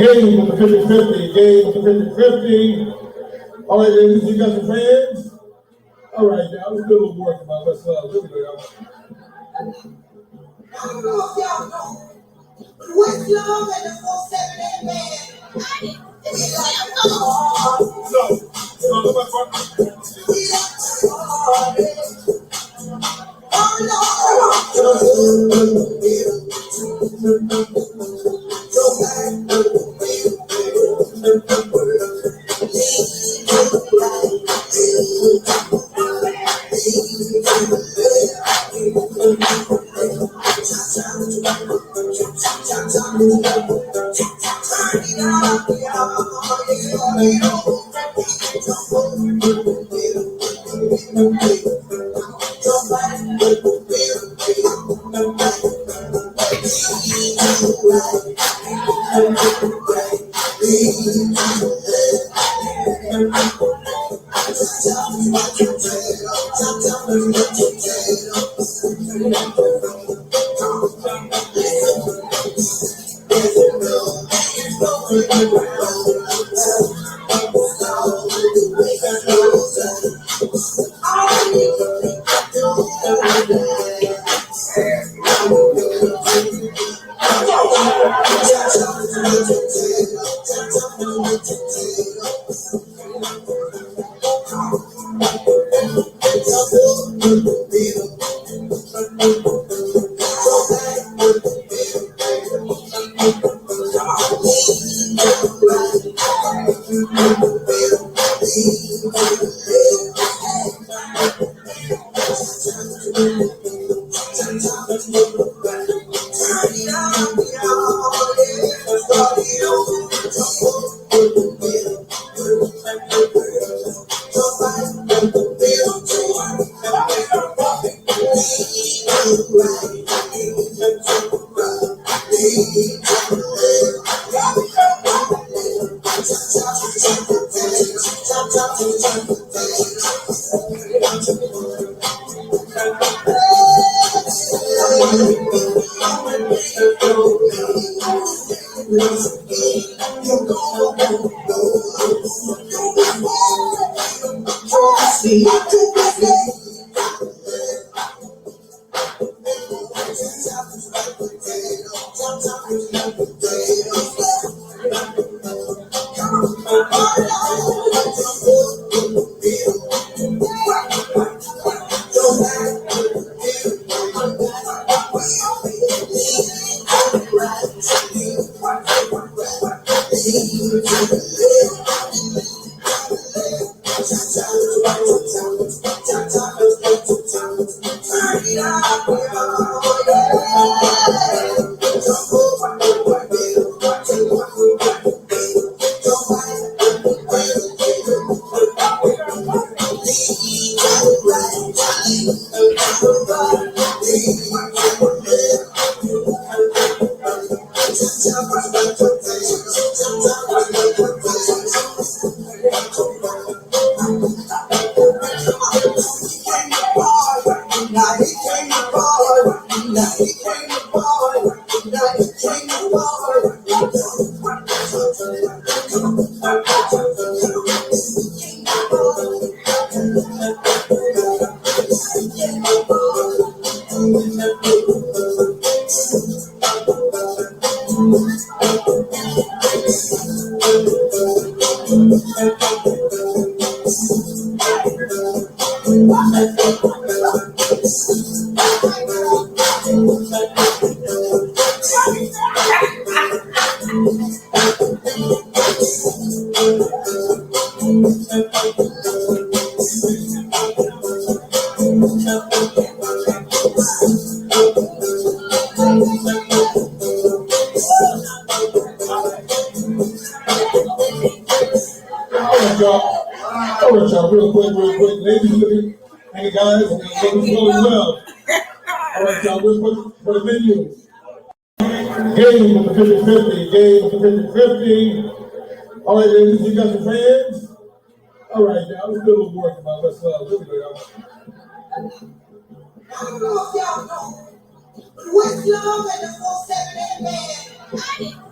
Game with the 50-50, game with the 50-50. All right, ladies, you got your fans? All right, now, I was a little working about let's here we go, y'all. I don't know if y'all know Westlove and the 478 band. It's like, real quick, ladies, hey guys, looking really well. All right, y'all, for the menu. Game with the 50-50, game with the 50-50. All right, ladies, you got your fans? All right, now, I was a little working about let's here we go, y'all. I don't know if y'all know Westlove and the 478 band.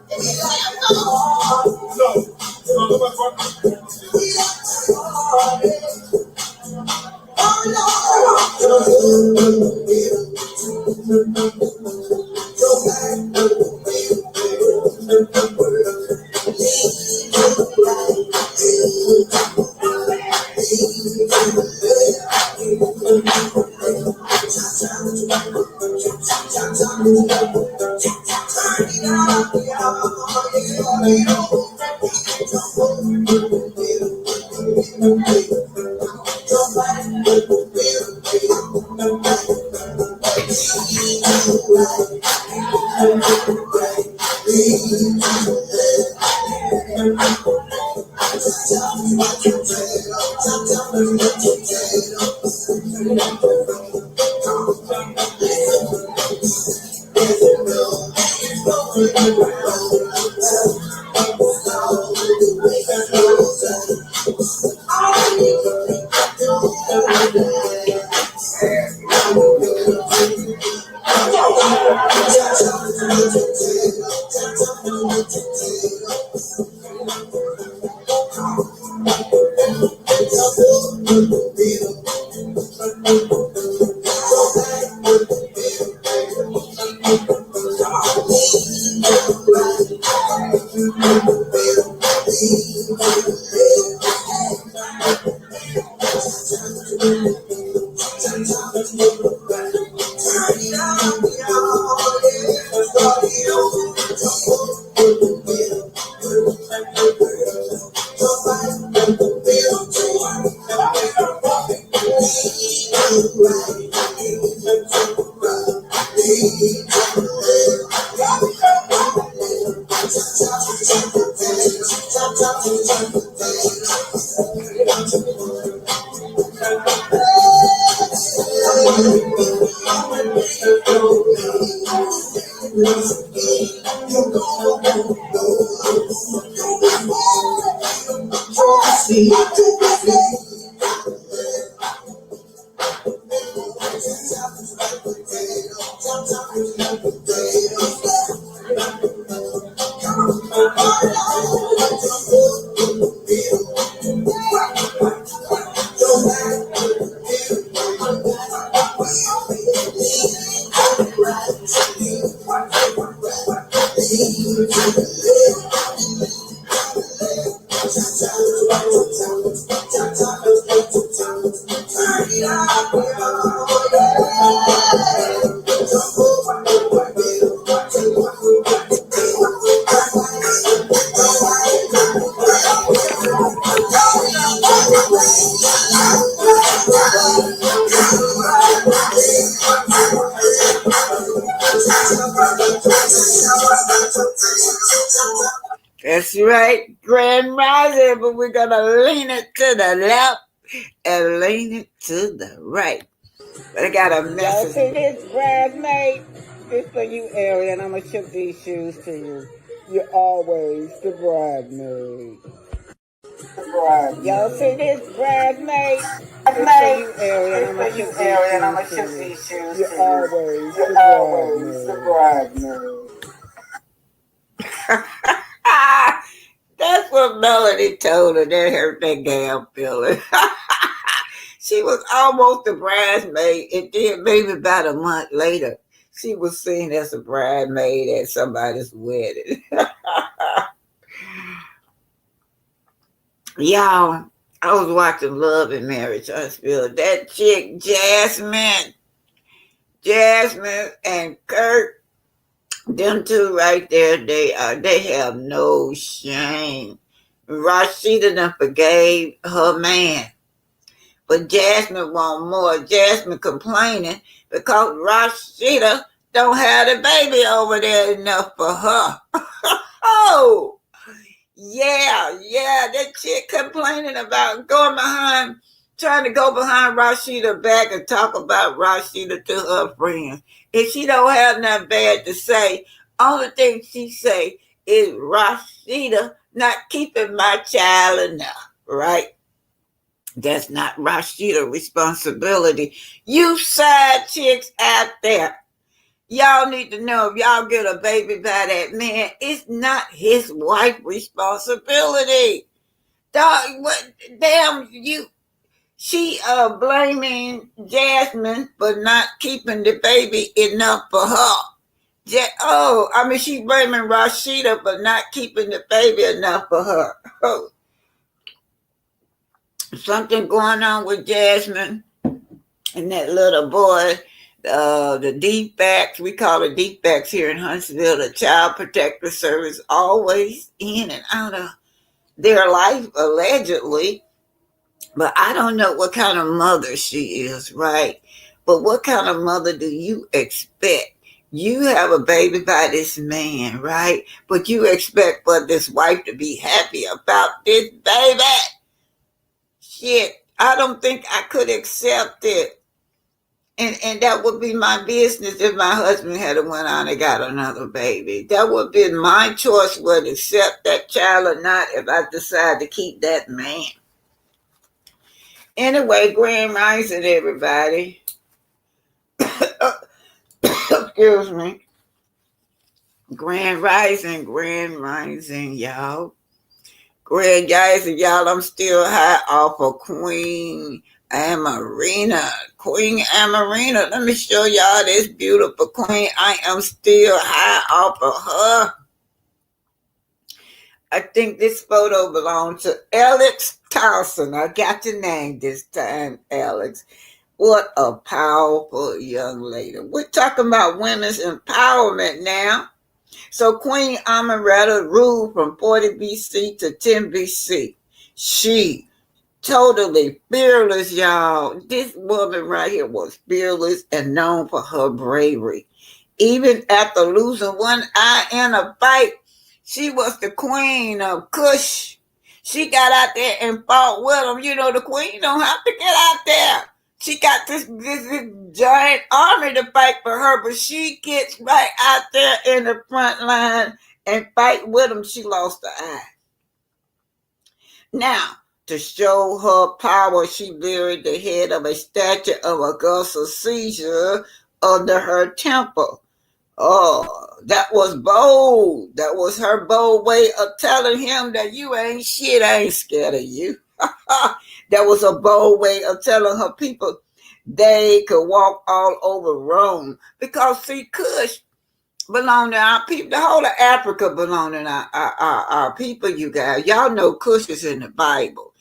That's right, Grand Rising, but we're going to lean it to the left and lean it to the right. But I got a message. Y'all see this, bridesmaid? This for you, Ariel, I'm going to ship these shoes to you. You're always the bridesmaid. Y'all see this, bridesmaid? This for you, Ariel, I'm going to ship these shoes to you. You're always the bridesmaid. That's what Melody told her. That hurt that damn feeling. She was almost a bridesmaid, and then maybe about a month later, she was seen as a bridesmaid at somebody's wedding. Y'all, I was watching Love and Marriage Huntsville. That chick, Jasmine and Curt, them two right there, they have no shame. Rashida done forgave her man, but Jasmine want more. Jasmine complaining because Rashida don't have the baby over there enough for her. Oh, yeah, that chick complaining about trying to go behind Rashida back and talk about Rashida to her friends. If she don't have nothing bad to say, only thing she say is Rashida not keeping my child enough, right? That's not Rashida's responsibility. You side chicks out there, Y'all need to know if y'all get a baby by that man, it's not his wife's responsibility. Dog, what? Damn, you. She blaming Jasmine for not keeping the baby enough for her. She blaming Rashida for not keeping the baby enough for her. Oh, something going on with Jasmine and that little boy. The defects, we call it defects here in Huntsville, the Child Protective Service, always in and out of their life, allegedly. But I don't know what kind of mother she is, right? But what kind of mother do you expect? You have a baby by this man, right? But you expect for this wife to be happy about this baby. Shit, I don't think I could accept it. And that would be my business if my husband had went on and got another baby. That would be my choice whether to accept that child or not if I decide to keep that man. Anyway, Grand Rising, everybody. Excuse me. Grand Rising, y'all. Grand Rising, y'all. I'm still high off of Queen Amarina. Queen Amarina. Let me show y'all this beautiful queen. I am still high off of her. I think this photo belongs to Alex Towson. I got your name this time, Alex. What a powerful young lady. We're talking about women's empowerment now. So Queen Amaretta ruled from 40 BC to 10 BC. She totally fearless, y'all. This woman right here was fearless and known for her bravery. Even after losing one eye in a fight, she was the queen of Kush. She got out there and fought with them. You know, the queen don't have to get out there. She got this giant army to fight for her, but she gets right out there in the front line and fight with them. She lost the eye. Now, to show her power, she buried the head of a statue of Augustus Caesar under her temple. Oh, that was bold. That was her bold way of telling him that you ain't shit. I ain't scared of you. That was a bold way of telling her people they could walk all over Rome. Because, see, Kush belonged to our people. The whole of Africa belonged to our people, you guys. Y'all know Kush is in the Bible.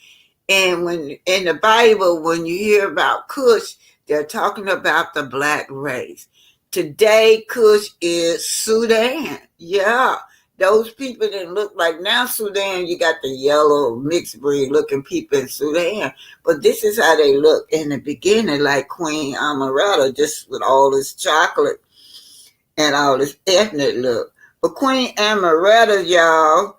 And when in the Bible, when you hear about Kush, they're talking about the black race. Today, Kush is Sudan. Yeah. Those people didn't look like now Sudan, you got the yellow mixed breed looking people in Sudan. But this is how they look in the beginning, like Queen Amaretta, just with all this chocolate and all this ethnic look. But Queen Amaretta, y'all,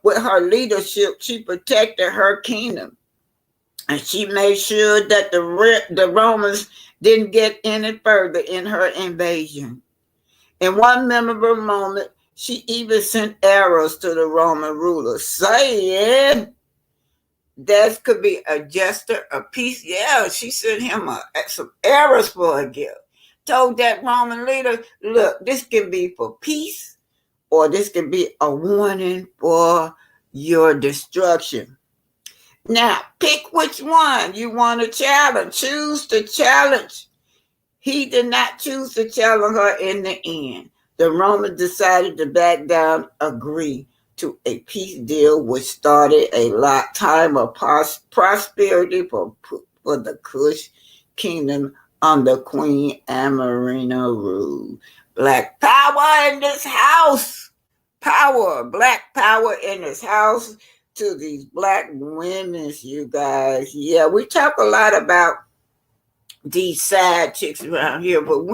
with her leadership, she protected her kingdom. And she made sure that the Romans didn't get any further in her invasion. In one memorable moment, she even sent arrows to the Roman rulers, saying that could be a gesture of peace. Yeah, she sent him some arrows for a gift. Told that Roman leader, look, this can be for peace or this can be a warning for your destruction. Now, pick which one you want to challenge. Choose to challenge. He did not choose to challenge her in the end. The Romans decided to back down, agree to a peace deal, which started a time of prosperity for the Kush kingdom under Queen Amarina rule. Black power in this house. Power, black power in this house to these black women, you guys. Yeah, we talk a lot about these side chicks around here, but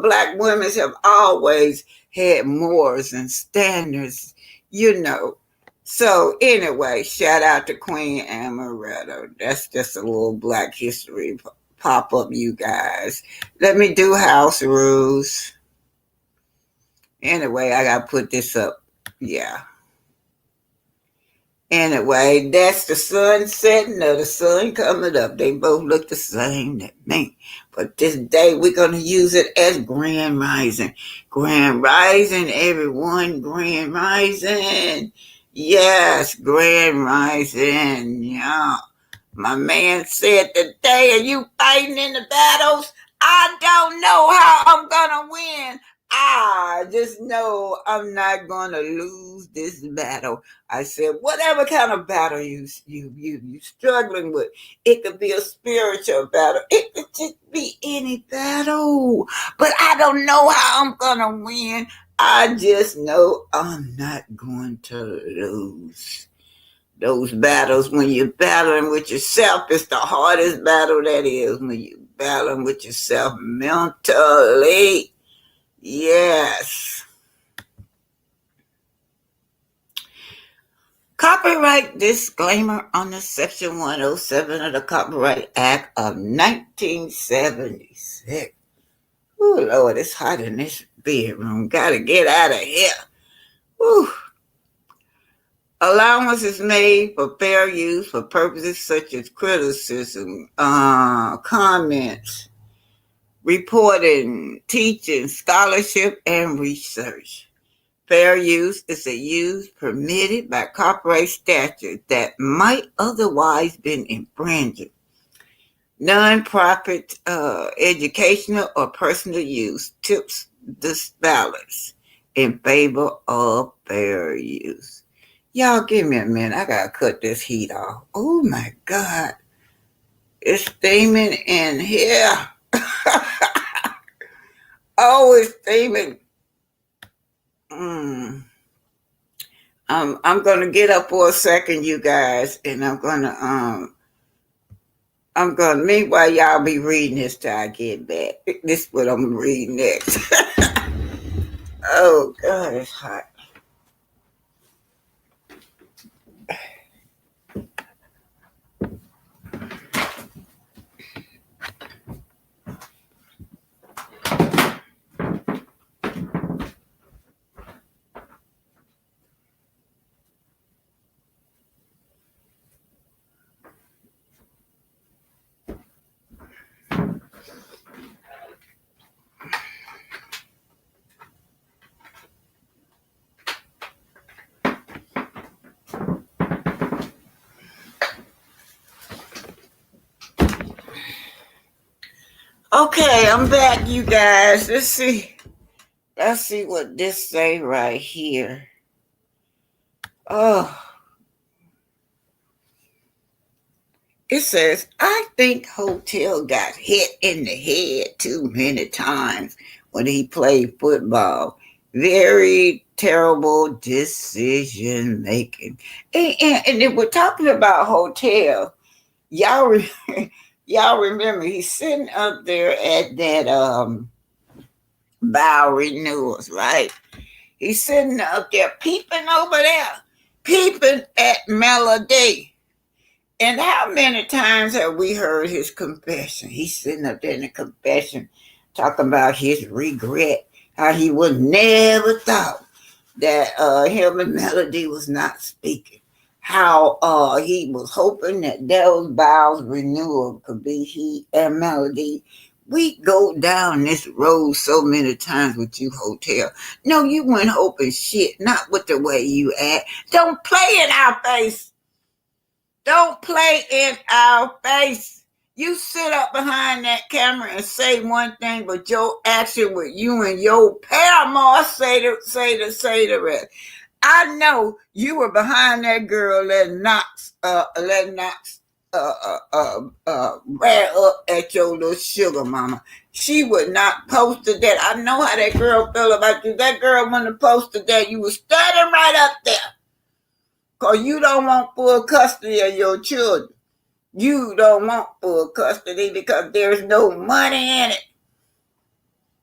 black women have always had mores and standards, you know. So anyway, shout out to Queen Amaretta. That's just a little black history pop up, you guys. Let me do house rules. Anyway, I gotta put this up. Yeah. Anyway, that's the sun setting or the sun coming up. They both look the same to me. But this day we're going to use it as Grand Rising. Grand Rising, everyone. Grand Rising. Yes, Grand Rising. Yeah. My man said, today are you fighting in the battles? I don't know how I'm going to win. I just know I'm not going to lose this battle. I said, whatever kind of battle you struggling with, it could be a spiritual battle. It could just be any battle. But I don't know how I'm going to win. I just know I'm not going to lose. Those battles, when you're battling with yourself, it's the hardest battle that is, when you're battling with yourself mentally. Yes. Copyright disclaimer on the Section 107 of the Copyright Act of 1976. Oh, Lord, it's hot in this bedroom. Gotta get out of here. Whew. Allowance is made for fair use for purposes such as criticism, comments, reporting, teaching, scholarship, and research. Fair use is a use permitted by copyright statute that might otherwise been infringed. Non-profit, educational, or personal use tips this balance in favor of fair use. Y'all give me a minute. I gotta cut this heat off. Oh my God. It's steaming in here. Oh, it's steaming. I'm gonna get up for a second, you guys, and meanwhile y'all be reading this till I get back. This is what I'm gonna read next. Oh God, it's hot. Okay, I'm back, you guys. Let's see what this say right here. Oh, it says, I think Hotel got hit in the head too many times when he played football. Very terrible decision making. And we're talking about Hotel. Y'all, y'all remember he's sitting up there at that Bow Renewals, right? He's sitting up there peeping over there, peeping at Melody. And how many times have we heard his confession? He's sitting up there in the confession talking about his regret, how he would never thought that him and Melody was not speaking, how he was hoping that those vows renewal could be he and Melody. We go down this road so many times with you, Hotel. No, you weren't hoping shit, not with the way you act. Don't play in our face. Don't play in our face. You sit up behind that camera and say one thing, but your action with you and your paramour say the rest. I know you were behind that girl letting Knox rear up at your little sugar mama. She would not post that. I know how that girl felt about you. That girl wouldn't have posted that. You were standing right up there. Because you don't want full custody of your children. You don't want full custody because there's no money in it.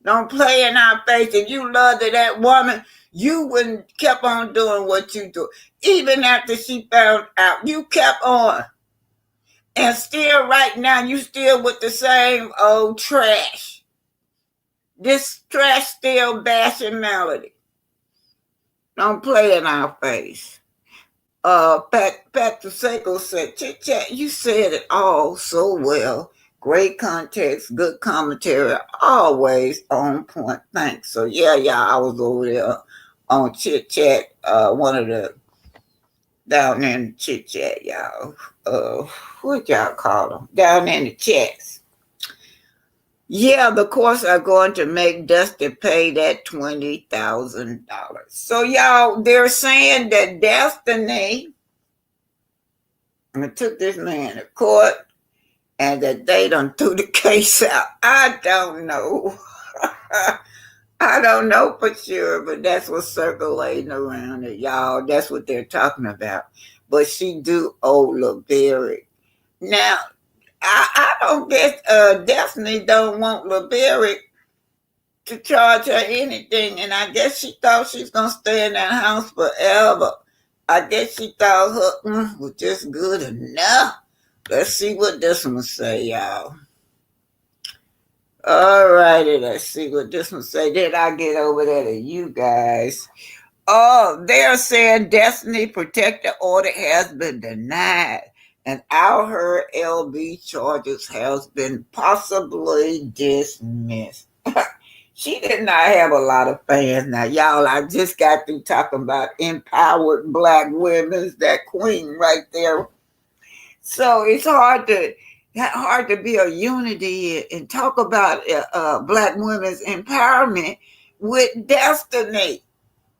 Don't play in our face. If you loved that woman, you wouldn't kept on doing what you do. Even after she found out, you kept on. And still right now, you still with the same old trash. This trash still bashing Melody. Don't play in our face. Pat Seco said, Chit Chat, you said it all so well. Great context, good commentary, always on point. Thanks. So yeah, I was over there on Chit Chat, one of the down there in the Chit Chat, y'all. What y'all call them? Down in the chats. Yeah, the course are going to make Dusty pay that $20,000. So y'all, they're saying that Destiny took this man to court and that they done threw the case out. I don't know. I don't know for sure, but that's what's circulating around it, y'all. That's what they're talking about. But she do owe LeBerry. Now, I don't guess Destiny don't want LeBerry to charge her anything, and I guess she thought she's gonna stay in that house forever. I guess she thought her was just good enough. Let's see what this one say, y'all. All righty, let's see what this one say. Then I get over there to you guys. Oh, they're saying Destiny Protector order has been denied, and our LB charges has been possibly dismissed. She did not have a lot of fans. Now, y'all, I just got through talking about empowered black women, that queen right there. So it's hard to be a unity and talk about black women's empowerment with Destiny,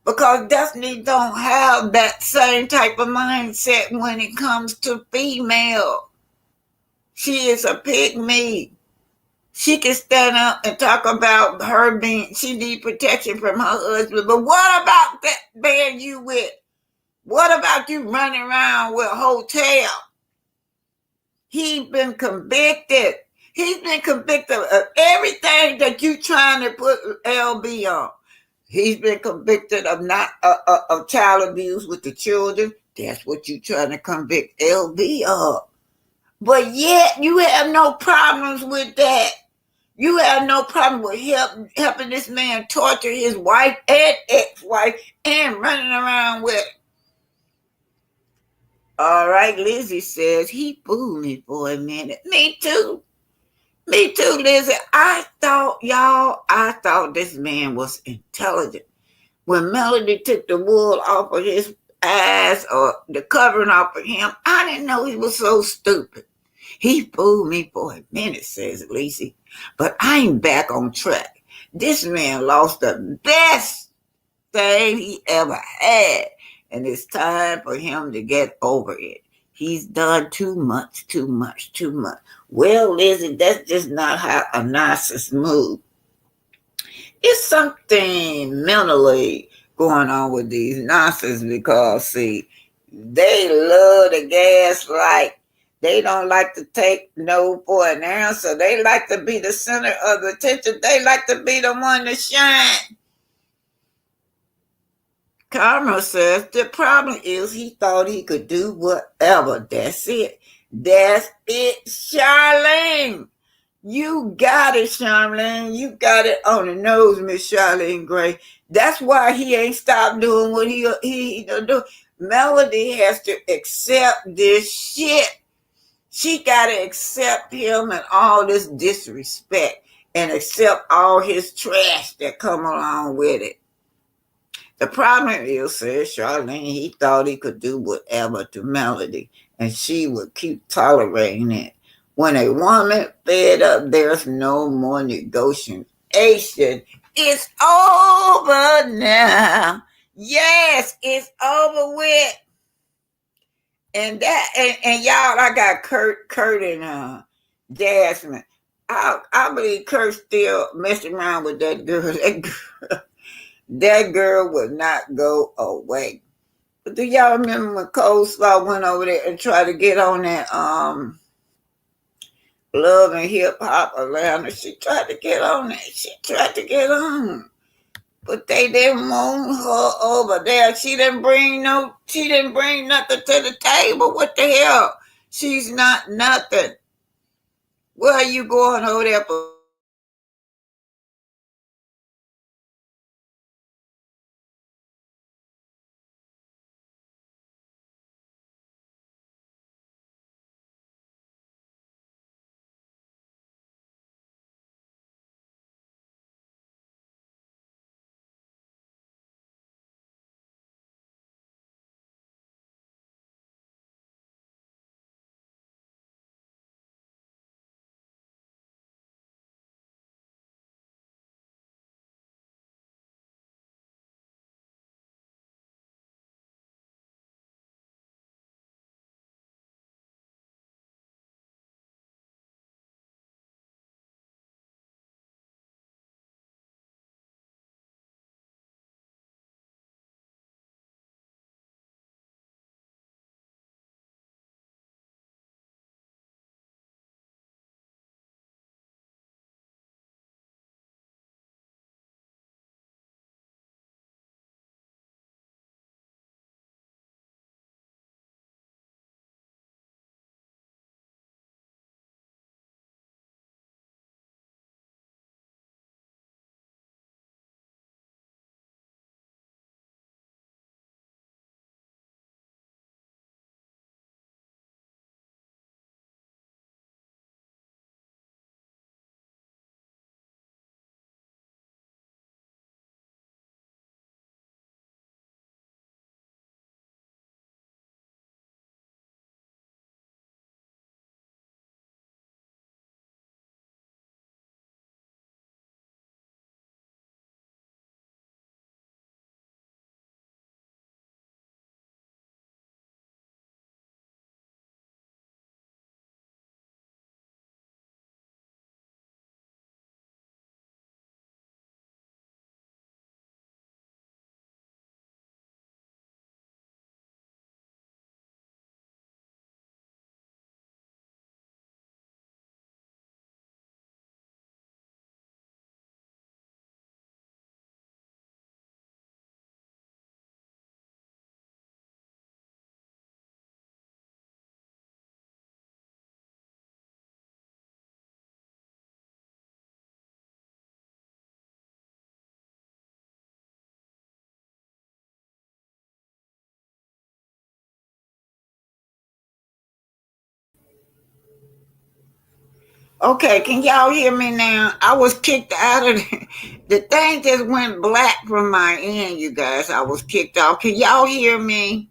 because Destiny don't have that same type of mindset when it comes to female. She is a pygmy. She can stand up and talk about her being, she need protection from her husband. But what about that man you with? What about you running around with a hotel? He's been convicted. He's been convicted of everything that you trying to put LB on. He's been convicted of not of child abuse with the children. That's what you trying to convict LB of. But yet you have no problems with that. You have no problem with helping this man torture his wife and ex-wife and running around with. All right, Lizzie says he fooled me for a minute. Me too. Me too, Lizzie. I thought this man was intelligent. When Melody took the wool off of his eyes or the covering off of him, I didn't know he was so stupid. He fooled me for a minute, says Lizzie. But I'm back on track. This man lost the best thing he ever had, and it's time for him to get over it. He's done too much, too much, too much. Well, Lizzie, that's just not how a narcissist moves. It's something mentally going on with these narcissists because, see, they love the gaslight. They don't like to take no for an answer. They like to be the center of the attention. They like to be the one to shine. Karma says the problem is he thought he could do whatever. That's it. That's it, Charlene. You got it, Charlene. You got it on the nose, Miss Charlene Gray. That's why he ain't stopped doing what he do. Melody has to accept this shit. She got to accept him and all this disrespect and accept all his trash that come along with it. The problem is, says Charlene, he thought he could do whatever to Melody, and she would keep tolerating it. When a woman fed up, there's no more negotiation. It's over now. Yes, it's over with. And y'all, I got Curt and Jasmine. I believe Curt still messing around with that girl. That girl would not go away. But do y'all remember when Coleslaw went over there and tried to get on that Love and Hip Hop Atlanta? She tried to get on that. She tried to get on. But they didn't want her over there. She didn't bring nothing to the table. What the hell? She's not nothing. Where are you going over there for? Okay, can y'all hear me now? I was kicked out of the thing just went black from my end, you guys. I was kicked off. Can y'all hear me?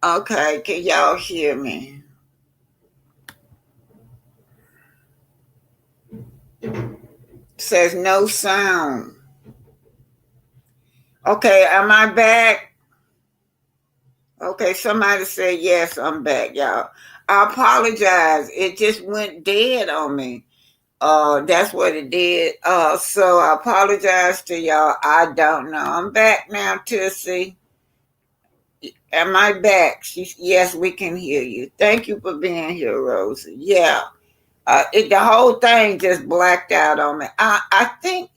Okay, can y'all hear me? Says no sound. Okay, am I back? Okay, somebody said yes, I'm back, y'all. I apologize. It just went dead on me. That's what it did. So I apologize to y'all. I don't know. I'm back now, Tussie. Am I back? Yes, we can hear you. Thank you for being here, Rosie. Yeah. The whole thing just blacked out on me. I think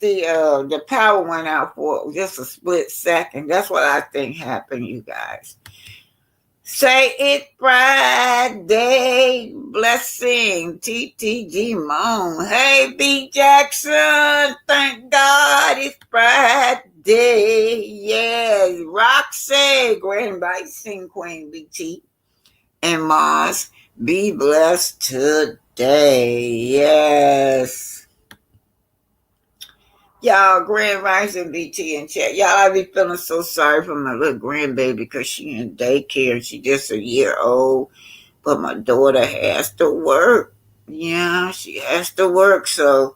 the power went out for just a split second. That's what I think happened, you guys. Say it Friday. Blessing. TTG Moan. Hey, B. Jackson. Thank God it's Friday. Yes. Roxy. Grand Rising Queen BT. And Mars. Be blessed today. Yes. Y'all, Grand Rising BT and chat. Y'all, I be feeling so sorry for my little grandbaby because she in daycare and she just a year old. But my daughter has to work. Yeah, she has to work. So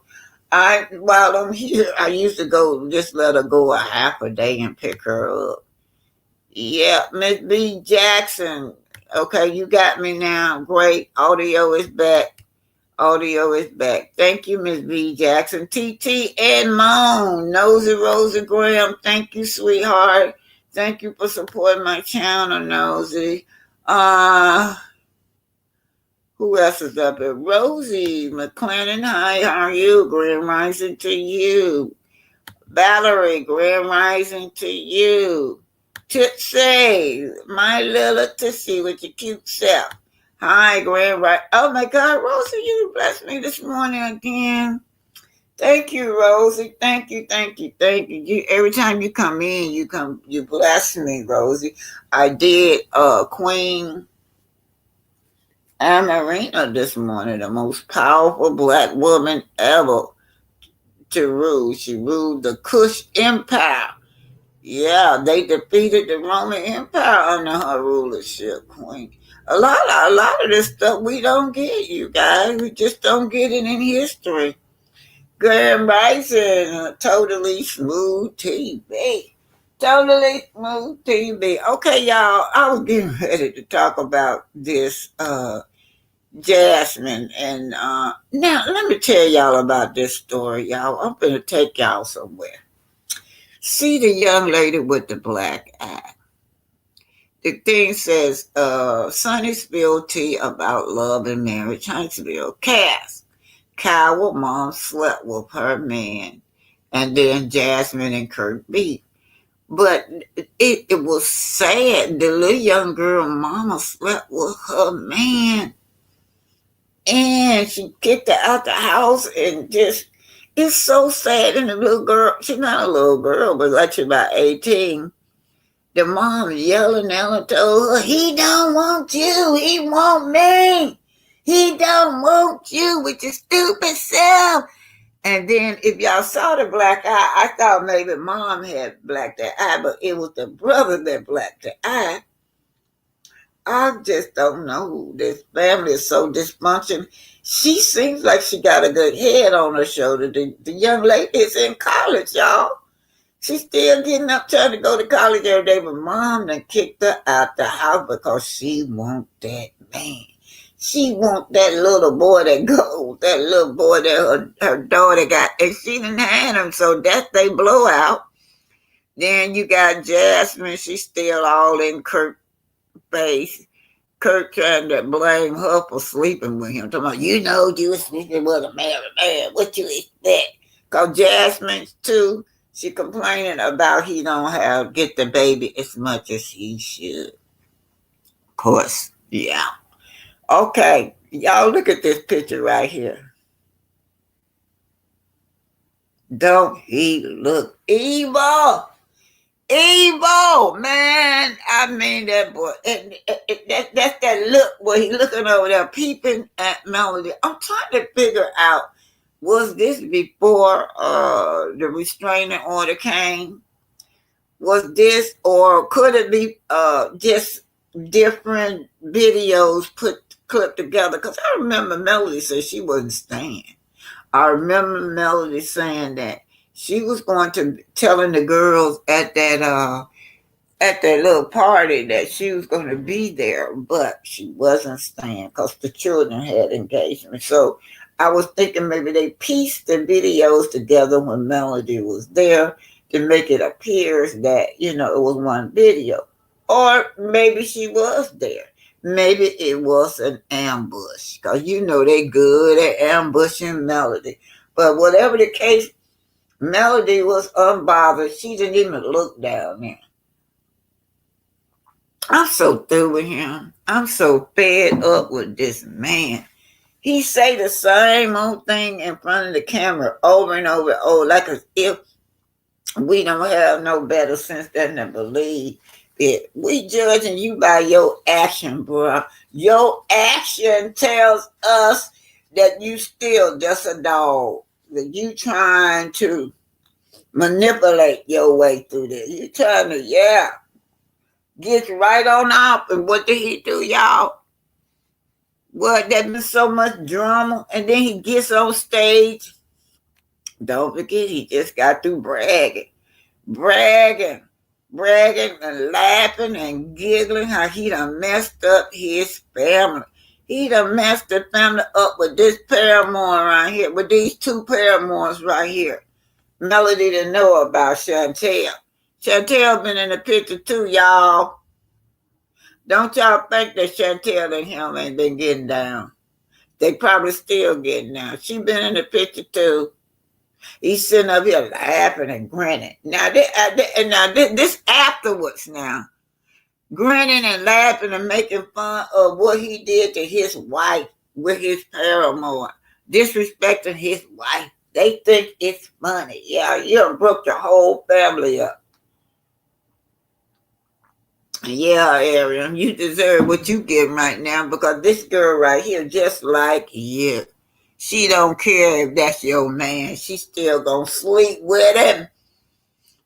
while I'm here, I used to go just let her go a half a day and pick her up. Yeah, Miss B Jackson. Okay, you got me now. Great. Audio is back. Audio is back. Thank you, Miss B Jackson. TT and Moan. Nosy Rosa Graham. Thank you, sweetheart. Thank you for supporting my channel, Nosy. Uh who else is up here? Rosie McClennan. Hi, how are you? Grand Rising to you. Valerie, Grand Rising to you. Tootsie, my little Tootsie with your cute self. Hi, Grand Rising. Oh my God, Rosie, you blessed me this morning again. Thank you, Rosie. Thank you, thank you, thank you. Every time you come in, you bless me, Rosie. I did Queen Amarina this morning, the most powerful black woman ever to rule. She ruled the Kush Empire. Yeah, they defeated the Roman Empire under her rulership, Queen. A lot of this stuff we don't get, you guys. We just don't get it in history. Grand Rising, totally smooth TV. Totally smooth TV. Okay, y'all, I was getting ready to talk about this Jasmine. And now let me tell y'all about this story, y'all. I'm going to take y'all somewhere. See the young lady with the black eye. The thing says, Sunny spilled tea about love and marriage, Huntsville. Cass. Kyle, mom slept with her man. And then Jasmine and Curt beat. But it was sad. The little young girl mama slept with her man. And she kicked her out the house and just, it's so sad. And the little girl, she's not a little girl, but like she's about 18. The mom yelling at her, told her, he don't want you, he want me. He don't want you with your stupid self. And then if y'all saw the black eye, I thought maybe mom had blacked the eye, but it was the brother that blacked the eye. I just don't know. This family is so dysfunctional. She seems like she got a good head on her shoulder. The young lady is in college, y'all. She's still getting up trying to go to college every day, but mom done kicked her out the house because she want that man. She want that little boy that goes, that little boy that her daughter got, and she didn't have him, so that's they blowout. Then you got Jasmine, she's still all in Curt's face. Curt trying to blame her for sleeping with him. Talking about, you were sleeping with a married man. What you expect? Because Jasmine, too, she complaining about he don't get the baby as much as he should. Of course, yeah. Okay, y'all look at this picture right here. Don't he look evil? Evil, man. I mean that boy. That's that look where he looking over there, peeping at Melody. I'm trying to figure out, was this before the restraining order came? Was this, or could it be just different videos clipped together? Because I remember Melody said she wasn't staying. I remember Melody saying that she was going to telling the girls at that little party that she was going to be there, but she wasn't staying because the children had engagement. So I was thinking maybe they pieced the videos together when Melody was there to make it appear that, it was one video. Or maybe she was there. Maybe it was an ambush because they good at ambushing Melody. But whatever the case, Melody was unbothered. She didn't even look down there. I'm so through with him. I'm so fed up with this man. He say the same old thing in front of the camera over and over and over, like as if we don't have no better sense than to believe it. We judging you by your action, bro. Your action tells us that you still just a dog. That you trying to manipulate your way through this. You trying to, gets right on up. And what did he do, y'all? What, there's been so much drama. And then he gets on stage. Don't forget, he just got through bragging and laughing and giggling how he done messed up his family. He done messed the family up with this paramour right here, with these two paramours right here. Melody didn't know about Chantel. Chantel been in the picture too, y'all. Don't y'all think that Chantel and him ain't been getting down. They probably still getting down. She been in the picture too. He's sitting up here laughing and grinning. Now, this afterwards now. Grinning and laughing and making fun of what he did to his wife with his paramour. Disrespecting his wife. They think it's funny. Yeah, you done broke your whole family up. Yeah, Ariel, you deserve what you get right now because this girl right here, just like you. She don't care if that's your man. She still gonna sleep with him.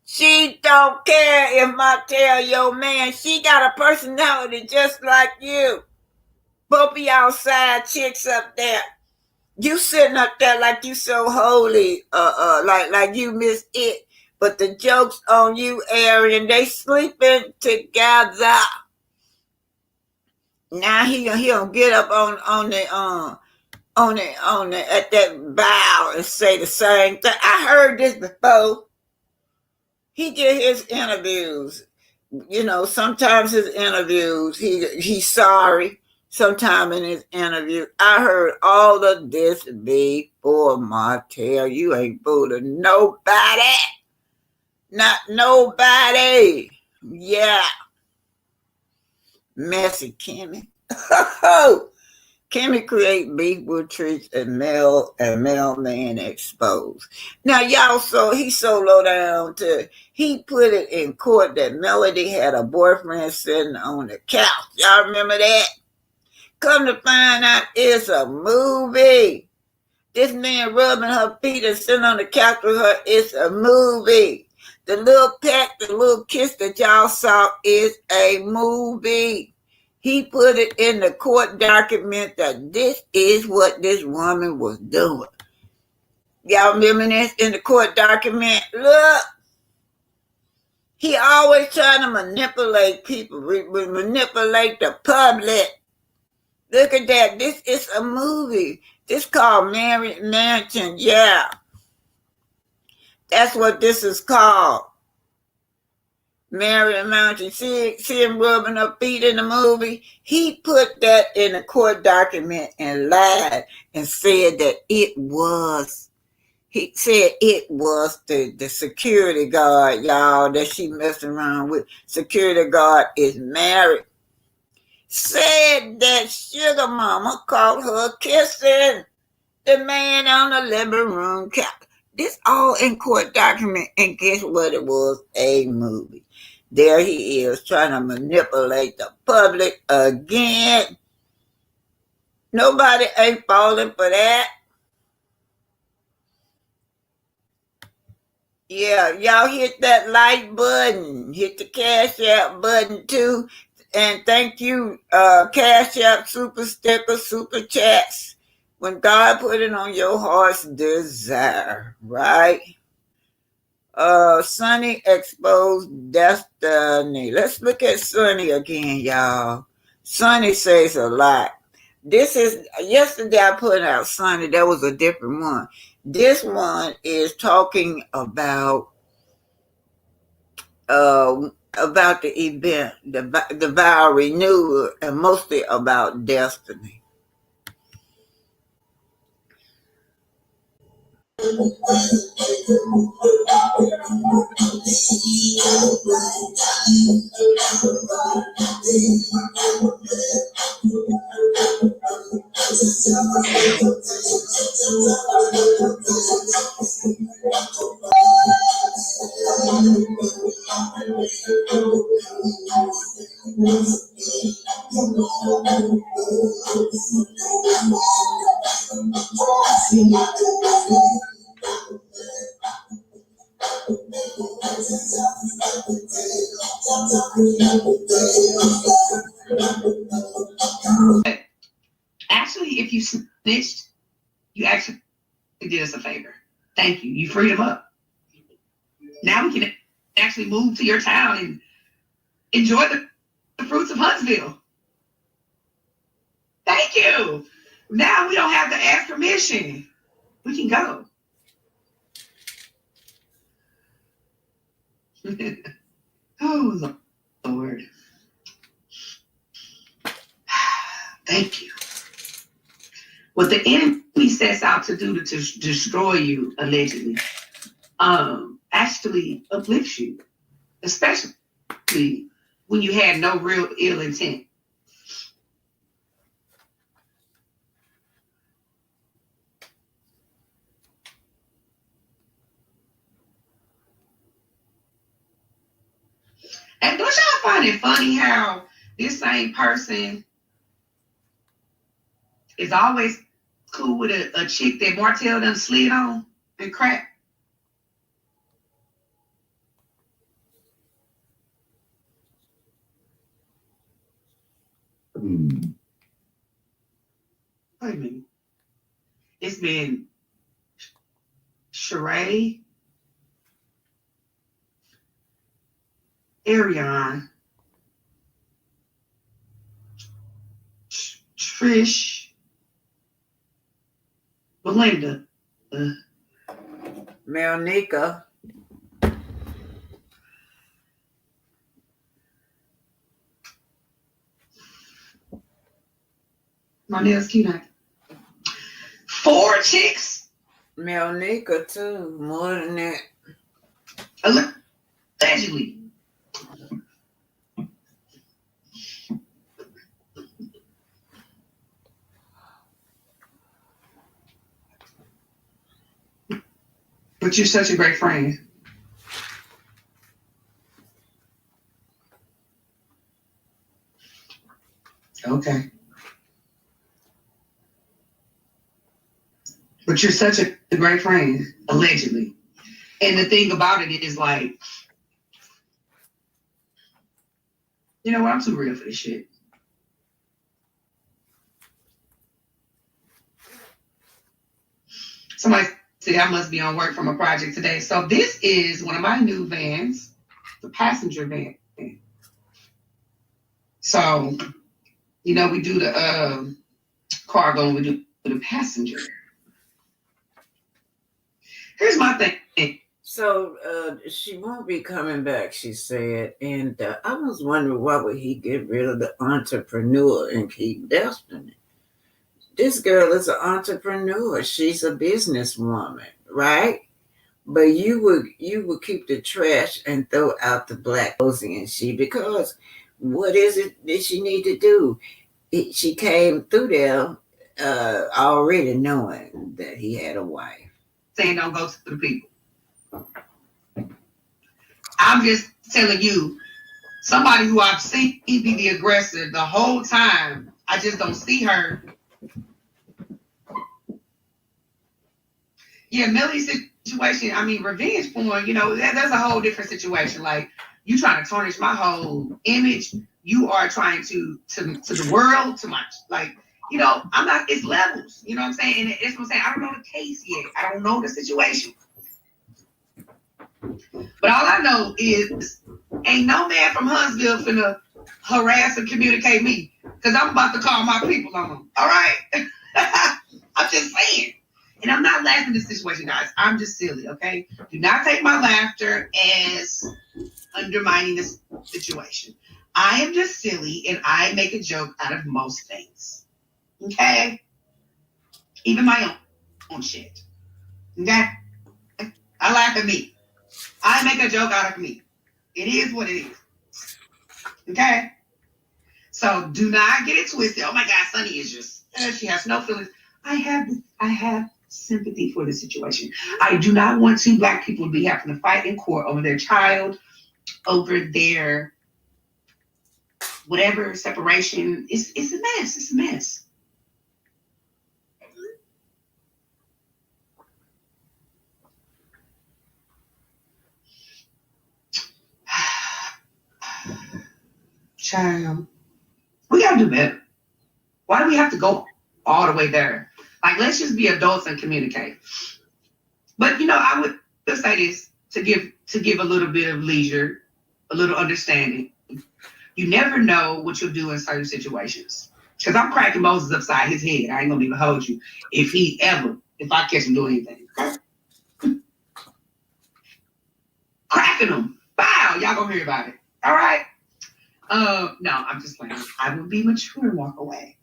She don't care if Martell your man. She got a personality just like you. Both of y'all side chicks up there. You sitting up there like you so holy, like you miss it. But the joke's on you, Arian. They sleeping together. Now he gonna get up on the at that bow and say the same thing. I heard this before. He get his interviews. Sometimes his interviews, he's sorry. Sometime in his interview, I heard all of this before, Martell. You ain't fooling nobody. Not nobody. Yeah. Messy Kimmy. Kimmy create beef with tricks and mailman exposed. Now y'all he's so low down he put it in court that Melody had a boyfriend sitting on the couch. Y'all remember that? Come to find out it's a movie. This man rubbing her feet and sitting on the couch with her, it's a movie. The little pet, the little kiss that y'all saw is a movie. He put it in the court document that this is what this woman was doing. Y'all remember this in the court document? Look. He always trying to manipulate people, manipulate the public. Look at that. This is a movie. This called Married Mansion. Yeah. That's what this is called. Married Mansion. See him rubbing her feet in the movie? He put that in a court document and lied and said that it was. He said it was the security guard, y'all, that she messed around with. Security guard is married. Said that sugar mama caught her kissing the man on the living room couch. This all in court document, and guess what? It was a movie. There he is trying to manipulate the public again. Nobody ain't falling for that. Yeah, y'all hit that like button. Hit the Cash App button too. And thank you, Cash App, Super Sticker, Super Chats. When God put it on your heart's desire, right? Sunny exposed destiny. Let's look at Sunny again, y'all. Sunny says a lot. This is yesterday I put out Sunny. That was a different one. This one is talking about the event, the vow renewal, and mostly about destiny. Actually, if you snitched, you actually did us a favor. Thank you. You freed him up. Now we can actually move to your town and enjoy the fruits of Huntsville. Thank you. Now we don't have to ask permission. We can go. Oh, Lord. Thank you. What the enemy sets out to do to destroy you, allegedly, actually uplifts you, especially when you had no real ill intent. And don't y'all find it funny how this same person is always cool with a chick that Martell done slid on and crack? Wait a minute. It's been Sheree, Ariane, Trish, Belinda, Melnica. my nails cute. 4 chicks. Melnica too, more than that. Allegedly. But you're such a great friend. Okay. But you're such a great friend, allegedly. And the thing about it is, like, you know what? I'm too real for this shit. Somebody said I must be on work from a project today. So this is one of my new vans, the passenger van. So, you know, we do the cargo and we do the passenger. Here's my thing. So she won't be coming back, she said. And I was wondering why would he get rid of the entrepreneur and keep Destiny? This girl is an entrepreneur. She's a businesswoman, right? But you would keep the trash and throw out the black clothing and she, because what is it that she need to do? She came through there already knowing that he had a wife. Saying don't go to the people. I'm just telling you, somebody who I've seen be the aggressor the whole time. I just don't see her. Yeah, Millie's situation, I mean, revenge porn, that's a whole different situation. Like, you trying to tarnish my whole image. You are trying to the world, to my, like, I'm not, it's levels, you know what I'm saying? And it's what I'm saying. I don't know the case yet. I don't know the situation. But all I know is ain't no man from Huntsville finna harass and communicate me, because I'm about to call my people on them. All right? I'm just saying. And I'm not laughing at this situation, guys. I'm just silly, okay? Do not take my laughter as undermining this situation. I am just silly, and I make a joke out of most things. Okay? Even my own shit. Okay? I laugh at me. I make a joke out of me. It is what it is. Okay? So do not get it twisted. Oh my God, Sunny is just, she has no feelings. I have sympathy for the situation. I do not want two Black people to be having to fight in court over their child, over their whatever separation. It's a mess. It's a mess. Child, we gotta do better. Why do we have to go all the way there? Like, let's just be adults and communicate. But I would say this to give a little bit of leisure, a little understanding. You never know what you'll do in certain situations. Because I'm cracking Moses upside his head. I ain't gonna even hold you. If I catch him doing anything. Cracking him. Bow. Y'all gonna hear about it. All right. No, I'm just playing. I would be mature and walk away.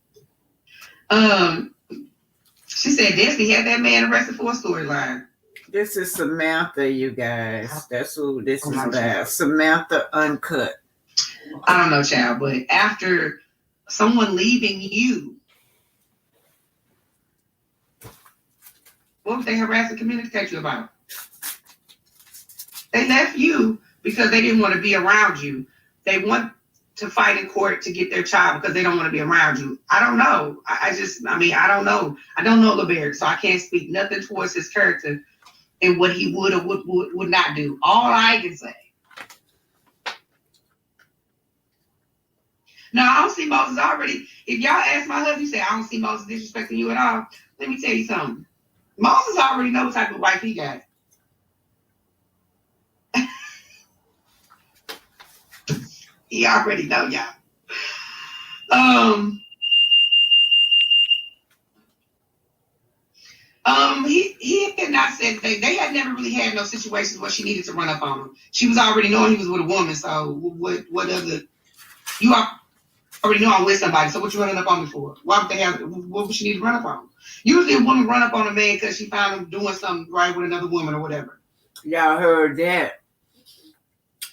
She said Destiny had that man arrested for a storyline. This is Samantha, you guys. That's who this is about. Samantha Uncut. I don't know, child, but after someone leaving you, what would they harass and communicate you about? They left you because they didn't want to be around you. They want to fight in court to get their child because they don't want to be around you. I don't know. I don't know. I don't know LeBaron, so I can't speak nothing towards his character and what he would or would not do. All I can say. No, I don't see Moses already. If y'all ask my husband, you say, I don't see Moses disrespecting you at all. Let me tell you something. Moses already knows what type of wife he got. He already know, y'all. He had not said they had never really had no situations where she needed to run up on him. She was already knowing he was with a woman, so what other, you already know I'm with somebody, so what you running up on me for? What would she need to run up on? Usually a woman run up on a man because she found him doing something right with another woman or whatever. Y'all heard that?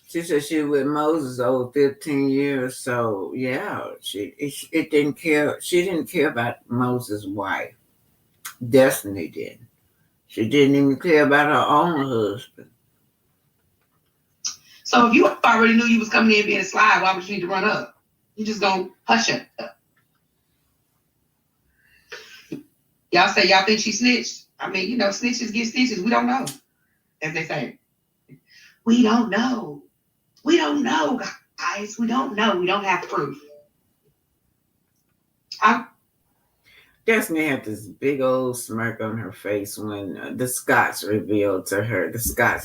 She said she was with Moses over 15 years, so yeah, she didn't care. She didn't care about Moses' wife. Destiny did. She didn't even care about her own husband. So if you already knew you was coming in being sly, why would you need to run up? You just gonna hush it up. Y'all say y'all think she snitched. I mean, snitches get stitches. We don't know, as they say. We don't know. We don't know, guys. We don't know. We don't have proof. Destiny had this big old smirk on her face when the Scots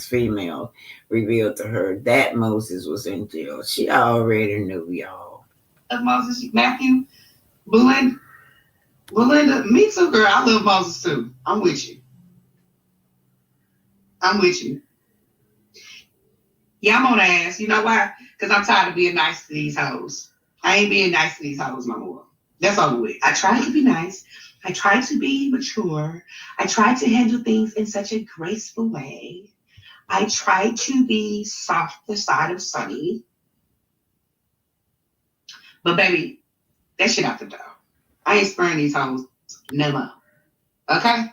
female revealed to her that Moses was in jail. She already knew, y'all. Moses, Matthew, Belinda, me too, girl. I love Moses too. I'm with you. Yeah, I'm on the ass. You know why? Because I'm tired of being nice to these hoes. I ain't being nice to these hoes no more. That's over with. I try to be nice. I try to be mature. I try to handle things in such a graceful way. I try to be soft the side of Sunny. But baby, that shit out the door. I ain't spurring these hoes no more. Okay?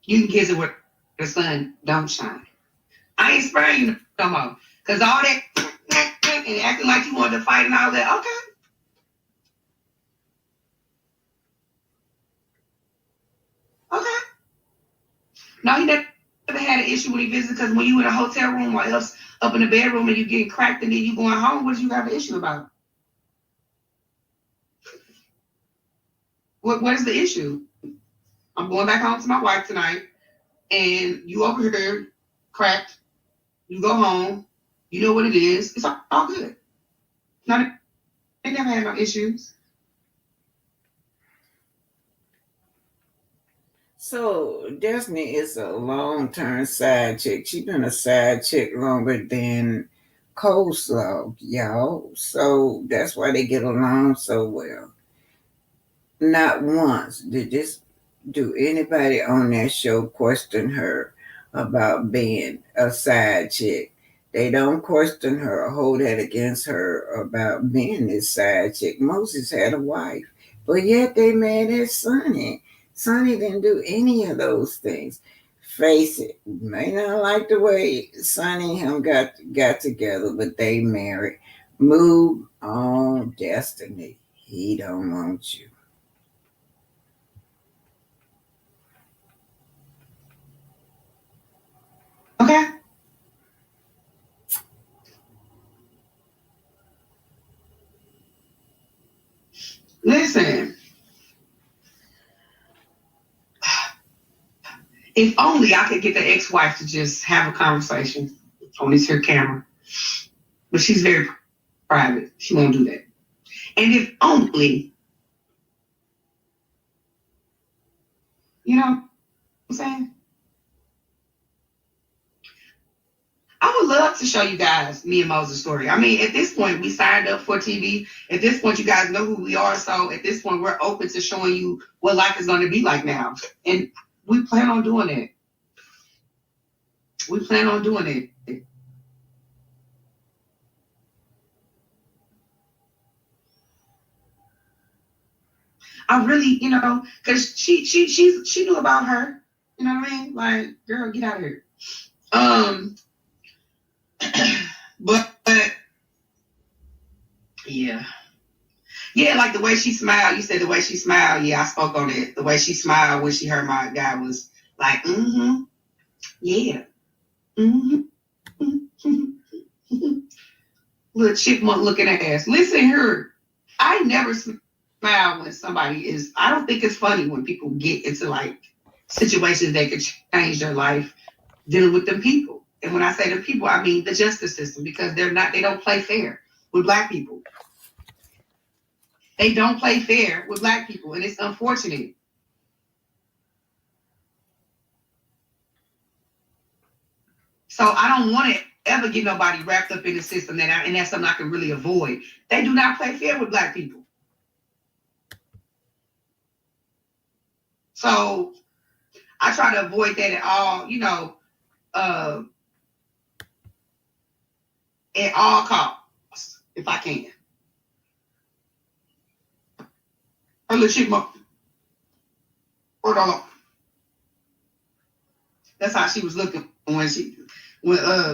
You can kiss it where the sun don't shine. I ain't spurring you no more. Because all that and acting like you wanted to fight and all that, okay. Okay. No, he never had an issue when he visited, because when you in a hotel room or else up in the bedroom and you getting cracked and then you going home, what do you have an issue about? What is the issue? I'm going back home to my wife tonight, and you over here cracked. You go home. You know what it is. It's all good. They never had no issues. So Destiny is a long-term side chick. She's been a side chick longer than Coleslaw, y'all. So that's why they get along so well. Not once do anybody on that show question her about being a side chick. They don't question her or hold that against her about being this side chick. Moses had a wife, but yet they mad at Sonny. Sonny didn't do any of those things. Face it, you may not like the way Sonny and him got together, but they married. Move on, Destiny. He don't want you. Okay. Listen. If only I could get the ex-wife to just have a conversation on this here camera. But she's very private. She won't do that. And if only, you know what I'm saying? I would love to show you guys me and Moses' story. I mean, at this point, we signed up for TV. At this point, you guys know who we are. So at this point, we're open to showing you what life is going to be like now. And we plan on doing it. We plan on doing it. I really, because she knew about her. You know what I mean? Like, girl, get out of here. But yeah, like the way she smiled. You said the way she smiled. Yeah, I spoke on it. The way she smiled when she heard my guy was like, yeah, little chipmunk looking ass. Listen here, I never smile when somebody is. I don't think it's funny when people get into like situations that could change their life dealing with them people. And when I say the people, I mean the justice system, because they don't play fair with Black people. They don't play fair with Black people, and it's unfortunate. So I don't want to ever get nobody wrapped up in the system, and that's something I can really avoid. They do not play fair with Black people. So I try to avoid that at all, at all costs, if I can. Her little chipmunk. Hold on. That's how she was looking when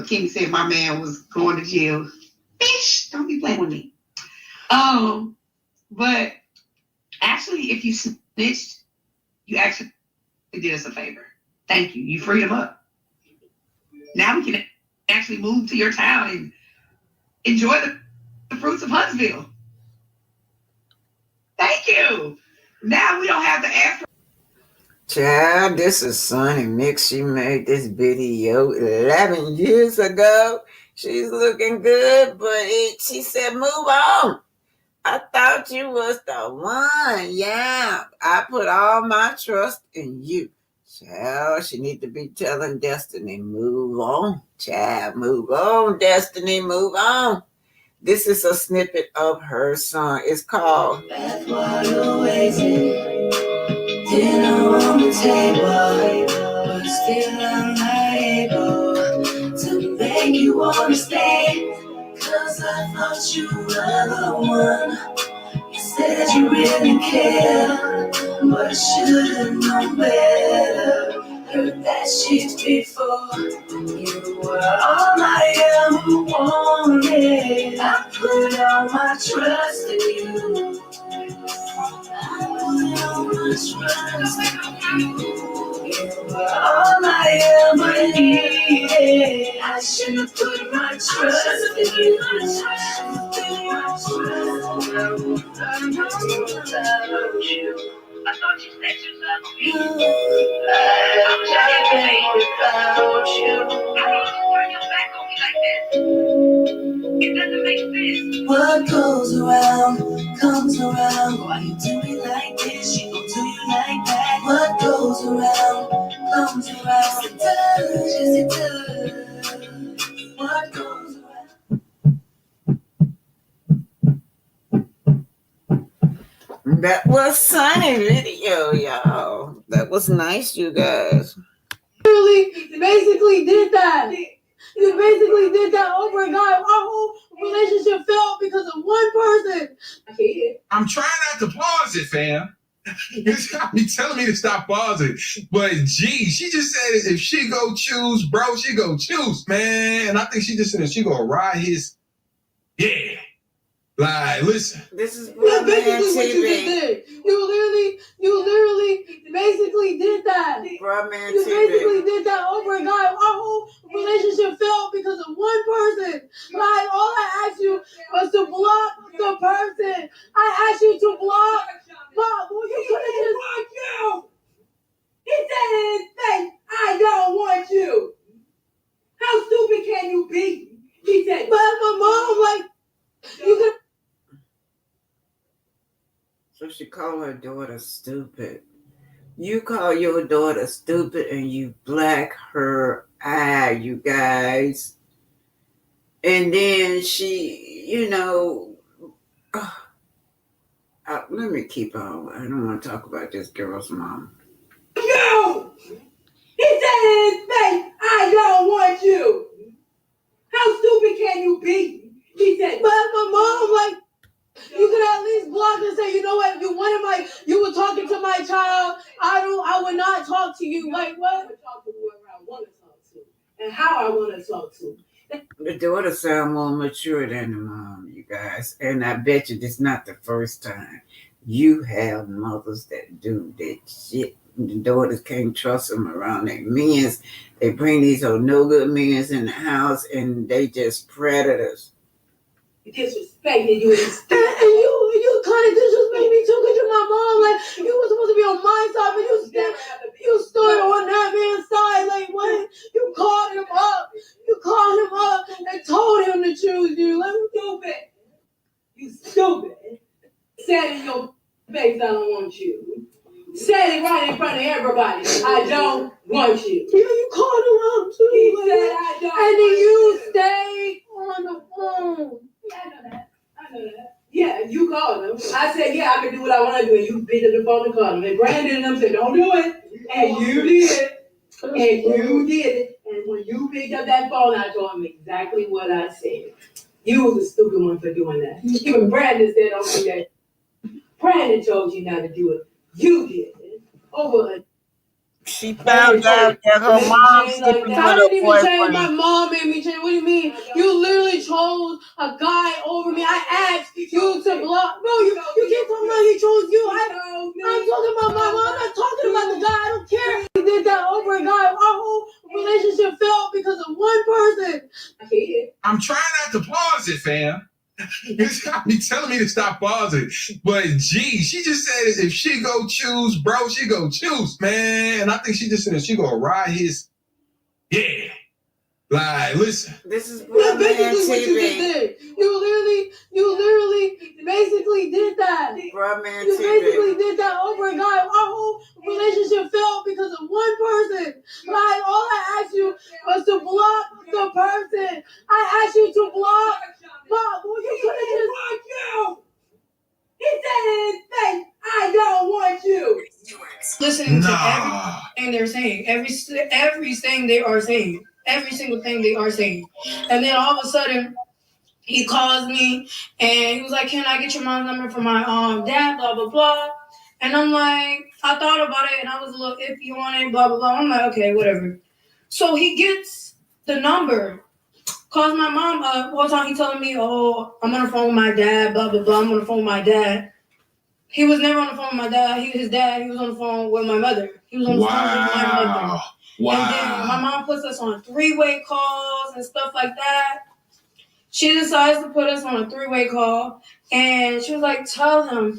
King said my man was going to jail. Bitch, don't be playing with me. But actually, if you snitched, you actually did us a favor. Thank you. You freed him up. Now we can actually move to your town and enjoy the fruits of Huntsville. Thank you. Now we don't have to ask. Child, this is Sonny Mix. She made this video 11 years ago. She's looking good, but she said, move on. I thought you was the one. Yeah, I put all my trust in you. Child, she need to be telling Destiny, move on. Child, move on, Destiny, move on. This is a snippet of her song. It's called Bathwater waiting, dinner on the table, but still I'm not able to make you wanna stay. Cause I thought you were the one. You said you really cared, but I should've known better. Heard that shit before. You were all I ever wanted. trust. You were all I ever needed. I should have put my trust in you. I know without you. I thought you said you loved me. I'm nothing without you. How do you turn your back on me like this? It doesn't make sense. What goes around comes around. Why you do me like this? She gon' do you like that. What goes around comes around. Yes, it does. Yes, it does. What goes around. That was Sunny video, y'all. That was nice, you guys. Basically did that. You basically did that over a guy. Our whole relationship failed because of one person. I'm trying not to pause it, fam. It's got me telling me to stop pausing. But gee, she just said if she go choose, bro, she go choose, man. And I think she just said she gonna ride his, yeah. Like, listen. This is That's basically what you just did. You literally basically did that. Broadman You TV. basically did that over a guy. Our whole relationship failed because of one person. Like, all I asked you was to block the person. I asked you to block. But you could have just blocked you. He said in his face, I don't want you. How stupid can you be? He said, but my mom, like, you could. So she called her daughter stupid. You call your daughter stupid and you black her eye, you guys. And then she, let me keep on. I don't want to talk about this girl's mom. No! He said in his face, I don't want you. How stupid can you be? He said, but my mom, like, you could at least block and say, you know what, you were talking to my child. I would not talk to you. Like, what? I would talk to whoever I want to talk to. And how I want to talk to. The daughter sound more mature than the mom, you guys. And I bet you this is not the first time. You have mothers that do that shit. The daughters can't trust them around their men. They bring these old no good men in the house and they just predators. Disrespecting you and you kind of disrespect me too because you're my mom. Like, you were supposed to be on my side, but you stood on that man's side. Like, what? You called him up and told him to choose you. Like, stupid. You stupid. Said in your face, I don't want you. Said it right in front of everybody. I don't want you. Yeah, you called him up too. He said I don't. And then you stayed on the phone. Yeah, I know that. Yeah, you called him. I said, yeah, I can do what I want to do. And you picked up the phone and called him. And Brandon and them said, don't do it. And you did. And you did it. And when you picked up that phone, I told him exactly what I said. You was a stupid one for doing that. Even Brandon said, don't do that. Brandon told you not to do it. You did it. Over a She found out that her mom sleeping with I didn't even her change. My boyfriend. mom made me change. What do you mean? You literally chose a guy over me. I asked you to block. Bro, you keep talking about he chose you. I'm talking about my mom. I'm not talking about the guy. I don't care. He did that over a guy. Our whole relationship failed because of one person. I'm trying not to pause it, fam. It's got me telling me to stop pausing. But gee, she just said if she go choose, bro, she go choose, man. And I think she just said she gonna ride his, yeah. Like, listen. This is That's basically what you just did. You literally basically did that. Broadman You TV. basically did that over a guy. Our whole relationship failed because of one person. Like, all I asked you was to block the person. I asked you to block. But you could have just blocked you. He said in his face, I don't want you. Listening to everything they're saying, everything they are saying, every single thing they are saying. And then all of a sudden, he calls me and he was like, can I get your mom's number for my dad, blah, blah, blah. And I'm like, I thought about it and I was a little iffy on it, blah, blah, blah. I'm like, okay, whatever. So he gets the number, calls my mom up. Whole time he telling me, oh, I'm on the phone with my dad, blah, blah, blah. I'm on the phone with my dad. He was never on the phone with my dad. His dad, he was on the phone with my mother. He was on the phone with my mother. Wow. And then my mom puts us on 3-way calls and stuff like that. She decides to put us on a 3-way call, and she was like, tell her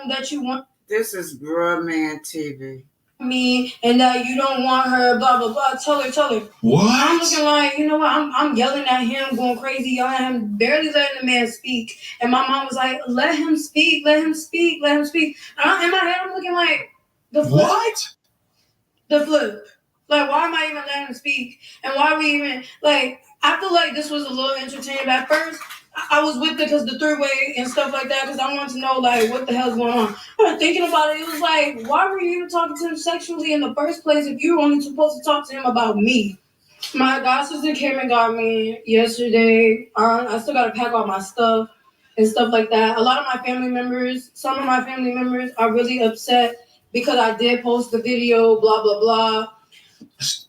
that you want. This is Bruh Man TV. Me and that you don't want her, blah blah blah. Tell her. What? I'm looking like, you know what? I'm yelling at him, going crazy, yelling at him, barely letting the man speak. And my mom was like, let him speak. And in my head, I'm looking like, the flip. What? The flip. Like, why am I even letting him speak? And why are we even, like, I feel like this was a little entertaining. But at first, I was with it because the 3-way and stuff like that, because I wanted to know, like, what the hell's going on. But thinking about it was like, why were you even talking to him sexually in the first place if you were only supposed to talk to him about me? My god sister came and got me yesterday. I still got to pack all my stuff and stuff like that. A lot of my family members, some of my family members are really upset because I did post the video, blah, blah, blah.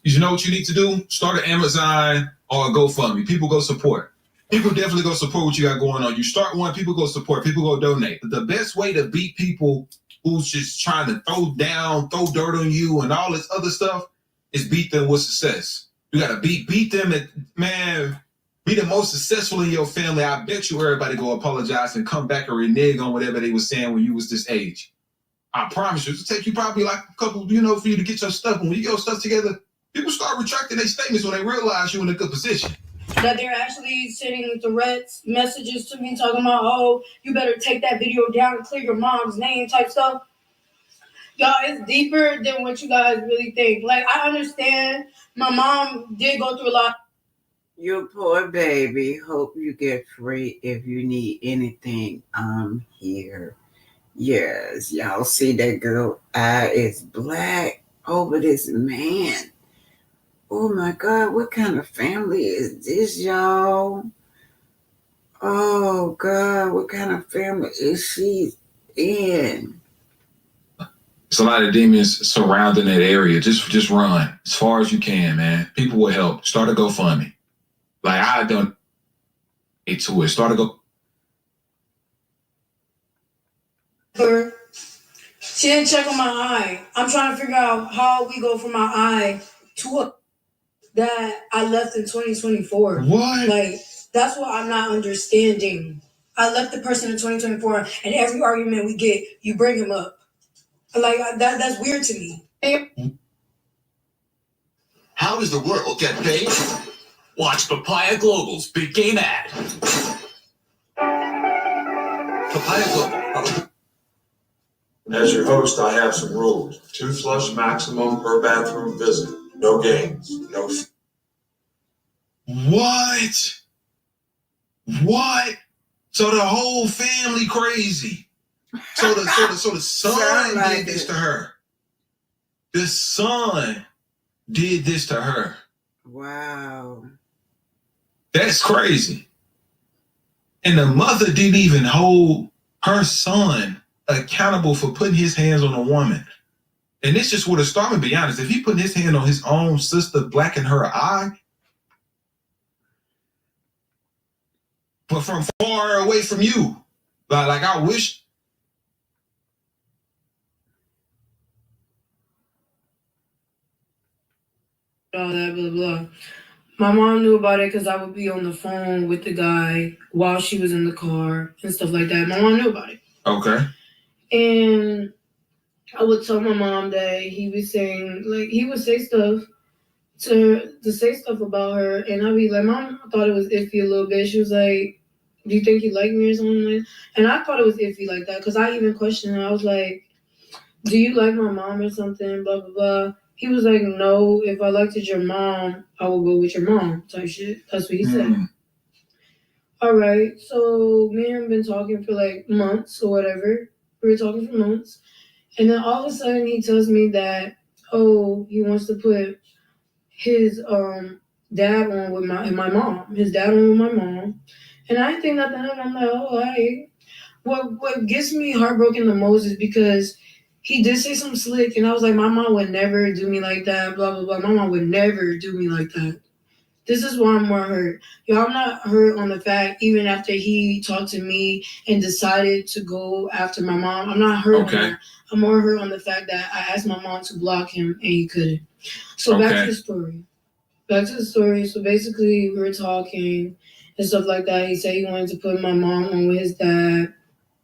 You know what you need to do? Start an Amazon or a GoFundMe. People go support. People definitely go support what you got going on. You start one, people go support, people go donate. But the best way to beat people who's just trying to throw dirt on you and all this other stuff is beat them with success. You got to beat them at, man, be the most successful in your family. I bet you everybody go apologize and come back and renege on whatever they were saying when you was this age. I promise you, it'll take you probably like a couple, for you to get your stuff. And when you get your stuff together, people start retracting their statements when they realize you're in a good position. That they're actually sending threats, messages to me talking about, oh, you better take that video down and clear your mom's name type stuff. Y'all, it's deeper than what you guys really think. Like, I understand my mom did go through a lot. You poor baby. Hope you get free. If you need anything, I'm here. Yes, y'all see that girl eye is black over this man. Oh my God, what kind of family is this, y'all? Oh God, what kind of family is she in? There's a lot of demons surrounding that area. Just run as far as you can, man. People will help. Start a GoFundMe. Like I don't need to it. Start a go. She didn't check on my eye. I'm trying to figure out how we go from my eye to a that I left in 2024. What? Like, that's what I'm not understanding. I left the person in 2024, and every argument we get, you bring him up. Like, that's weird to me. How does the world get paid? Watch Papaya Global's Big Game ad. Papaya Global. As your host, I have some rules. 2 flush maximum per bathroom visit. No games. No. What? What? So the whole family crazy. So the son did this to her. The son did this to her. Wow. That's crazy. And the mother didn't even hold her son accountable for putting his hands on a woman. And this just would have started, to be honest. If he put his hand on his own sister, blacking her eye, but from far away from you, like I wish. All that, blah, blah. My mom knew about it because I would be on the phone with the guy while she was in the car and stuff like that. My mom knew about it. Okay. And I would tell my mom that he was saying, like, he would say stuff to say stuff about her, and I'd be like, Mom, I thought it was iffy a little bit. She was like, do you think he liked me or something like that? And I thought it was iffy like that, because I even questioned her. I was like, do you like my mom or something, blah, blah, blah. He was like, no, if I liked your mom, I will go with your mom, type shit. That's what he said. All right, so me and him been talking for like months or whatever. We were talking for months. And then all of a sudden he tells me that, oh, he wants to put his dad on with my mom. His dad on with my mom. And I didn't think nothing of it. I'm like, oh, all right. What gets me heartbroken the most is because he did say something slick, and I was like, my mom would never do me like that, blah, blah, blah. My mom would never do me like that. This is why I'm more hurt. Yo, I'm not hurt on the fact, even after he talked to me and decided to go after my mom, I'm not hurt on that. I'm more hurt on the fact that I asked my mom to block him and he couldn't. So back to the story. So basically, we were talking and stuff like that. He said he wanted to put my mom on with his dad.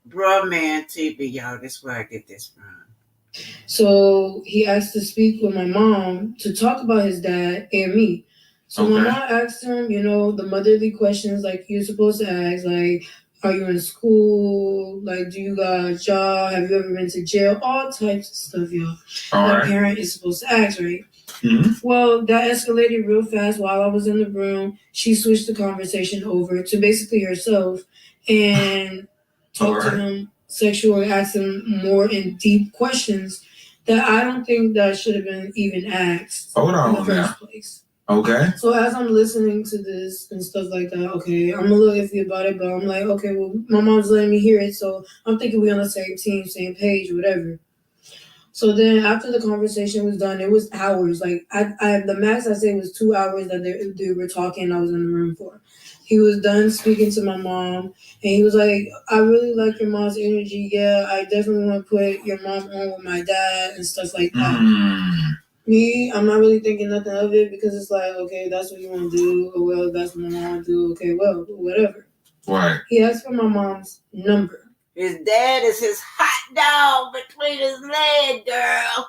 Bruh man TV, y'all. That's where I get this from. So he asked to speak with my mom to talk about his dad and me. So my mom asked him, the motherly questions like you're supposed to ask, like, are you in school? Like, do you got a job? Have you ever been to jail? All types of stuff, y'all. A parent is supposed to ask, right? Mm-hmm. Well, that escalated real fast while I was in the room. She switched the conversation over to basically herself and talked to him sexually, asked him more in deep questions that I don't think that should have been even asked in the first place. Okay. So as I'm listening to this and stuff like that, okay, I'm a little iffy about it, but I'm like, okay, well, my mom's letting me hear it, so I'm thinking we're on the same team, same page, whatever. So then after the conversation was done, it was hours. Like I the max I say was 2 hours that they were talking. I was in the room for. He was done speaking to my mom, and he was like, "I really like your mom's energy. Yeah, I definitely want to put your mom on with my dad and stuff like that." Me, I'm not really thinking nothing of it because it's like, okay, that's what you want to do. Oh, well, that's what my mom want to do. Okay, well, whatever. Right. He asked for my mom's number. His dad is his hot dog between his legs, girl.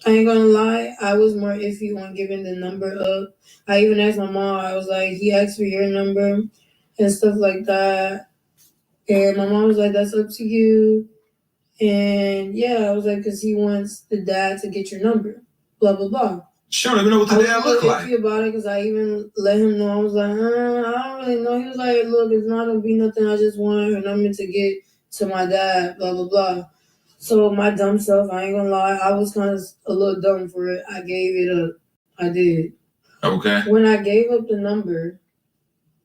I ain't gonna lie, I was more iffy on giving the number up. I even asked my mom, I was like, he asked for your number and stuff like that. And my mom was like, that's up to you. And yeah, I was like, because he wants the dad to get your number. Blah, blah, blah. She don't even know what the dad look like. I was iffy about it because I even let him know. I was like, I don't really know. He was like, look, it's not going to be nothing. I just want her number to get to my dad, blah, blah, blah. So my dumb self, I ain't gonna lie, I was kind of a little dumb for it. I gave it up. I did. Okay. When I gave up the number,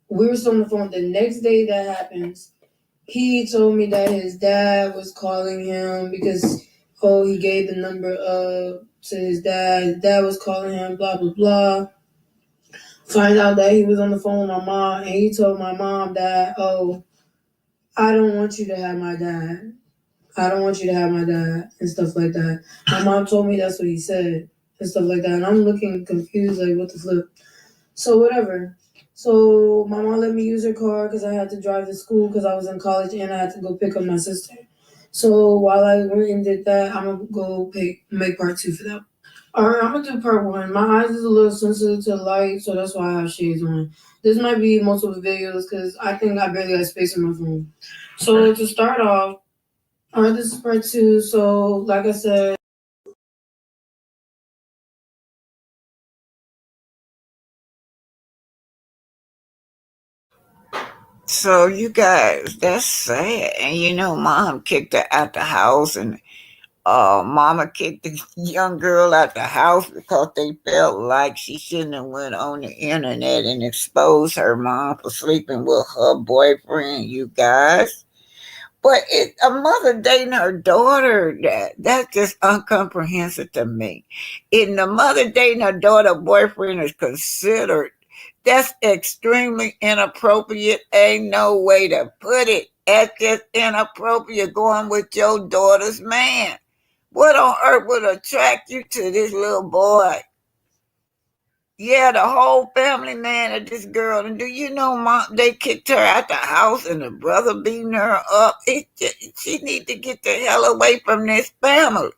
we were still on the phone. The next day that happens, he told me that his dad was calling him because, he gave the number to his dad. His dad was calling him, blah, blah, blah. Find out that he was on the phone with my mom, and he told my mom that, I don't want you to have my dad. I don't want you to have my dad and stuff like that. My mom told me that's what he said and stuff like that. And I'm looking confused, like, what the flip? So whatever. So my mom let me use her car because I had to drive to school because I was in college and I had to go pick up my sister. So while I went and did that, I'm going to go make part 2 for that. All right, I'm going to do part 1. My eyes is a little sensitive to light, so that's why I have shades on. This might be multiple videos because I think I barely have space on my phone. So to start off, all right, this is part 2. So, like I said, So you guys, that's sad. And mom kicked her out the house, and mama kicked the young girl out the house because they felt like she shouldn't have went on the internet and exposed her mom for sleeping with her boyfriend, you guys. But a mother dating her daughter, that's just incomprehensible to me. And the mother dating her daughter boyfriend is considered, that's extremely inappropriate. Ain't no way to put it. That's just inappropriate going with your daughter's man. What on earth would attract you to this little boy? Yeah, the whole family man of this girl. And do you know, mom, they kicked her out the house and the brother beating her up. She need to get the hell away from this family.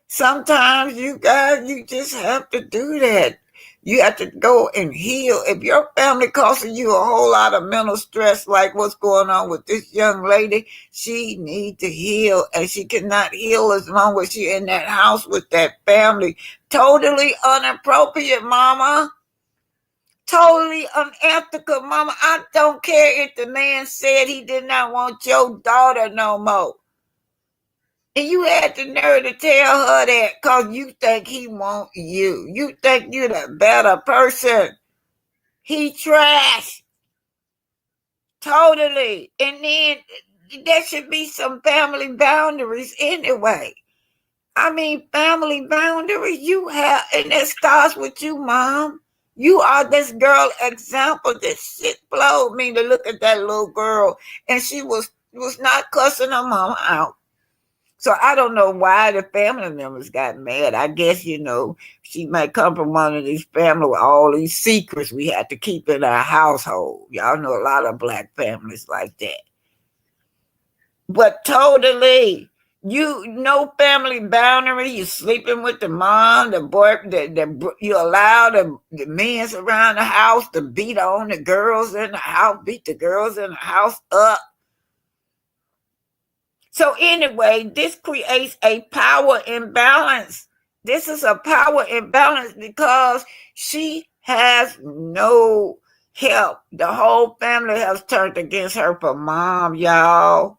Sometimes you guys, you just have to do that. You have to go and heal. If your family causing you a whole lot of mental stress like what's going on with this young lady, she need to heal. And she cannot heal as long as she in that house with that family. Totally inappropriate, mama. Totally unethical, mama. I don't care if the man said he did not want your daughter no more. And you had the nerve to tell her that because you think he want you. You think you're the better person. He trash. Totally. And then there should be some family boundaries anyway. I mean, family boundaries you have, and it starts with you, mom. You are this girl example. This shit blowed me to look at that little girl, and she was not cussing her mama out. So I don't know why the family members got mad. I guess, she might come from one of these families with all these secrets we had to keep in our household. Y'all know a lot of black families like that. But totally, no family boundary. You sleeping with the mom, the boy, you allow the men around the house to beat on the girls in the house, beat the girls in the house up. So anyway, this creates a power imbalance. This is a power imbalance because she has no help. The whole family has turned against her for mom, y'all.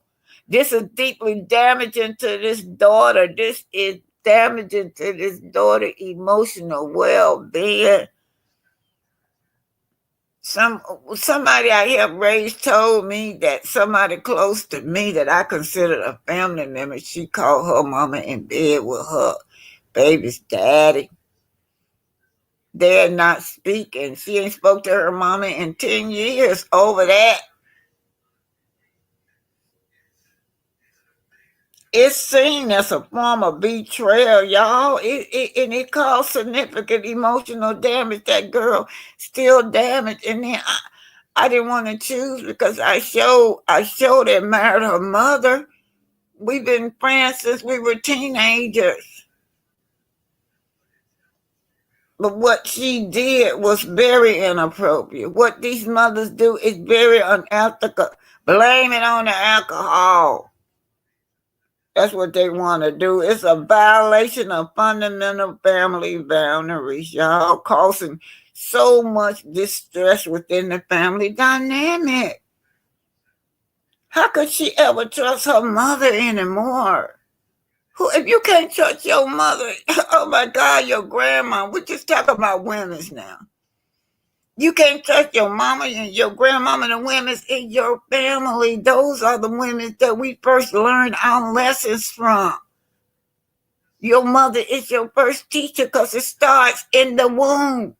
This is deeply damaging to this daughter. This is damaging to this daughter's emotional well-being. Somebody I helped raise told me that somebody close to me that I considered a family member, she called her mama in bed with her baby's daddy. They're not speaking. She ain't spoke to her mama in 10 years over that. It's seen as a form of betrayal, y'all. And it caused significant emotional damage. That girl still damaged. And then I didn't want to choose because I showed admired her mother. We've been friends since we were teenagers. But what she did was very inappropriate. What these mothers do is very unethical. Blame it on the alcohol. That's what they want to do. It's a violation of fundamental family boundaries, y'all, causing so much distress within the family dynamic. How could she ever trust her mother anymore? If you can't trust your mother, oh my God, your grandma, we just talk about women's now. You can't trust your mama and your grandmama and the women's in your family. Those are the women that we first learn our lessons from. Your mother is your first teacher because it starts in the womb.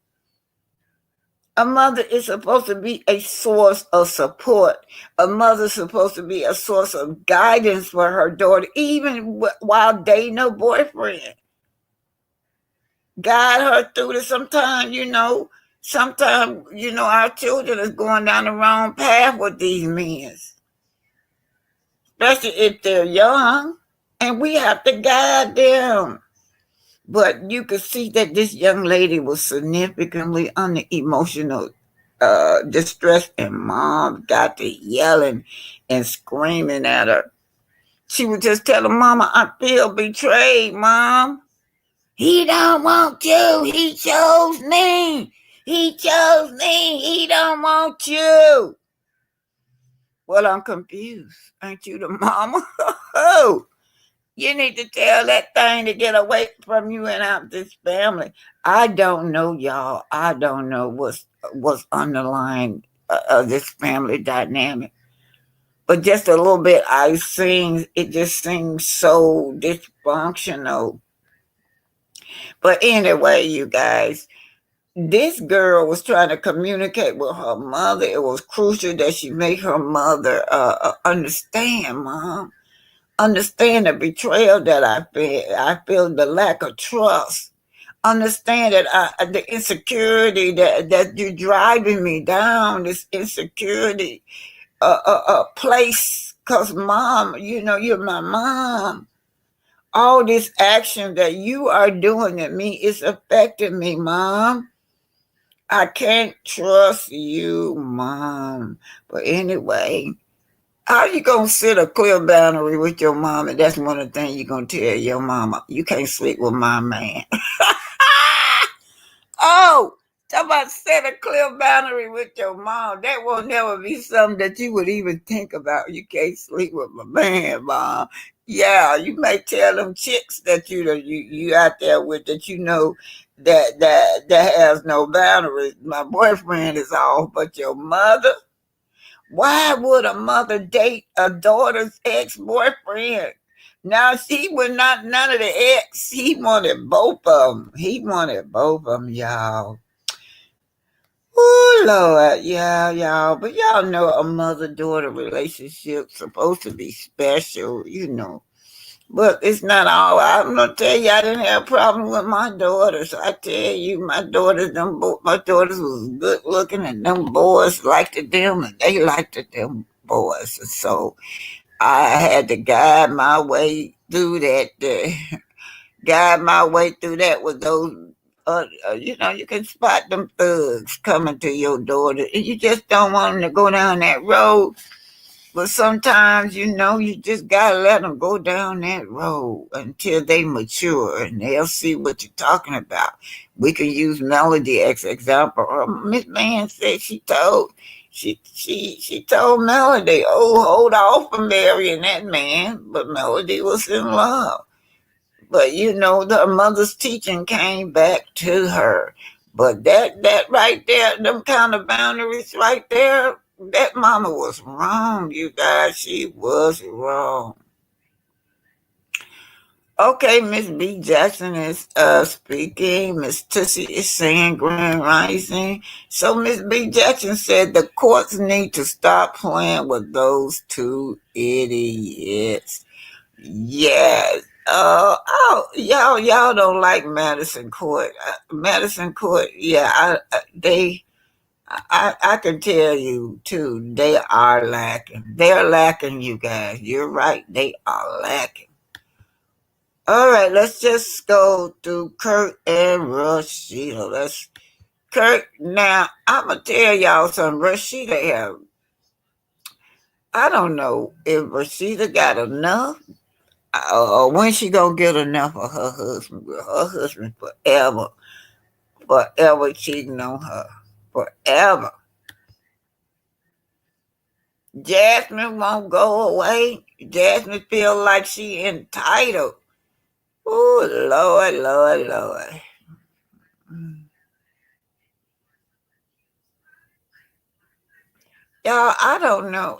A mother is supposed to be a source of support. A mother is supposed to be a source of guidance for her daughter, even while dating her boyfriend. Guide her through this. Sometimes, our children is going down the wrong path with these men, especially if they're young, and we have to guide them. But you could see that this young lady was significantly under emotional distress, and mom got to yelling and screaming at her. She would just tell her, Mama, I feel betrayed, Mom. He don't want you. He chose me. He chose me. He don't want you. Well, I'm confused. Ain't you the mama? You need to tell that thing to get away from you and out this family. I don't know, y'all. I don't know what's underlying this family dynamic. But just a little bit I've seen, it just seems so dysfunctional. But anyway, you guys, this girl was trying to communicate with her mother. It was crucial that she make her mother understand, Mom. Understand the betrayal that I feel. I feel the lack of trust. Understand that the insecurity that you're driving me down, this insecurity place. Because, Mom, you're my mom. All this action that you are doing to me is affecting me, Mom. I can't trust you, Mom. But anyway, how you going to set a clear boundary with your mom? And that's one of the things you're going to tell your mama. You can't sleep with my man. Oh, talk about set a clear boundary with your mom. That will never be something that you would even think about. You can't sleep with my man, Mom. Yeah, you may tell them chicks that you out there with that that has no boundaries. My boyfriend is all, but your mother. Why would a mother date a daughter's ex-boyfriend? Now she would not none of the ex. He wanted both of them. He wanted both of them, y'all. Oh Lord, yeah, y'all. But y'all know a mother-daughter relationship supposed to be special, But it's not all. I'm gonna tell you, I didn't have a problem with my daughters. I tell you, my daughters was good looking, and them boys liked them, and they liked them boys. So I had to guide my way through that. Guide my way through that with those. You can spot them thugs coming to your daughter, and you just don't want them to go down that road. But sometimes, you just gotta let them go down that road until they mature and they'll see what you're talking about. We can use Melody as example. Miss Man said she told Melody, "Oh, hold off from marrying that man," but Melody was in love. But the mother's teaching came back to her. But that right there, them kind of boundaries right there, that mama was wrong, you guys. She was wrong. Okay, Miss B Jackson is speaking. Miss Tussie is saying Grand Rising. So Miss B Jackson said the courts need to stop playing with those two idiots. Yes. Y'all don't like Madison Court. Madison Court. Yeah, I can tell you too. They are lacking. They're lacking, you guys. You're right. They are lacking. All right, let's just go through Curt and Rashida. Curt. Now I'm gonna tell y'all something. Rashida have. I don't know if Rashida got enough. When she gonna get enough of her husband? Her husband forever cheating on her, forever. Jasmine won't go away. Jasmine feel like she entitled. Oh Lord, Lord, Lord. Y'all, I don't know.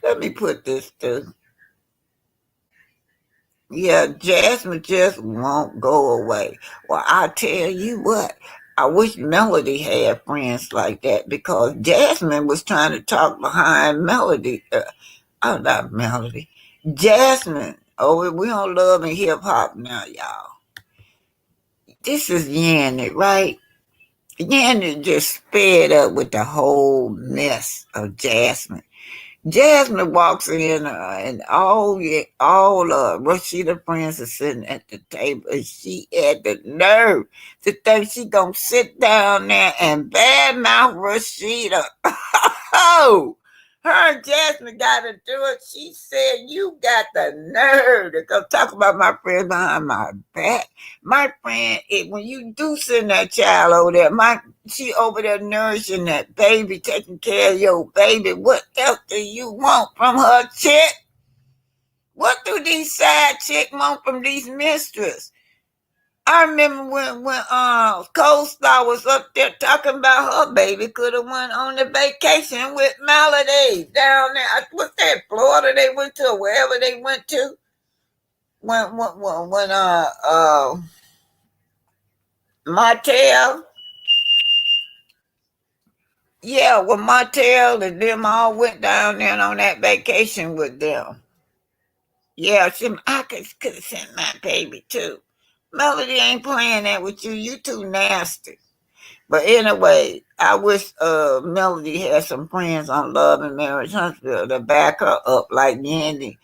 Let me put this through. Yeah, Jasmine just won't go away. Well, I tell you what, I wish Melody had friends like that because Jasmine was trying to talk behind Melody. Oh, not Melody. Jasmine. Oh, we on Love and Hip Hop now, y'all. This is Yanni, right? Yanni just sped up with the whole mess of Jasmine. Jasmine walks in and all Rashida friends are sitting at the table and she had the nerve to think she gonna sit down there and badmouth Rashida. Oh, her and Jasmine got to do it. She said, "You got the nerve to go talk about my friend behind my back." My friend, when you do send that child over there, she over there nourishing that baby, taking care of your baby. What else do you want from her chick? What do these side chicks want from these mistresses? I remember when Co-Star was up there talking about her baby could have went on the vacation with Melody down there. What's that, Florida they went to or wherever they went to? When Martell, yeah, when Martell and them all went down there on that vacation with them. Yeah, I could have sent my baby too. Melody ain't playing that with you. You too nasty. But anyway, I wish Melody had some friends on Love and Marriage Huntsville to back her up like Yandy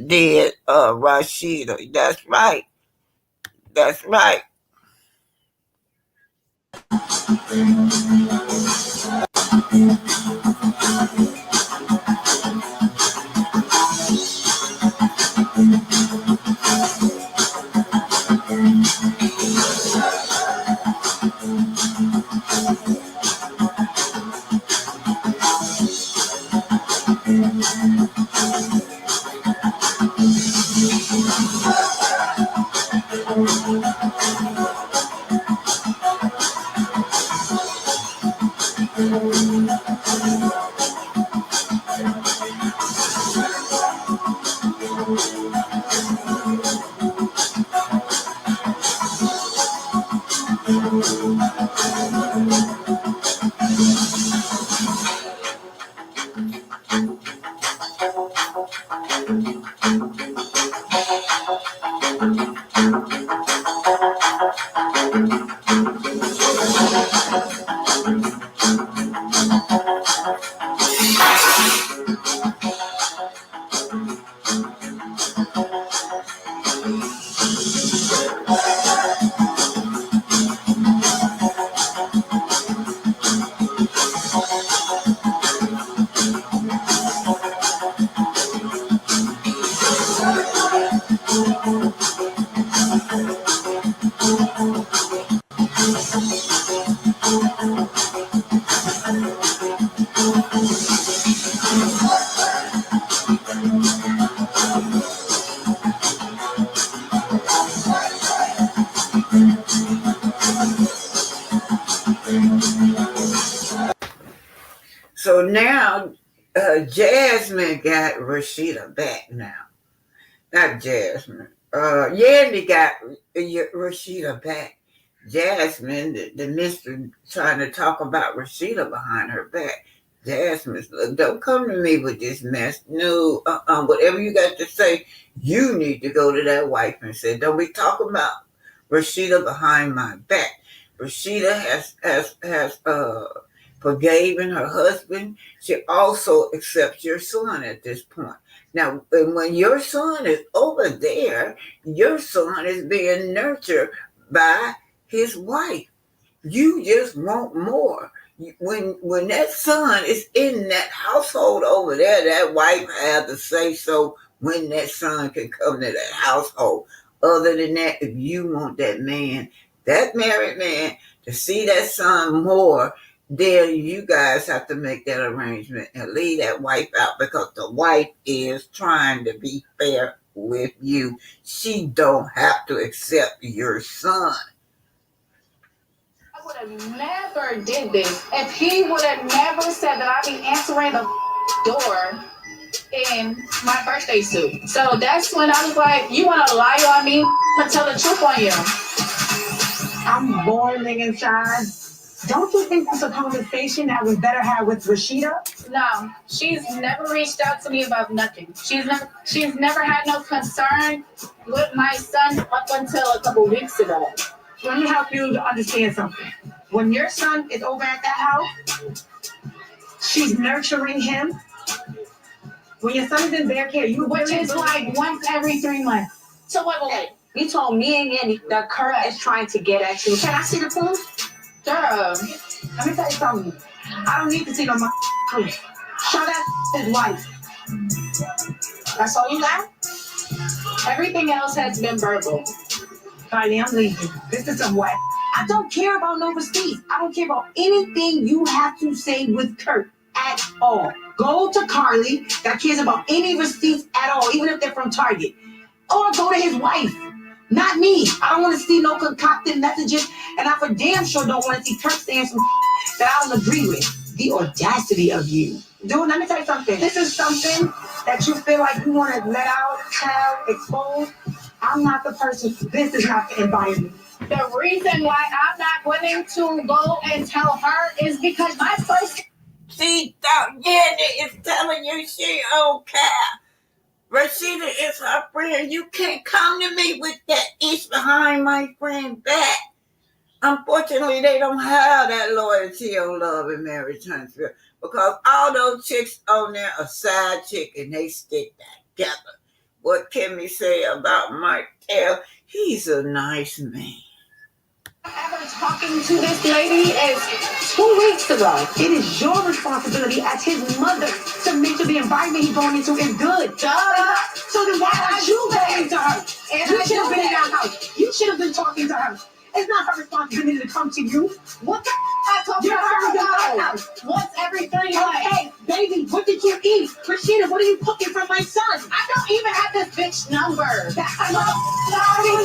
did Rashida. That's right. That's right. So now Jasmine got Rashida back now. Not Jasmine. Yandy got Rashida back. Jasmine, the mister, trying to talk about Rashida behind her back. Jasmine, look, don't come to me with this mess. No, whatever you got to say, you need to go to that wife and say, don't be talking about Rashida behind my back. Rashida has forgiven her husband. She also accepts your son at this point. Now, when your son is over there, your son is being nurtured by his wife. You just want more. When that son is in that household over there, that wife has to say so when that son can come to that household. Other than that, if you want that man, that married man, to see that son more, then you guys have to make that arrangement and leave that wife out, because the wife is trying to be fair with you. She don't have to accept your son. I would have never did this if he would have never said that I'd be answering the door in my birthday suit. So that's when I was like, you want to lie on me? I'm going to tell the truth on you. I'm boiling inside. Don't you think that's a conversation that was better had with Rashida? No, she's never reached out to me about nothing. She's never had no concern with my son up until a couple weeks ago. Let me help you to understand something. When your son is over at that house, she's nurturing him. When your son is in their care, which is like once every 3 months. So wait. You told me and Yandy that Curt is trying to get at you. Can I see the proof? Girl, let me tell you something. I don't need to see no proof. Show that his wife. That's all you got? Everything else has been verbal. Kylie, I'm leaving. This is some whack. I don't care about no receipts. I don't care about anything you have to say with Curt at all. Go to Carly that cares about any receipts at all, even if they're from Target. Or go to his wife. Not me. I don't want to see no concocted messages, and I for damn sure don't want to see Curt saying some that I don't agree with. The audacity of you. Dude, let me tell you something. This is something that you feel like you want to let out, tell, expose. I'm not the person. This is not the environment. The reason why I'm not willing to go and tell her is because my first... See, Yandy is telling you she don't care. Rashida is her friend. You can't come to me with that ish behind my friend back. Unfortunately, they don't have that loyalty or love in marriage, Huntsville, because all those chicks on there are side chick and they stick together. What can we say about Martell? He's a nice man. Ever talking to this lady is 2 weeks ago. It is your responsibility as his mother to make sure the environment he's going into is good. Duh. So then why aren't you going to her? And you should have been in that house. You should have been talking to her. It's not her responsibility to come to you. What the I told you about once every 3 months. Hey, baby, what did you eat? Rashida, what are you cooking for my son? I don't even have this bitch number. That's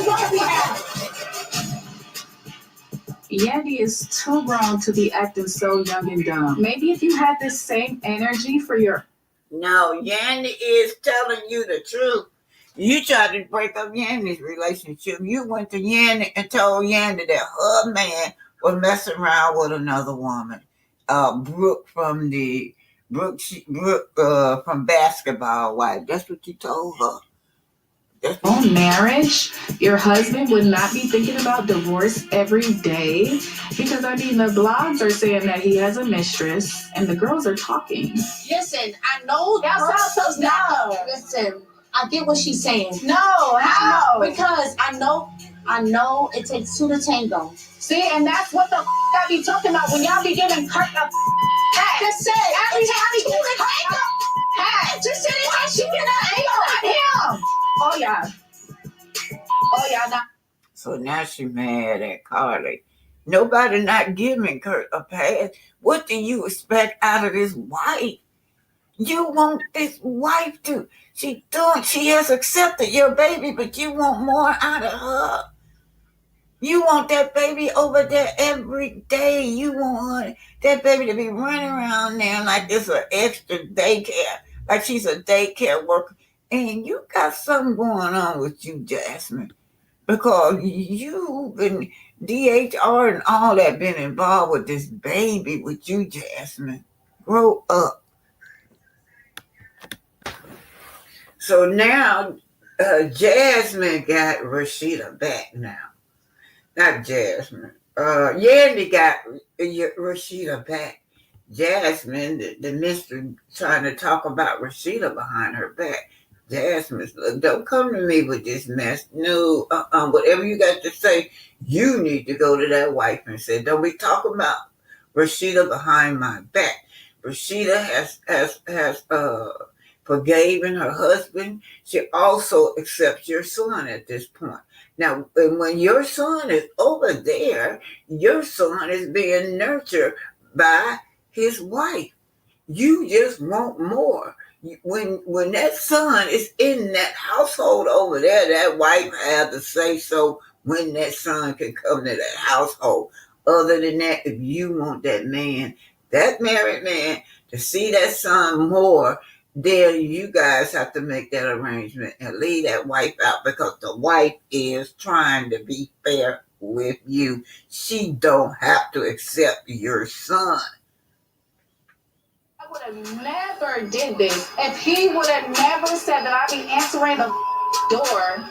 what we have. Yandy is too grown to be acting so young and dumb. Maybe if you had this same energy for your... No, Yandy is telling you the truth. You tried to break up Yandy's relationship. You went to Yandy and told Yandy that her man was messing around with another woman. Brooke from from basketball wife. That's what you told her. own marriage, your husband would not be thinking about divorce every day? Because I mean, the blogs are saying that he has a mistress, and the girls are talking. Listen, I know that sounds no. Listen, I get what she's saying. No, how? Because I know it takes two to tango. See, and that's what the I be talking about when y'all be giving Curt a hat. Just say every time he gets a hat. Just say that she not him. Oh yeah, not. So now she mad at Carly. Nobody not giving Curt a pass. What do you expect out of this wife? You want this wife to, she has accepted your baby, but you want more out of her. You want that baby over there every day. You want that baby to be running around there like it's an extra daycare, like she's a daycare worker. And you got something going on with you, Jasmine, because you've been DHR and all that been involved with this baby with you, Jasmine. Grow up. So now Jasmine got Rashida back now. Not Jasmine. Yandy got Rashida back. Jasmine, the mister, trying to talk about Rashida behind her back. Jasmine, look, don't come to me with this mess. No, whatever you got to say, you need to go to that wife and say, don't be talking about Rashida behind my back. Rashida has forgiven her husband. She also accepts your son at this point. Now, when your son is over there, your son is being nurtured by his wife. You just want more. When that son is in that household over there, that wife has to say so when that son can come to that household. Other than that, if you want that man, that married man, to see that son more, then you guys have to make that arrangement and leave that wife out, because the wife is trying to be fair with you. She don't have to accept your son. I would have never did this if he would have never said that I'd be answering the door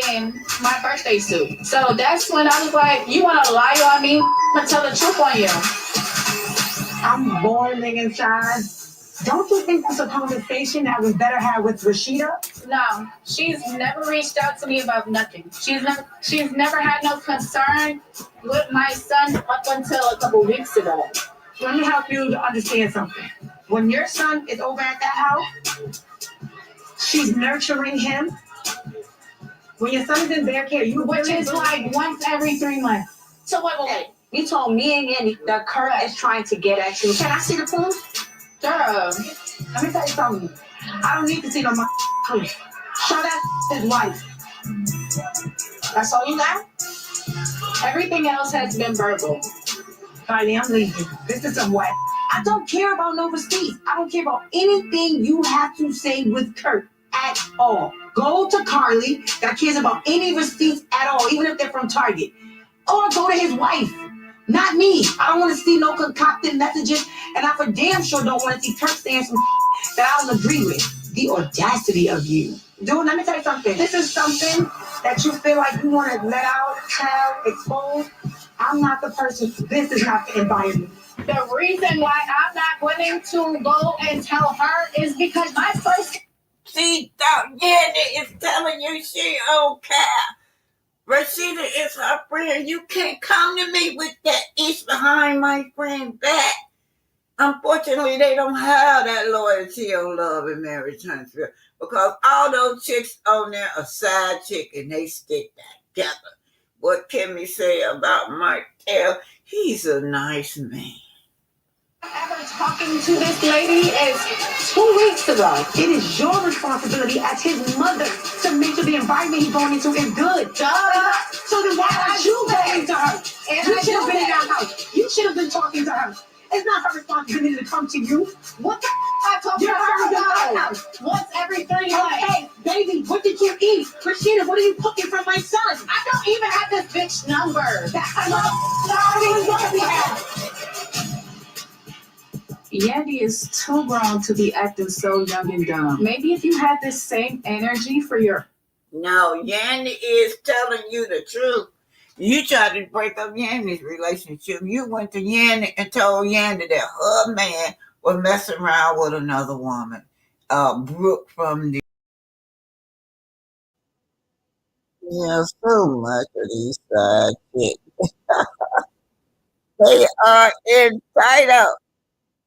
in my birthday suit. So that's when I was like, you want to lie on me? I'm going to tell the truth on you. I'm boiling inside. Don't you think that's a conversation that was better had with Rashida? No, she's never reached out to me about nothing. She's never had no concern with my son up until a couple weeks ago. Let me help you to understand something. When your son is over at that house, she's nurturing him. When your son is in their care, which is like once every 3 months. So wait. You told me and Yandy that Curt is trying to get at you. Can I see the proof? Girl, let me tell you something. I don't need to see no proof. Show that his wife. That's all you got? Everything else has been verbal. Kylie, I'm leaving. This is some what? I don't care about no receipts. I don't care about anything you have to say with Curt at all. Go to Carly that cares about any receipts at all, even if they're from Target. Or go to his wife. Not me. I don't want to see no concocted messages, and I for damn sure don't want to see Curt saying some that I don't agree with. The audacity of you. Dude, let me tell you something. This is something that you feel like you want to let out, tell, expose. I'm not the person. This is not the environment. The reason why I'm not willing to go and tell her is because my first... See, Yandy is telling you she don't care. Rashida is her friend. You can't come to me with that ish behind my friend back. Unfortunately, they don't have that loyalty or love in marriage, Huntsville, because all those chicks on there are side chick and they stick together. What can we say about Martell? He's a nice man. Ever talking to this lady is 2 weeks ago. It is your responsibility as his mother to make sure the environment he's going into is good. Duh. So then why aren't you going to her? And you should have been in that house. You should have been talking to her. It's not her responsibility to come to you. What the I told you about once every 3 months. Hey, baby, what did you eat? Rashida, what are you cooking for my son? I don't even have this bitch number. That's what we have. Yandy is too grown to be acting so young and dumb. Maybe if you had this same energy for your... No, Yanni is telling you the truth. You tried to break up Yanni's relationship. You went to Yanni and told Yanni that her man was messing around with another woman. Brooke from the so much of these side chicks. They are entitled.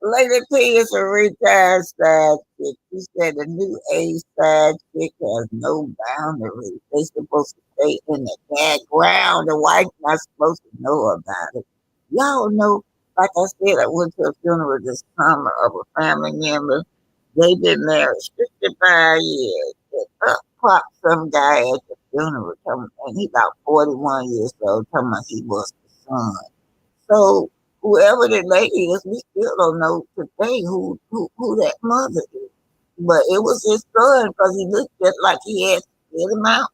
Lady P is a retired side chick. She said the new age side chick has no boundaries. They supposed to stay in the background. The wife not supposed to know about it. Y'all know, like I said, I went to a funeral this summer of a family member. They been married 65 years. Up popped some guy at the funeral, and he about 41 years old, talking about he was the son. So whoever the lady is, we still don't know today who that mother is. But it was his son because he looked just like he had spit him out.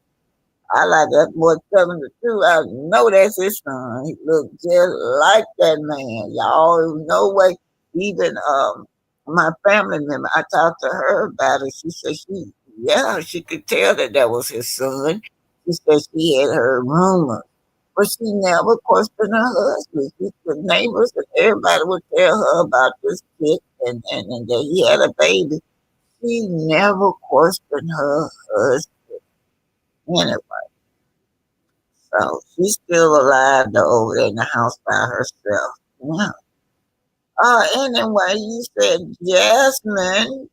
I like that boy telling the truth. I know that's his son. He looked just like that man. Y'all, no way. Even my family member, I talked to her about it. She said she could tell that was his son. She said she had heard rumors. But she never questioned her husband. The neighbors and everybody would tell her about this kid and that he had a baby. She never questioned her husband anyway. So she's still alive though, over there in the house by herself. Yeah. Anyway, you said Jasmine.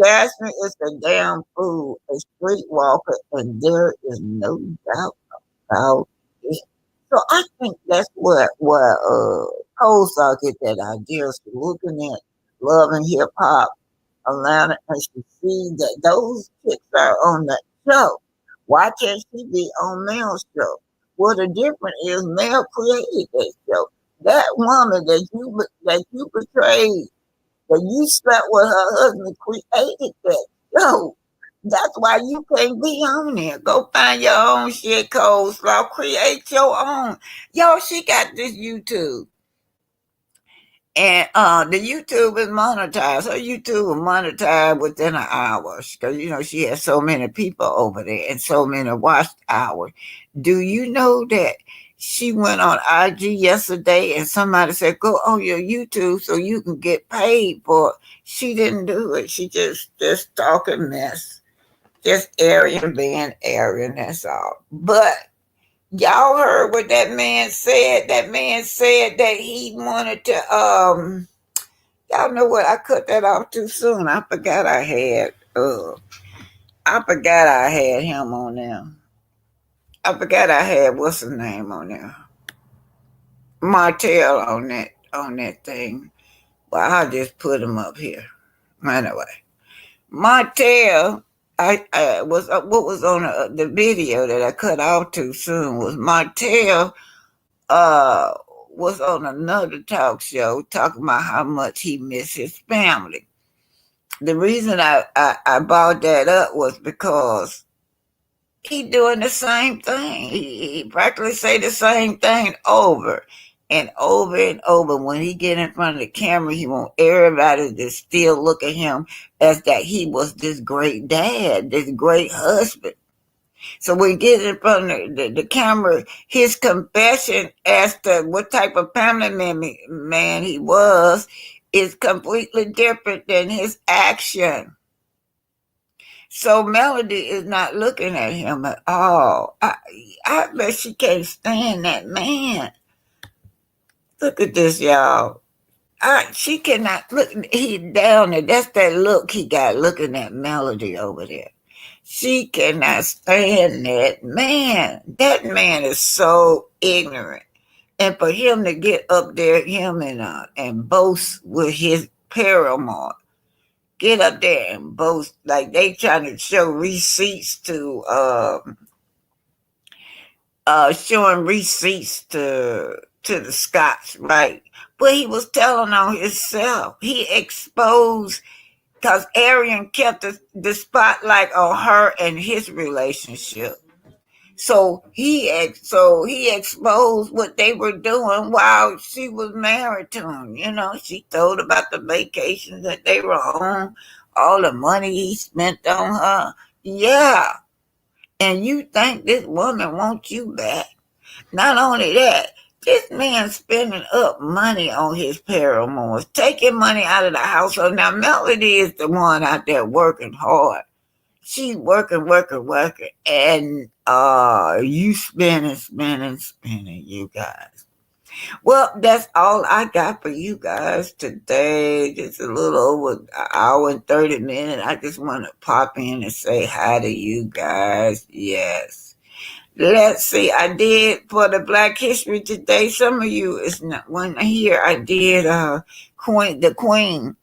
Jasmine is a damn fool, a streetwalker, and there is no doubt about it. So I think that's where Cole saw get that idea. So looking at Love and Hip Hop Atlanta, and she see that those chicks are on the show. Why can't she be on Mel's show? Well, the difference is Mel created that show. That woman that you portrayed, that you slept with her husband, created that show. That's why you can't be on there. Go find your own shit, Coleslaw. Create your own. Yo, she got this YouTube. And the YouTube is monetized. Her YouTube is monetized within an hour. Because, she has so many people over there and so many watched hours. Do you know that she went on IG yesterday and somebody said, go on your YouTube so you can get paid for it? She didn't do it. She just talking mess. Just Aryan being Aryan, that's all. But y'all heard what that man said. That man said that he wanted to y'all know what, I cut that off too soon. I forgot I had him on there. I forgot I had what's his name on there. Martell on that thing. Well, I'll just put him up here. Anyway. Martell, I was what was on the video that I cut off too soon was Martell uh was on another talk show talking about how much he missed his family. The reason I brought that up was because he doing the same thing. He practically say the same thing over and over and over. When he get in front of the camera, he want everybody to still look at him as that he was this great dad, this great husband. So when he gets in front of the camera, his confession as to what type of family man he was is completely different than his action. So Melody is not looking at him at all. I bet she can't stand that man. Look at this, y'all. She cannot look. He down there. That's that look he got looking at Melody over there. She cannot stand that man. That man is so ignorant. And for him to get up there, him and boast with his paramour, get up there and boast like they trying to show receipts to showing receipts to the Scots, right? But he was telling on himself. He exposed because Arian kept the spotlight on her and his relationship. So he exposed what they were doing while she was married to him. She told about the vacations that they were on, all the money he spent on her. Yeah, and you think this woman wants you back. Not only that, this man spending up money on his paramours, taking money out of the household. Now, Melody is the one out there working hard. She's working, and you spending, you guys. Well, that's all I got for you guys today. Just a little over an hour and 30 minutes. I just want to pop in and say hi to you guys. Yes. Let's see. I did for the Black History today. Some of you is not one here. I did the Queen.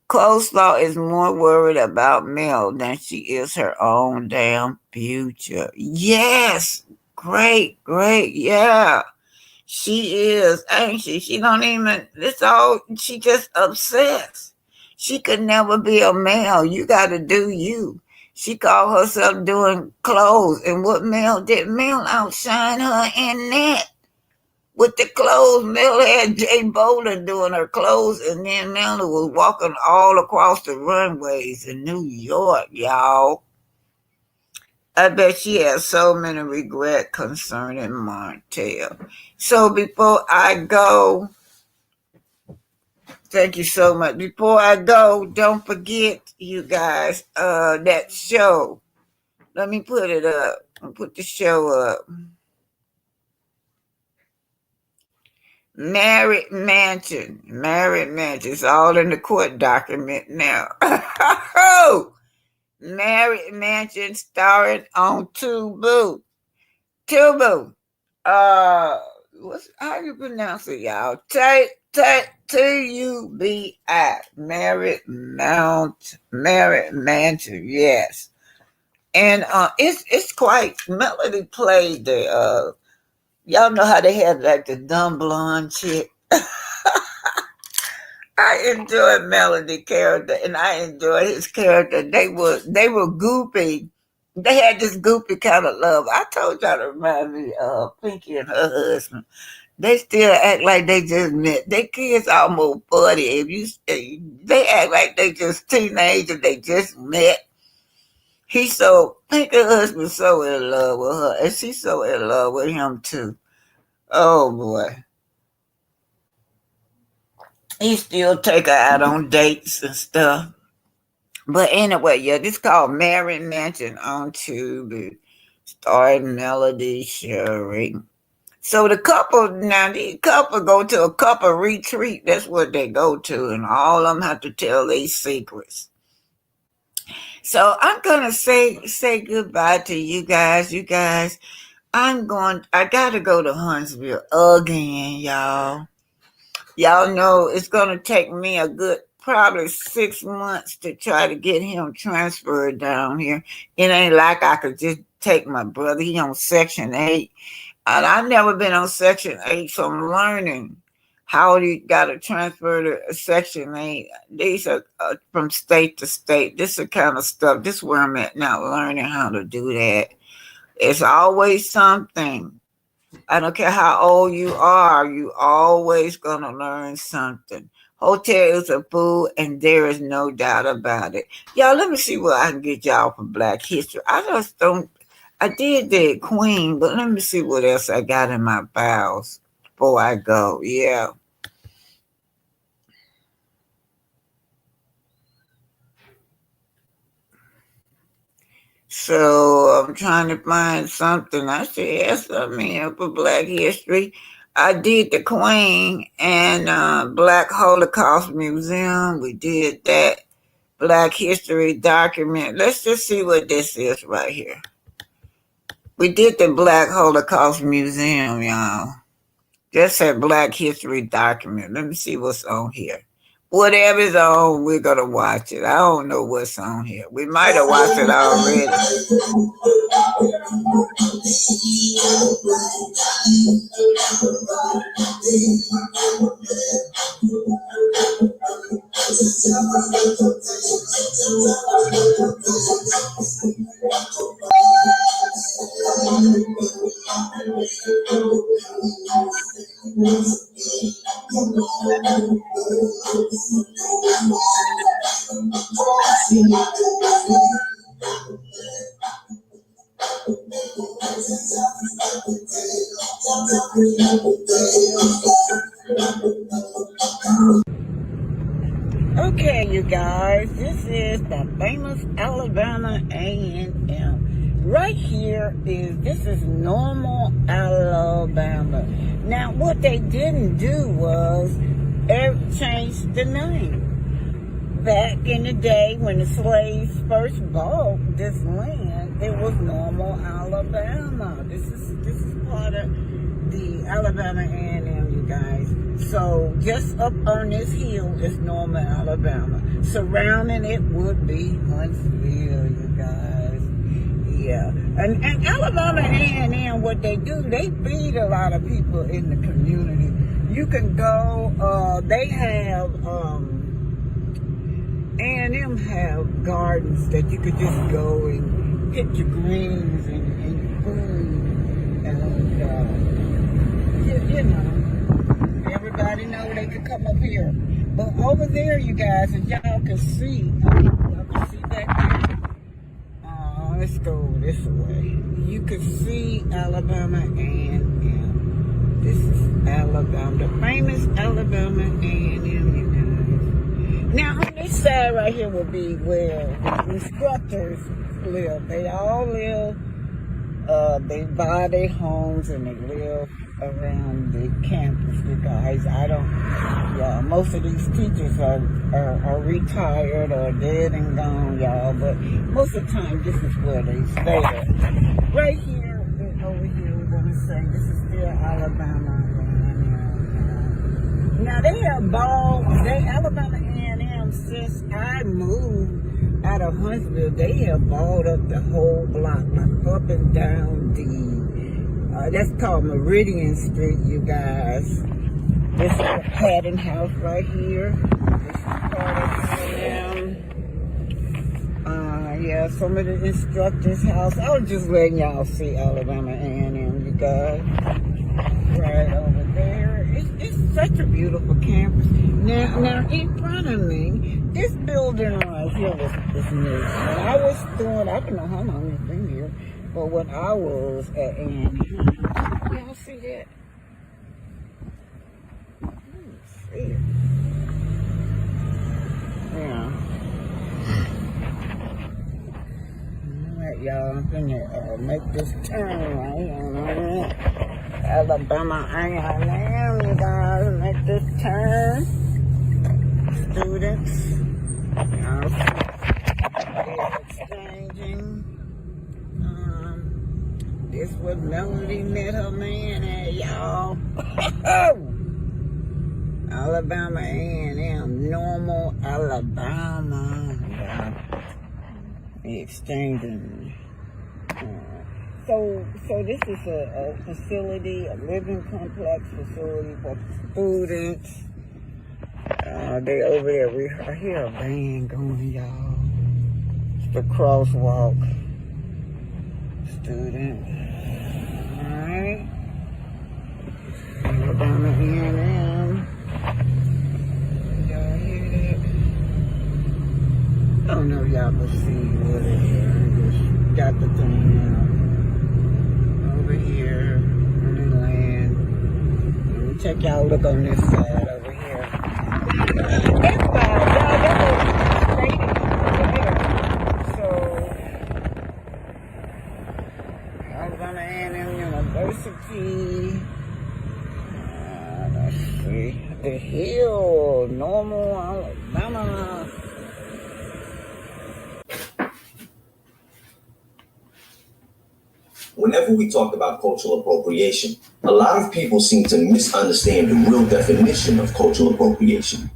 Coleslaw is more worried about Mel than she is her own damn future. Yes. Great, great. Yeah. She is, ain't she? She don't even, it's all, she just obsessed. She could never be a male. You got to do you. She called herself doing clothes. And what Mel did, Mel outshine her in that. With the clothes, Mel had Jay Bowler doing her clothes, and then Mel was walking all across the runways in New York, y'all. I bet she has so many regrets concerning Martell. So before I go, thank you so much. Before I go, don't forget, you guys, that show. Let me put it up. I'll put the show up. Married Mansion. It's all in the court document now. Married Mansion starring on Tubu. What's how you pronounce it, y'all? Tubi. Married Mansion. Yes, and it's quite. Melody played the. Y'all know how they had like the dumb blonde chick. I enjoyed Melody character, and I enjoyed his character. They were goofy. They had this goofy kind of love. I told y'all to remind me of Pinky and her husband. They still act like they just met. Their kids almost 40. They act like they just teenagers. They just met. Pinky husband's so in love with her, and she's so in love with him too. Oh boy. He still take her out on dates and stuff. But anyway, yeah, this called Married Mansion on Tubi. Starring Melody Sherry. So the couple go to a couple retreat. That's what they go to, and all of them have to tell their secrets. So I'm gonna say goodbye to you guys. You guys, I gotta go to Huntsville again, y'all. Y'all know it's gonna take me a good probably 6 months to try to get him transferred down here. It ain't like I could just take my brother. He on Section 8. And I've never been on Section 8, so I'm learning how you got to transfer to Section 8. These are from state to state. This is the kind of stuff. This is where I'm at now, learning how to do that. It's always something. I don't care how old you are, you always going to learn something. Hotel is a fool, and there is no doubt about it. Y'all, let me see what I can get y'all for Black History. I did the Queen, but let me see what else I got in my files before I go. Yeah. So I'm trying to find something. I said, yes, I'm here for Black History. I did the Queen and Black Holocaust Museum. We did that. Black History document. Let's just see what this is right here. We did the Black Holocaust Museum, y'all. Just said Black History document. Let me see what's on here. Whatever's on, we're going to watch it. I don't know what's on here. We might have watched it already. Okay, you guys, this is the famous Alabama A&M. Right here this is Normal, Alabama. Now, what they didn't do was change the name. Back in the day when the slaves first bought this land, it was Normal, Alabama. This is part of the Alabama A&M, you guys. So just up on this hill is Normal, Alabama. Surrounding it would be Huntsville, you guys. Yeah, and Alabama A&M, what they do, they feed a lot of people in the community. You can go. They have A&M have gardens that you could just go and pick your greens and your food, and you know, everybody know they could come up here. But over there, you guys, if y'all can see, y'all can see back there. Let's go this way. You can see Alabama A&M. This is Alabama, the famous Alabama A&M, you guys. Now, on this side right here will be where instructors live. They all live, they buy their homes and they live around the campus, you guys. Most of these teachers are retired or dead and gone, y'all, but most of the time this is where they stay at. Right here, over here, we're going to say this is still Alabama A&M. Now, they have Alabama A&M, since I moved out of Huntsville, they have balled up the whole block, like up and down that's called Meridian Street, you guys. This is the Patton House right here. This is part of A&M. Yeah, some of the instructors' house. I was just letting y'all see Alabama A&M, you guys. Right over there. It's such a beautiful campus. Now in front of me, this building right here is new. When I was doing, I don't know how long it's been here, but when I was at A&M, y'all see that? See it. Yeah. Alright, y'all, I'm gonna make this turn right here. Alabama A&M, you guys, make this turn. Students, y'all see, exchanging. This was Melody met her man at, y'all. Alabama A&M, Normal, Alabama. Exchanging. So this is a facility, a living complex facility for students. They over there. I hear a band going, y'all. It's the crosswalk. Students. Alright. Alabama A&M. Y'all hear that? I don't know if y'all can see what it is. I just got the thing out. Over here on the land. Let me check y'all look on this side over here. That's fine, y'all. That was straight there. So, Alabama A&M University. Let's see. The Hill, Normal, Alabama. Whenever we talk about cultural appropriation, a lot of people seem to misunderstand the real definition of cultural appropriation.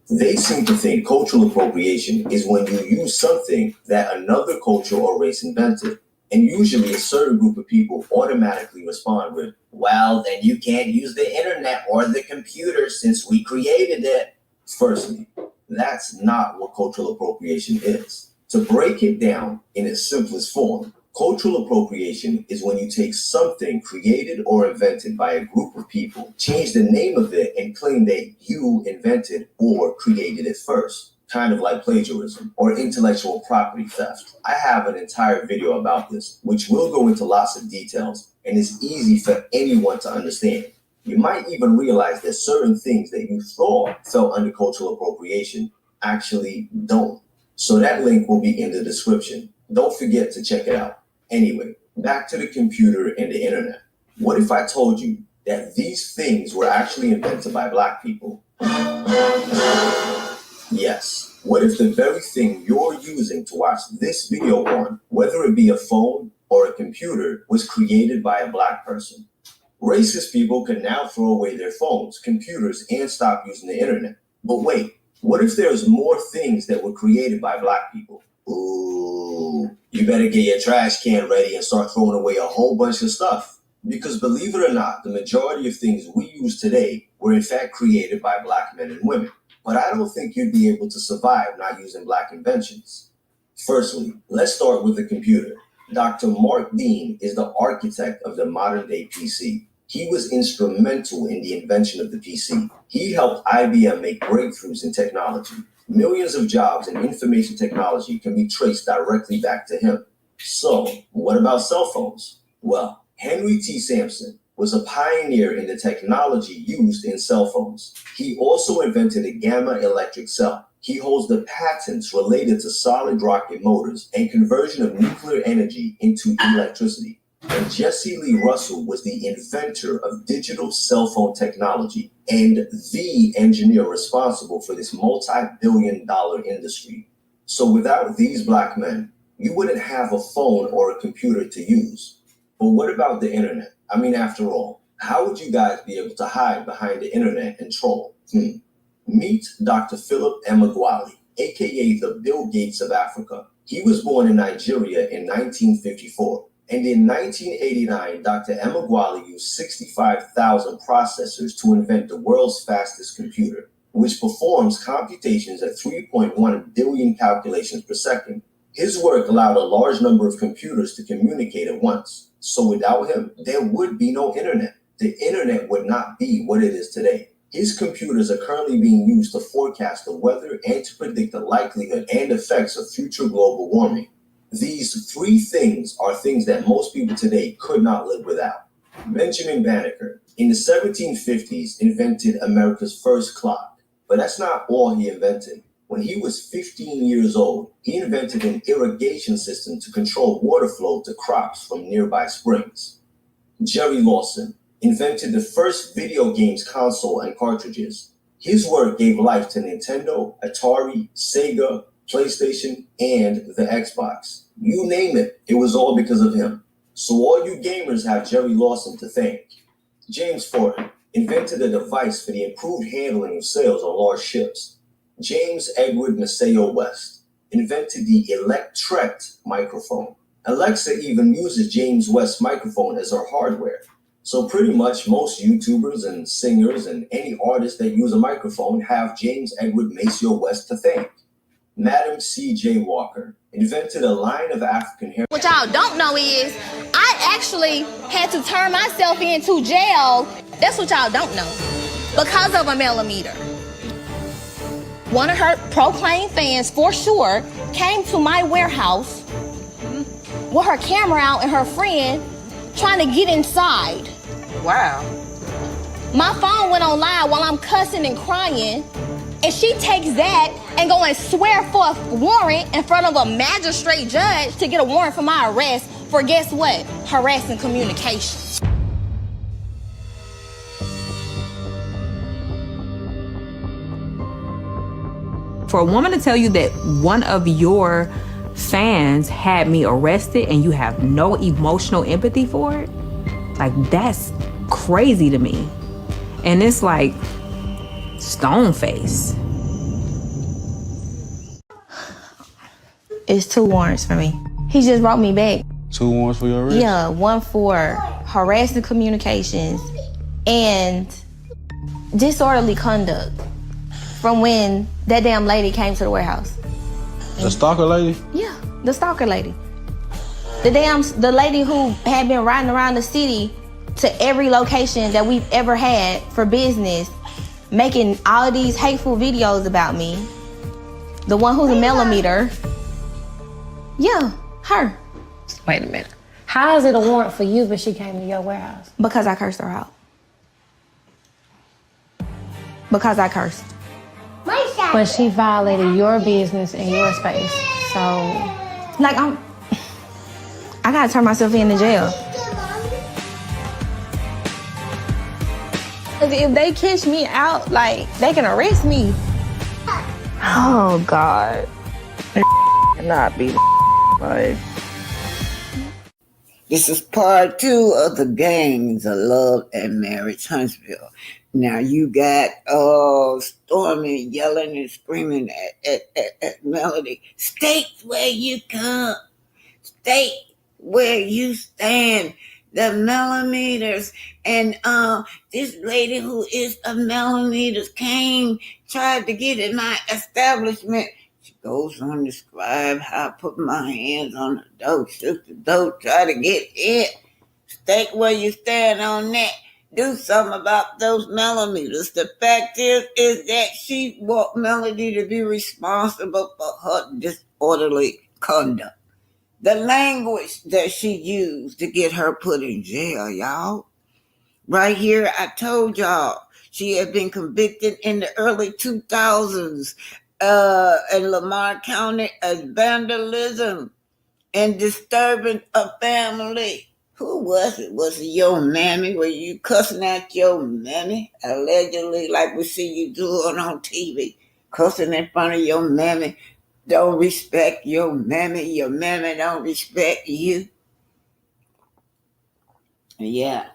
They seem to think cultural appropriation is when you use something that another culture or race invented, and usually a certain group of people automatically respond with, well, then you can't use the internet or the computer since we created it. Firstly, that's not what cultural appropriation is. To break it down in its simplest form, cultural appropriation is when you take something created or invented by a group of people, change the name of it, and claim that you invented or created it first. kind of like plagiarism or intellectual property theft. I have an entire video about this, which will go into lots of details and is easy for anyone to understand. You might even realize that certain things that you thought fell under cultural appropriation actually don't. So that link will be in the description. Don't forget to check it out. Anyway, back to the computer and the internet. What if I told you that these things were actually invented by Black people? Yes. What if the very thing you're using to watch this video on, whether it be a phone or a computer, was created by a Black person? Racist people can now throw away their phones, computers, and stop using the internet. But wait, what if there's more things that were created by Black people? Ooh, you better get your trash can ready and start throwing away a whole bunch of stuff. Because believe it or not, the majority of things we use today were in fact created by Black men and women. But I don't think you'd be able to survive not using Black inventions. Firstly, let's start with the computer. Dr. Mark Dean is the architect of the modern-day PC. He was instrumental in the invention of the PC. He helped IBM make breakthroughs in technology. Millions of jobs in information technology can be traced directly back to him. So, what about cell phones? Well, Henry T. Sampson was a pioneer in the technology used in cell phones. He also invented a gamma electric cell. He holds the patents related to solid rocket motors and conversion of nuclear energy into electricity. And Jesse Lee Russell was the inventor of digital cell phone technology and the engineer responsible for this multi-billion-dollar industry. So without these Black men, you wouldn't have a phone or a computer to use. But what about the internet? I mean, after all, how would you guys be able to hide behind the internet and troll? Meet Dr. Philip Emeagwali, aka the Bill Gates of Africa. He was born in Nigeria in 1954. And in 1989, Dr. Emeagwali used 65,000 processors to invent the world's fastest computer, which performs computations at 3.1 billion calculations per second. His work allowed a large number of computers to communicate at once. So without him, there would be no internet. The internet would not be what it is today. His computers are currently being used to forecast the weather and to predict the likelihood and effects of future global warming. These three things are things that most people today could not live without. Benjamin Banneker, in the 1750s, invented America's first clock. But that's not all he invented. When he was 15 years old, he invented an irrigation system to control water flow to crops from nearby springs. Jerry Lawson invented the first video games console and cartridges. His work gave life to Nintendo, Atari, Sega, PlayStation, and the Xbox. You name it, it was all because of him. So all you gamers have Jerry Lawson to thank. James Ford invented a device for the improved handling of sails on large ships. James Edward Maceo West invented the Electret microphone. Alexa even uses James West's microphone as her hardware. So pretty much most YouTubers and singers and any artists that use a microphone have James Edward Maceo West to thank. Madam C.J. Walker invented a line of African hair. What y'all don't know is I actually had to turn myself into jail. That's what y'all don't know. Because of a millimeter. One of her proclaimed fans, for sure, came to my warehouse with her camera out and her friend trying to get inside. Wow. My phone went on live while I'm cussing and crying, and she takes that and go and swear for a warrant in front of a magistrate judge to get a warrant for my arrest for, guess what? Harassing communication. For a woman to tell you that one of your fans had me arrested and you have no emotional empathy for it, like, that's crazy to me. And it's like stone face. It's 2 warrants for me. He just wrote me back. 2 warrants for your arrest? Yeah, one for harassing communications and disorderly conduct from when that damn lady came to the warehouse. The stalker lady? Yeah, the stalker lady. The lady who had been riding around the city to every location that we've ever had for business, making all these hateful videos about me. The one who's a millimeter. Yeah, her. Wait a minute. How is it a warrant for you, but she came to your warehouse? Because I cursed her out. Because I cursed. But she violated your business and your space. So, like, I gotta turn myself into jail. If they catch me out, like, they can arrest me. Oh, God. Not be like. This is part 2 of the Gangs of Love and Marriage Huntsville. Now you got Stormy yelling and screaming at Melody. State where you come. State where you stand. The millimeters. And this lady who is a millimeters tried to get in my establishment. She goes on to describe how I put my hands on the door, shook the door, try to get in. Stay where you stand on that. Do something about those millimeters. The fact is that she want Melody to be responsible for her disorderly conduct. The language that she used to get her put in jail, y'all. Right here, I told y'all, she had been convicted in the early 2000s in Lamar County as vandalism and disturbing a family. Who was it? Was it your mammy? Were you cussing at your mammy? Allegedly, like we see you doing on TV. Cussing in front of your mammy. Don't respect your mammy don't respect you. Yeah.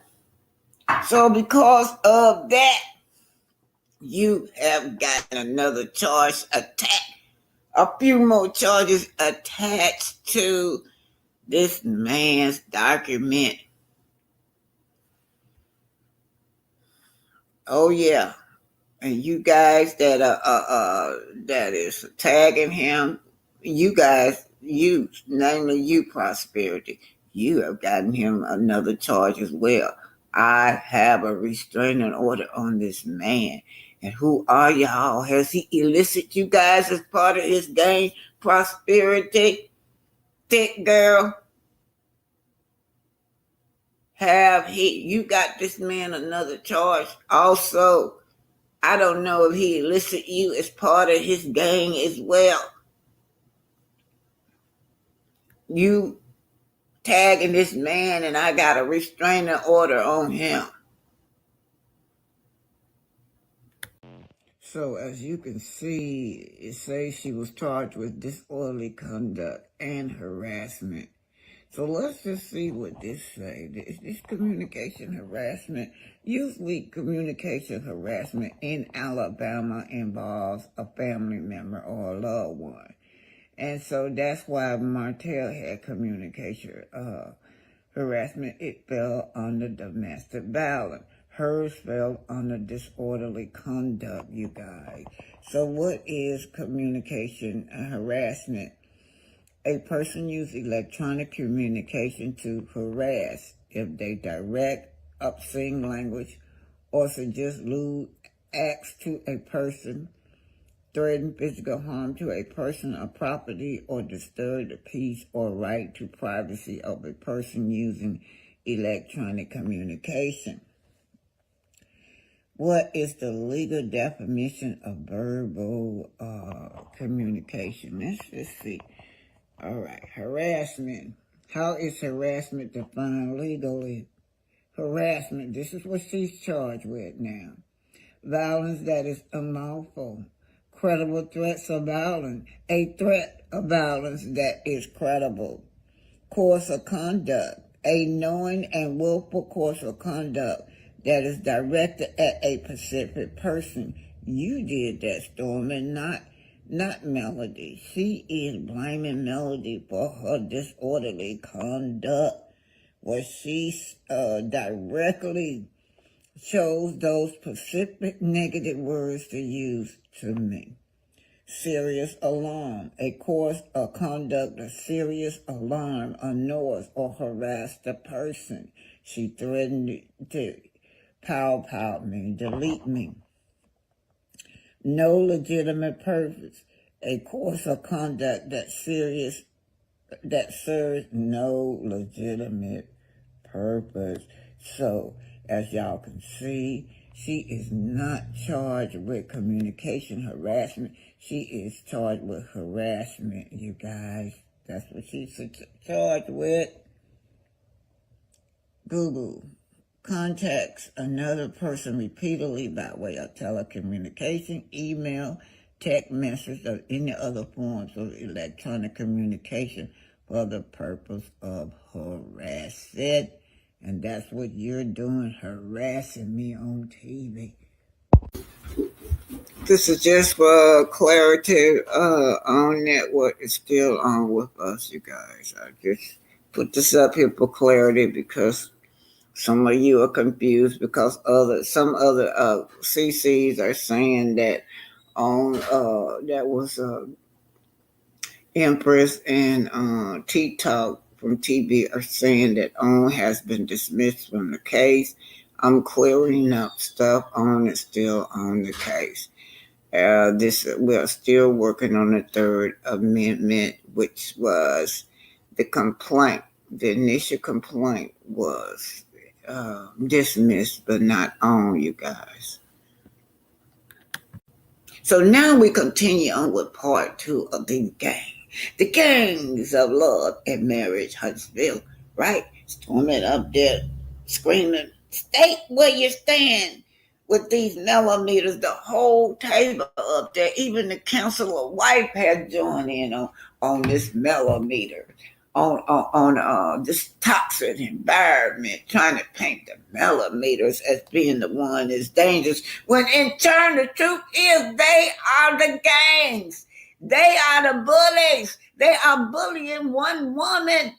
So because of that, you have got another charge attached. A few more charges attached to this man's document. Oh yeah. And you guys that that is tagging him, you guys, namely you, Prosperity, you have gotten him another charge as well. I have a restraining order on this man. And who are y'all? Has he elicited you guys as part of his gang? Prosperity, thick girl. You got this man another charge also. I don't know if he enlisted you as part of his gang as well. You tagging this man and I got a restraining order on him. So as you can see, it says she was charged with disorderly conduct and harassment. So let's just see what this says. Is this communication harassment? Usually communication harassment in Alabama involves a family member or a loved one. And so that's why Martell had communication harassment. It fell under domestic violence. Hers fell under disorderly conduct, you guys. So what is communication harassment? A person uses electronic communication to harass if they direct, obscene language, or suggest lewd acts to a person, threaten physical harm to a person or property, or disturb the peace or right to privacy of a person using electronic communication. What is the legal definition of verbal communication? Let's just see. All right, harassment. How is harassment defined legally? Harassment, this is what she's charged with now. Violence that is unlawful. Credible threats of violence. A threat of violence that is credible. Course of conduct. A knowing and willful course of conduct that is directed at a specific person. You did that, Stormy, not Melody. She is blaming Melody for her disorderly conduct, where she directly chose those specific negative words to use to me. Serious alarm, a course of conduct of serious alarm, annoys or harass the person. She threatened to pow me, delete me. No legitimate purpose, a course of conduct that serves no legitimate purpose. So, as y'all can see, she is not charged with communication harassment. She is charged with harassment, you guys. That's what she's charged with. Google contacts another person repeatedly by way of telecommunication, email, text message, or any other forms of electronic communication for the purpose of harassing. And that's what you're doing, harassing me on TV. This is just for clarity. On network is still on with us, you guys. I just put this up here for clarity because some of you are confused because some other CCs are saying that on that was Empress and T-Talk from TV are saying that OWN has been dismissed from the case. I'm clearing up stuff. OWN is still on the case. We are still working on the third amendment, which was the complaint. The initial complaint was dismissed, but not on, you guys. So now we continue on with part 2 of the gang. The gangs of love and marriage, Huntsville, right? Storming up there, screaming, state where you stand with these millimeters, the whole table up there. Even the council of wife had joined in on this millimeter, on this toxic environment, trying to paint the millimeters as being the one that's dangerous, when in turn the truth is they are the gangs. They are the bullies. They are bullying one woman.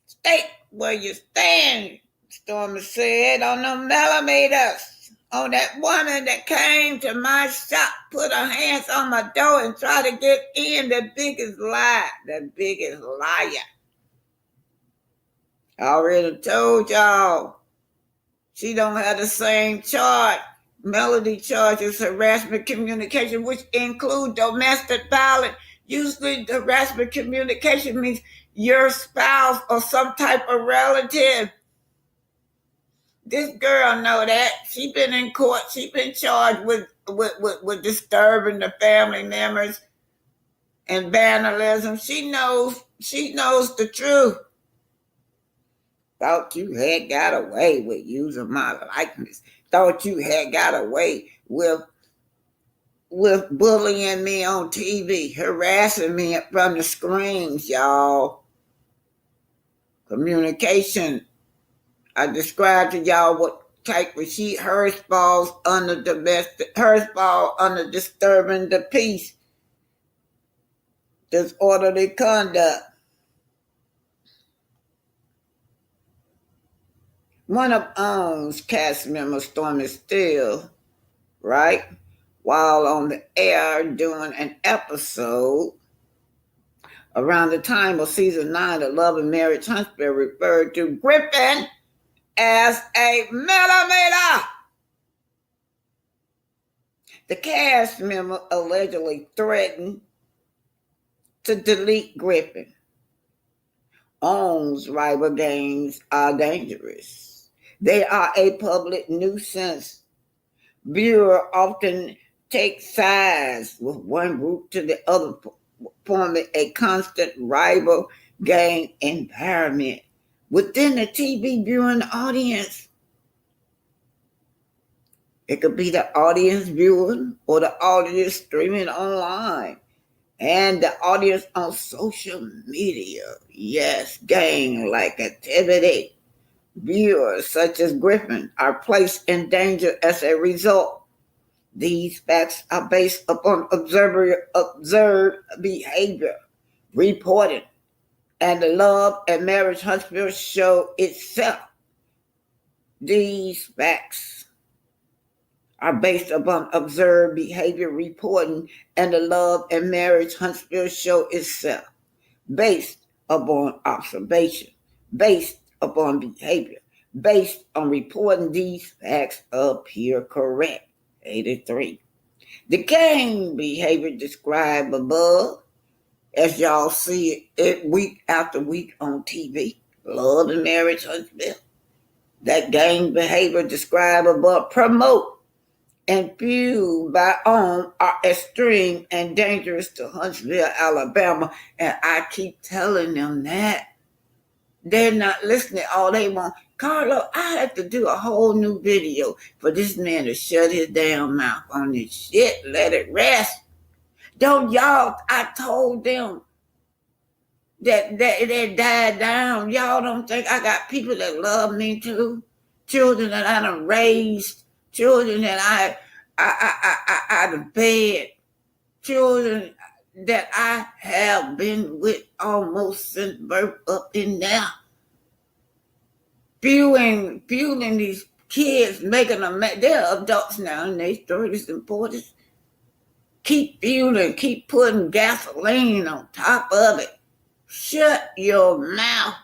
State where you stand, Stormy said, on the millimeters. On that woman that came to my shop, put her hands on my door and tried to get in, the biggest lie, the biggest liar. I already told y'all, she don't have the same charge. Melody charges harassment communication, which include domestic violence. Usually harassment communication means your spouse or some type of relative. This girl know that. She been in court. She been charged with disturbing the family members and vandalism. She knows the truth. Thought you had got away with using my likeness. Thought you had got away with bullying me on TV, harassing me from the screens, y'all. Communication. I described to y'all what type of sheet hers falls under hers fall under disturbing the peace, disorderly conduct. One of OWN's cast members, Stormy Steele, right, while on the air doing an episode around the time of season 9 of Love and Marriage, Huntsville referred to Griffin as a millimeter. The cast member allegedly threatened to delete Griffin. OWN's rival gangs are dangerous. They are a public nuisance. Viewer often take sides with one group to the other, forming a constant rival gang environment within the TV viewing audience. It could be the audience viewing or the audience streaming online and the audience on social media. Yes, gang-like activity. Viewers such as Griffin are placed in danger as a result. These facts are based upon observed behavior, reported, and the Love and Marriage Huntsville show itself. These facts are based upon observed behavior, reporting, and the Love and Marriage Huntsville show itself. Based upon observation, based upon behavior, based on reporting, these facts appear correct. 83. The gang behavior described above, as y'all see it week after week on TV, love and marriage, Huntsville. That gang behavior described above promote and fueled by own are extreme and dangerous to Huntsville, Alabama. And I keep telling them that. They're not listening. All they want. Carlo, I have to do a whole new video for this man to shut his damn mouth on this shit. Let it rest. Don't y'all, I told them that died down. Y'all don't think I got people that love me too? Children that I done raised, children that I done fed, children that I have been with almost since birth up in now. Fueling these kids, making them, they're adults now in their 30s and 40s. Keep fueling, keep putting gasoline on top of it. Shut your mouth,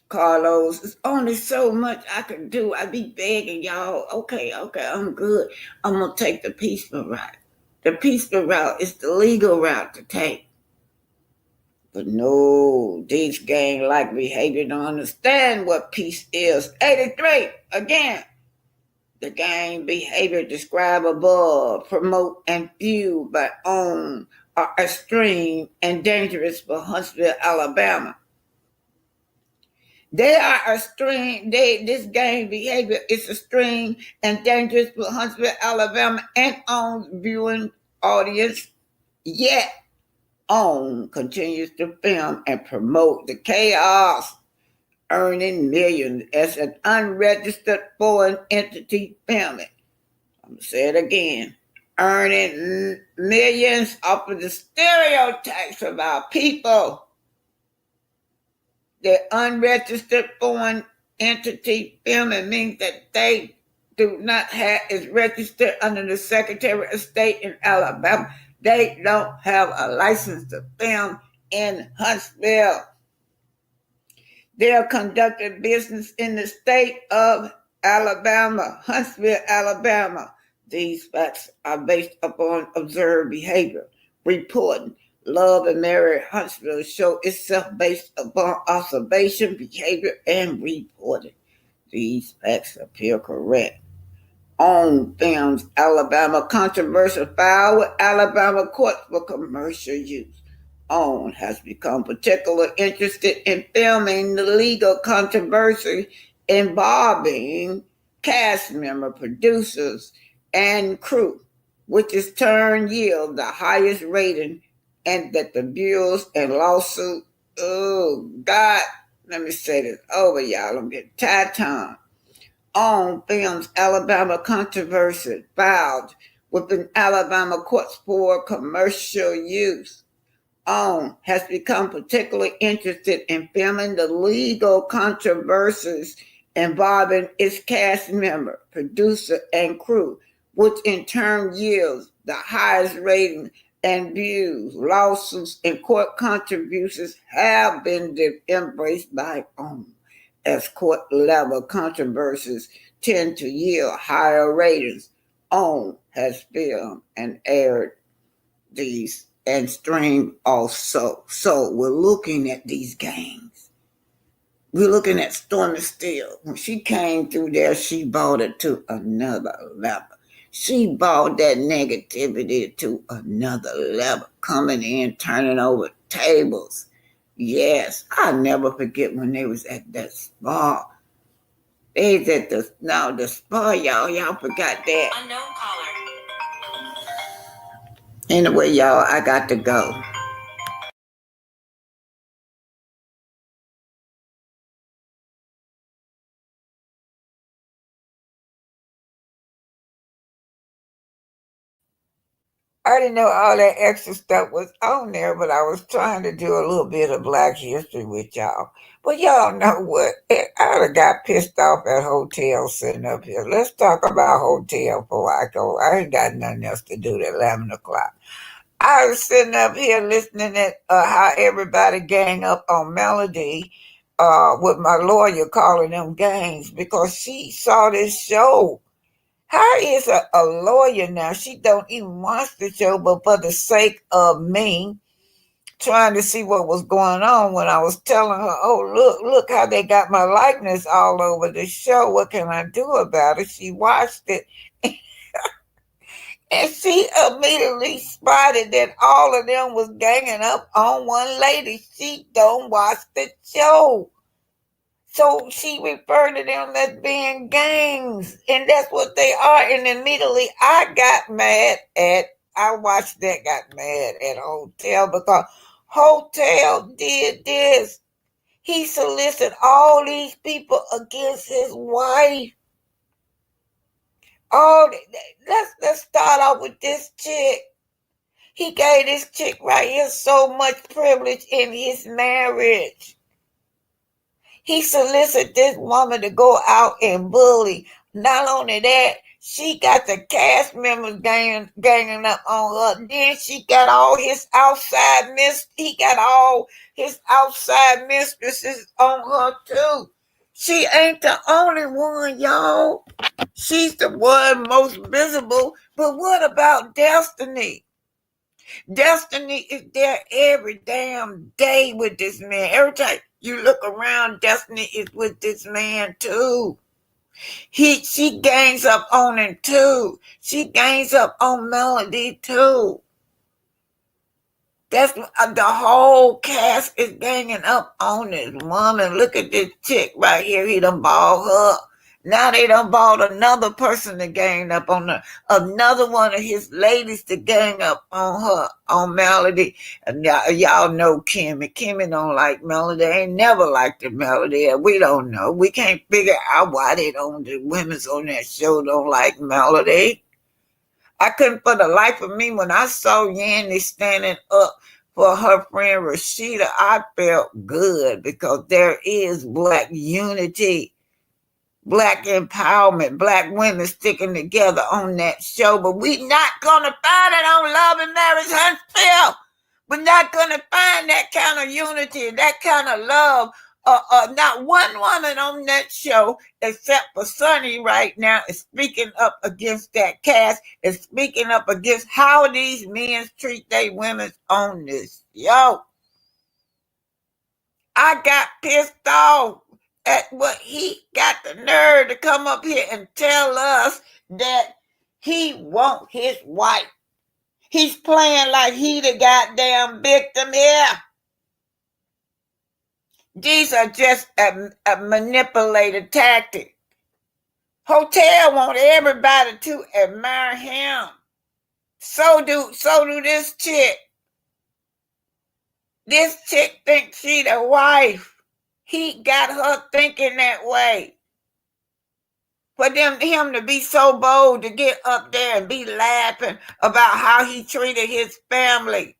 Carlos. There's only so much I can do. I be begging y'all, okay, I'm good. I'm going to take the peaceful route. The peaceful route is the legal route to take. But no, these gang-like behavior don't understand what peace is. 83, again. The gang behavior described above, promote and fuel by own are extreme and dangerous for Huntsville, Alabama. They are extreme. This gang behavior is extreme and dangerous for Huntsville, Alabama, and owns viewing audience. Yet, OWN continues to film and promote the chaos, earning millions as an unregistered foreign entity filming. I'm going to say it again. Earning millions off of the stereotypes of our people. The unregistered foreign entity filming means that they do not have, is registered under the Secretary of State in Alabama. They don't have a license to film in Huntsville. They are conducting business in the state of Alabama, Huntsville, Alabama. These facts are based upon observed behavior. Reporting Love and Marriage Huntsville show itself based upon observation, behavior, and reporting. These facts appear correct. OWN films Alabama controversial filed with Alabama courts for commercial use. OWN has become particularly interested in filming the legal controversy involving cast member, producers, and crew, which in turn yield the highest rating, and that the bills and lawsuit. Oh God, let me say this over, y'all. I'm getting tired. OWN films Alabama controversy filed with an Alabama courts for commercial use. OWN has become particularly interested in filming the legal controversies involving its cast member, producer, and crew, which in turn yields the highest rating and views. Lawsuits and court controversies have been embraced by OWN, as court-level controversies tend to yield higher ratings. OWN has filmed and aired these and streamed also. So we're looking at these gangs. We're looking at Stormy Steele. When she came through there, she brought it to another level. She brought that negativity to another level, coming in, turning over tables. Yes, I'll never forget when they was at that spa. They was at the spa, y'all. Y'all forgot that. Unknown caller. Anyway, y'all, I got to go. I didn't know all that extra stuff was on there, but I was trying to do a little bit of Black history with y'all. But y'all know what? I would have got pissed off at hotel sitting up here. Let's talk about hotel before I go. I ain't got nothing else to do at 11 o'clock. I was sitting up here listening at how everybody gang up on Melody with my lawyer calling them gangs because she saw this show. Her is a lawyer now. She don't even watch the show, but for the sake of me trying to see what was going on, when I was telling her, oh, look how they got my likeness all over the show. What can I do about it? She watched it. And she immediately spotted that all of them was ganging up on one lady. She don't watch the show. So she referred to them as being gangs. And that's what they are. And immediately I watched that, got mad at Hotel because Hotel did this. He solicited all these people against his wife. Let's start off with this chick. He gave this chick right here so much privilege in his marriage. He solicited this woman to go out and bully. Not only that, she got the cast members ganging up on her. Then she got all his outside mistresses on her too. She ain't the only one, y'all. She's the one most visible. But what about Destiny? Destiny is there every damn day with this man. Every time you look around, Destiny is with this man too. She gangs up on him too. She gangs up on Melody too. That's the whole cast is ganging up on this woman. Look at this chick right here. He done balled her. Now they done bought another person to gang up on her. Another one of his ladies to gang up on her, on Melody. And y'all know Kimmy. Kimmy don't like Melody. They ain't never liked the Melody. We don't know. We can't figure out why the women's on that show don't like Melody. I couldn't for the life of me, when I saw Yanni standing up for her friend Rashida, I felt good because there is Black unity. Black empowerment, Black women sticking together on that show, but we not gonna find it on Love and Marriage Huntsville. We're not gonna find that kind of unity, that kind of love. Not one woman on that show, except for Sonny right now, is speaking up against that cast, is speaking up against how these men treat their women on this. I got pissed off at what he got the nerve to come up here and tell us that he want his wife. He's playing like he the goddamn victim here. These are just a manipulated tactic. Hotel want everybody to admire him. So do this chick. This chick thinks she the wife. He got her thinking that way. For him to be so bold to get up there and be laughing about how he treated his family.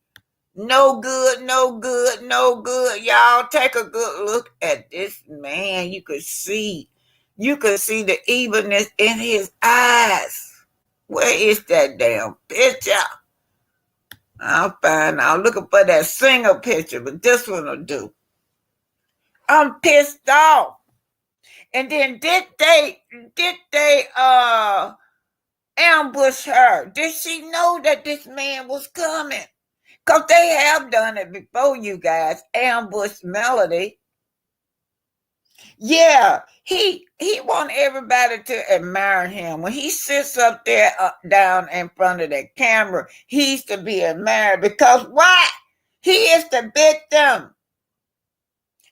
No good, no good, no good. Y'all take a good look at this man. You could see the evenness in his eyes. Where is that damn picture? I'm looking for that singer picture, but this one will do. I'm pissed off. And then did they ambush her? Did she know that this man was coming? Because they have done it before, you guys. Ambushed Melody. Yeah, he want everybody to admire him. When he sits up there down in front of that camera, he's to be admired. Because why? He is the victim.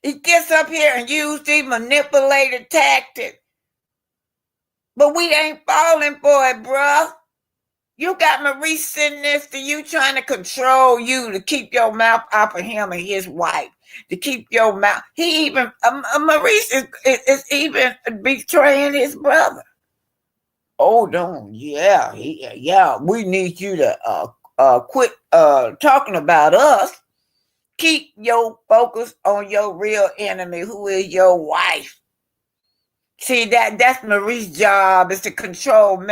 He gets up here and uses these manipulated tactics. But we ain't falling for it, bruh. You got Maurice sitting next to you trying to control you to keep your mouth off of him and his wife. To keep your mouth. He even, Maurice is even betraying his brother. Hold on. Yeah. We need you to quit talking about us. Keep your focus on your real enemy, who is your wife. See, that's Marie's job, is to control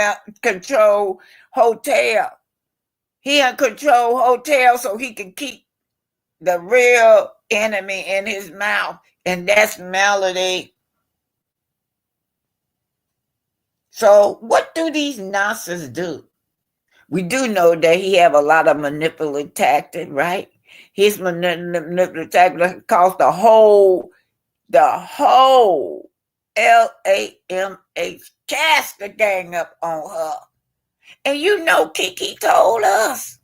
Hotel. He can control Hotel so he can keep the real enemy in his mouth, and that's Melody. So what do these nuances do? We do know that he have a lot of manipulative tactics, right? His manipulative tactics caused the whole LAMH cast the gang up on her. And you know Kiki told us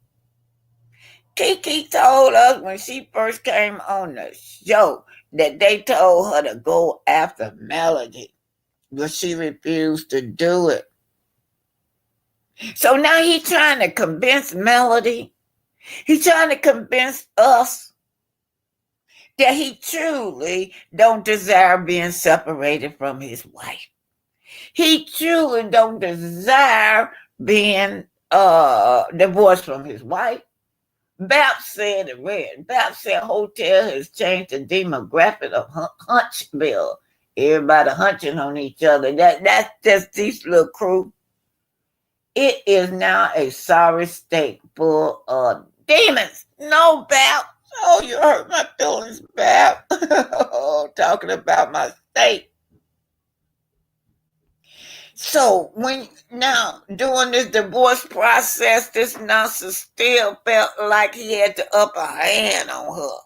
when she first came on the show that they told her to go after Melody, but she refused to do it. So now he's trying to convince Melody, he's trying to convince us that he truly don't desire being separated from his wife. He truly don't desire being divorced from his wife. Bap said it read. Bap said hotel has changed the demographic of Huntsville. Everybody hunching on each other. That's just this little crew. It is now a sorry state full of demons. No, Bap. Oh, you hurt my feelings, Bap. Oh, talking about my state. So when now during this divorce process, this nonsense still felt like he had the upper hand on her.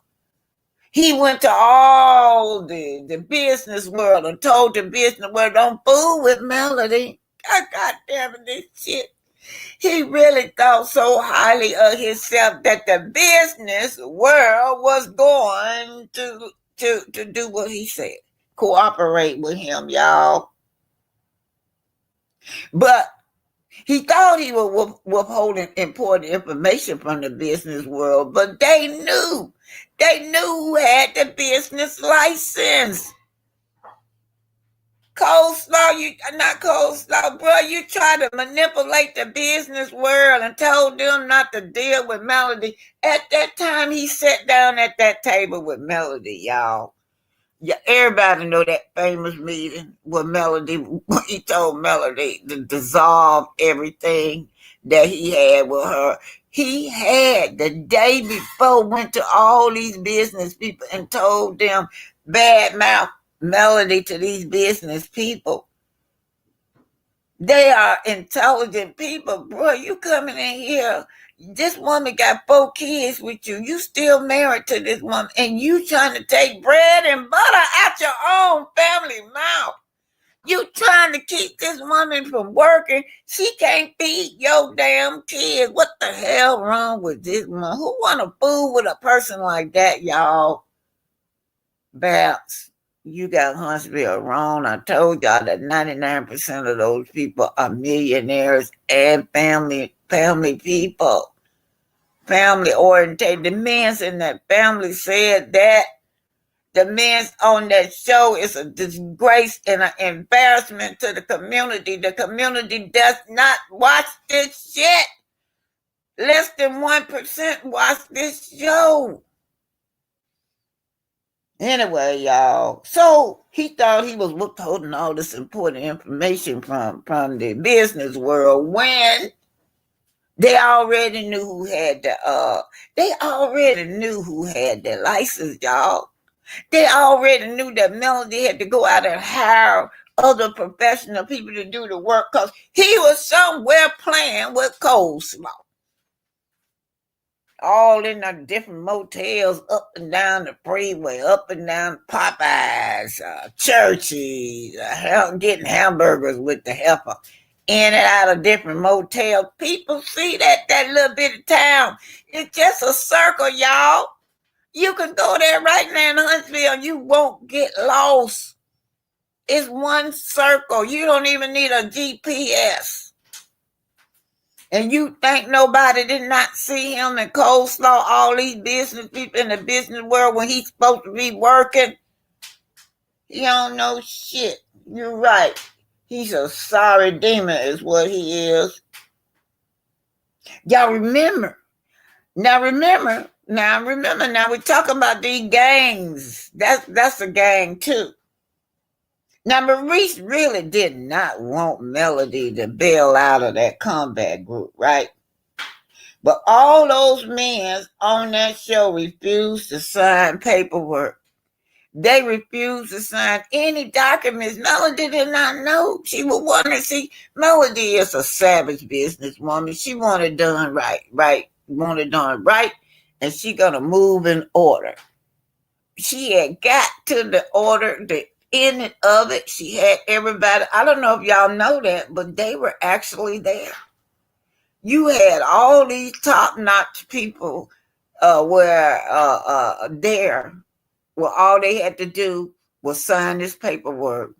He went to all the business world and told the business world, don't fool with Melody. God damn it, this shit. He really thought so highly of himself that the business world was going to do what he said. Cooperate with him, y'all. But he thought he was withholding important information from the business world, but they knew who had the business license. Not coleslaw, bro. You try to manipulate the business world and told them not to deal with Melody. At that time, he sat down at that table with Melody, y'all. Yeah, everybody know that famous meeting with Melody. He told Melody to dissolve everything that he had with her. He had the day before went to all these business people and told them bad mouth Melody to these business people. They are intelligent people, bro. You coming in here. This woman got 4 kids with you. You still married to this woman, and you trying to take bread and butter out your own family mouth. You trying to keep this woman from working. She can't feed your damn kids. What the hell wrong with this woman? Who want to fool with a person like that, y'all? Babs, you got Huntsville wrong. I told y'all that 99% of those people are millionaires and family people. Family oriented. The men in that family said that. The men on that show is a disgrace and an embarrassment to the community. The community does not watch this shit. Less than 1% watch this show. Anyway, y'all. So he thought he was withholding all this important information from the business world when they already knew who had the license, y'all. They already knew that Melody had to go out and hire other professional people to do the work because he was somewhere playing with coleslaw. All in the different motels up and down the freeway, up and down Popeyes, Churches, getting hamburgers with the heifer. In and out of different motels. People see that little bit of town. It's just a circle, y'all. You can go there right now in Huntsville and you won't get lost. It's one circle. You don't even need a GPS. And you think nobody did not see him and coleslaw all these business people in the business world when he's supposed to be working? He don't know shit. You're right. He's a sorry demon is what he is. Y'all remember. Now we're talking about these gangs. That's a gang too. Now Maurice really did not want Melody to bail out of that combat group, right? But all those men on that show refused to sign paperwork. They refused to sign any documents. Melody did not know. She would want to see. Melody is a savage businesswoman. She wanted done wanted done right, and she gonna move in order. She had got to the order, the end of it. She had everybody. I don't know if y'all know that, but they were actually there. You had all these top-notch people were there. Well, all they had to do was sign this paperwork,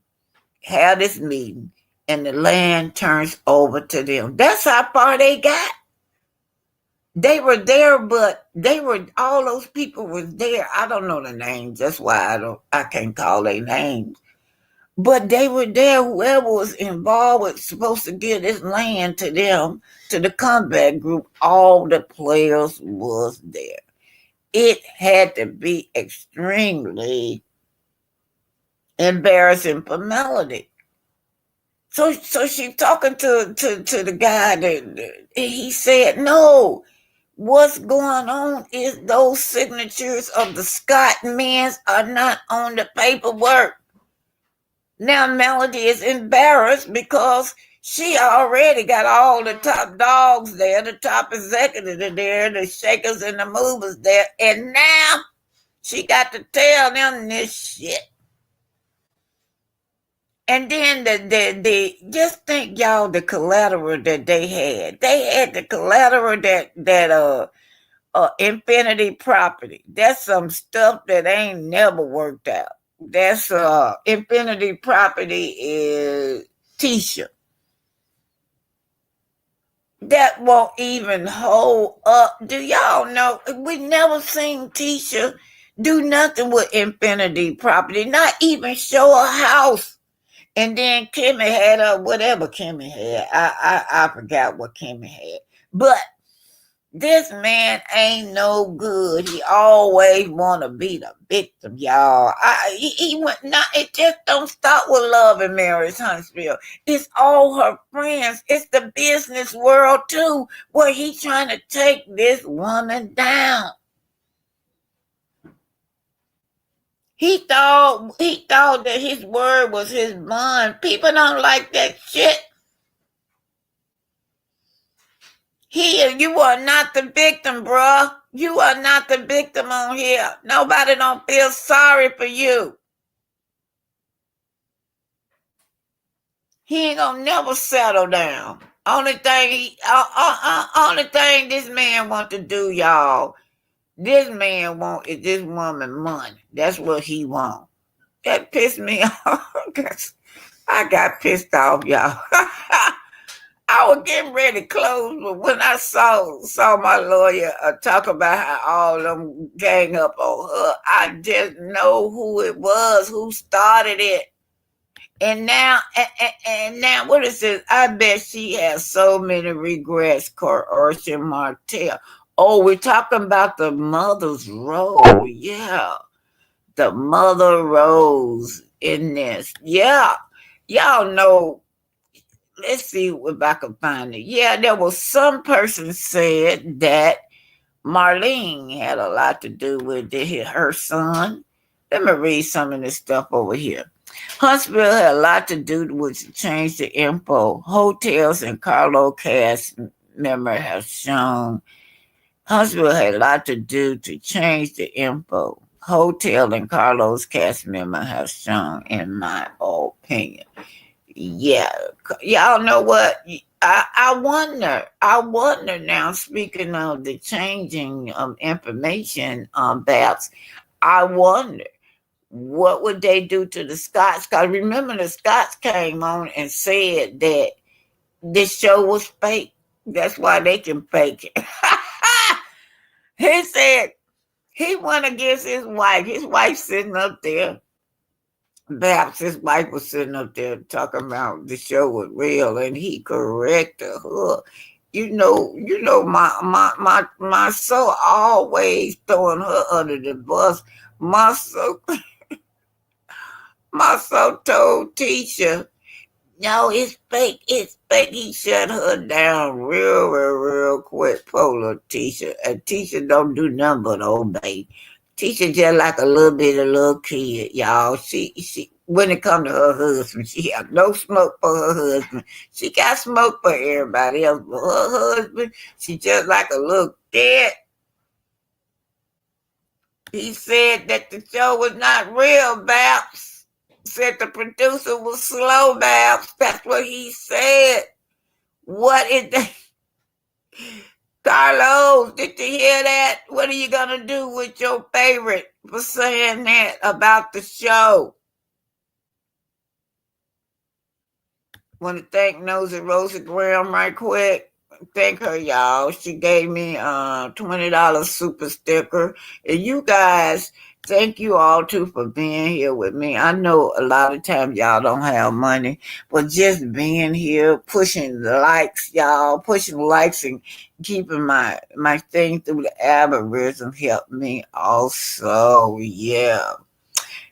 have this meeting, and the land turns over to them. That's how far they got. They were there, but all those people was there. I don't know the names. That's why I can't call their names. But they were there. Whoever was involved was supposed to give this land to them, to the combat group. All the players was there. It had to be extremely embarrassing for Melody. So she talking to the guy that he said, no, what's going on is those signatures of the Scott men are not on the paperwork. Now Melody is embarrassed because she already got all the top dogs there, the top executives there, the shakers and the movers there, and now she got to tell them this shit. And then the just think, y'all, the collateral that they had. They had the collateral that Infinity property. That's some stuff that ain't never worked out. That's Infinity property is Tisha. That won't even hold up. Do y'all know? We never seen Tisha do nothing with Infinity property, not even show a house. And then Kimmy had whatever Kimmy had. I forgot what Kimmy had. But this man ain't no good. He always want to be the victim, y'all. He went not. It just don't stop with Love and Marriage Huntsville. It's all her friends. It's the business world too, where he trying to take this woman down. He thought that his word was his bond. People don't like that shit. You are not the victim, bruh. You are not the victim on here. Nobody don't feel sorry for you. He ain't gonna never settle down. Only thing this man want to do, y'all. This man want is this woman money. That's what he want. That pissed me off. I got pissed off, y'all. I was getting ready to close, but when I saw my lawyer talk about how all them gang up on her, I just know who it was, who started it. And now, what is this? I bet she has so many regrets, Curt and Martell. Oh, we're talking about the mother's role. Yeah. The mother rose in this. Yeah. Y'all know. Let's see if I can find it. Yeah, there was some person said that Marlene had a lot to do with her son. Let me read some of this stuff over here. Huntsville had a lot to do with change the info. Hotels and Carlo cast member have shown. Huntsville had a lot to do to change the info. Hotel and Carlos cast member have shown, in my opinion. Yeah, y'all know what? I wonder now, speaking of the changing information Babs, I wonder what would they do to the Scots? Because remember, the Scots came on and said that this show was fake. That's why they can fake it. He said he went against his wife. His wife sitting up there. Perhaps his wife was sitting up there talking about the show was real, and he corrected her. You know, my soul always throwing her under the bus. My soul told Tisha, no, it's fake. It's fake. He shut her down real quick. Polar Tisha. And Tisha don't do nothing but obey. Teacher just like a little kid, y'all. She when it come to her husband, she have no smoke for her husband. She got smoke for everybody else, but her husband, she just like a little kid. He said that the show was not real, Babs. Said the producer was slow, Babs. That's what he said. What is that? Carlos, did you hear that? What are you going to do with your favorite for saying that about the show? Want to thank Nosy Rosa Graham right quick. Thank her, y'all. She gave me a $20 super sticker. And you guys, thank you all too for being here with me. I know a lot of times y'all don't have money, but just being here, pushing the likes, y'all, pushing likes and keeping my thing through the algorithm helped me also. Yeah.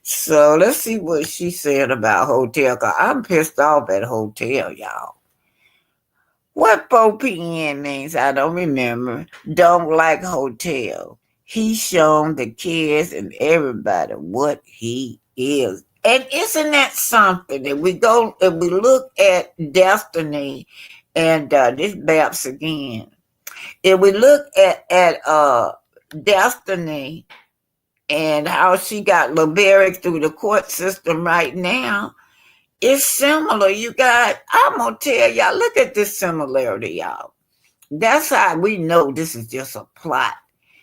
So let's see what she said about hotel. Cause I'm pissed off at hotel, y'all. What 4 p.m. means, I don't remember. Don't like hotel. He's shown the kids and everybody what he is. And isn't that something that we go and we look at Destiny and this Babs again. If we look at Destiny and how she got liberated through the court system right now, it's similar. You guys, I'm going to tell y'all, look at this similarity, y'all. That's how we know this is just a plot.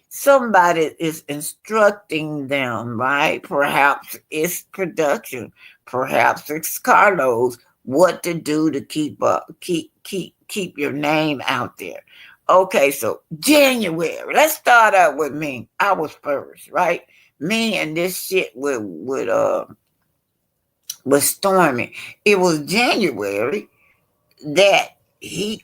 Somebody is instructing them, right? Perhaps it's production. Perhaps it's Carlos, what to do to keep your name out there. Okay, so January. Let's start out with me. I was first, right? Me and this shit with Stormy. It was January that she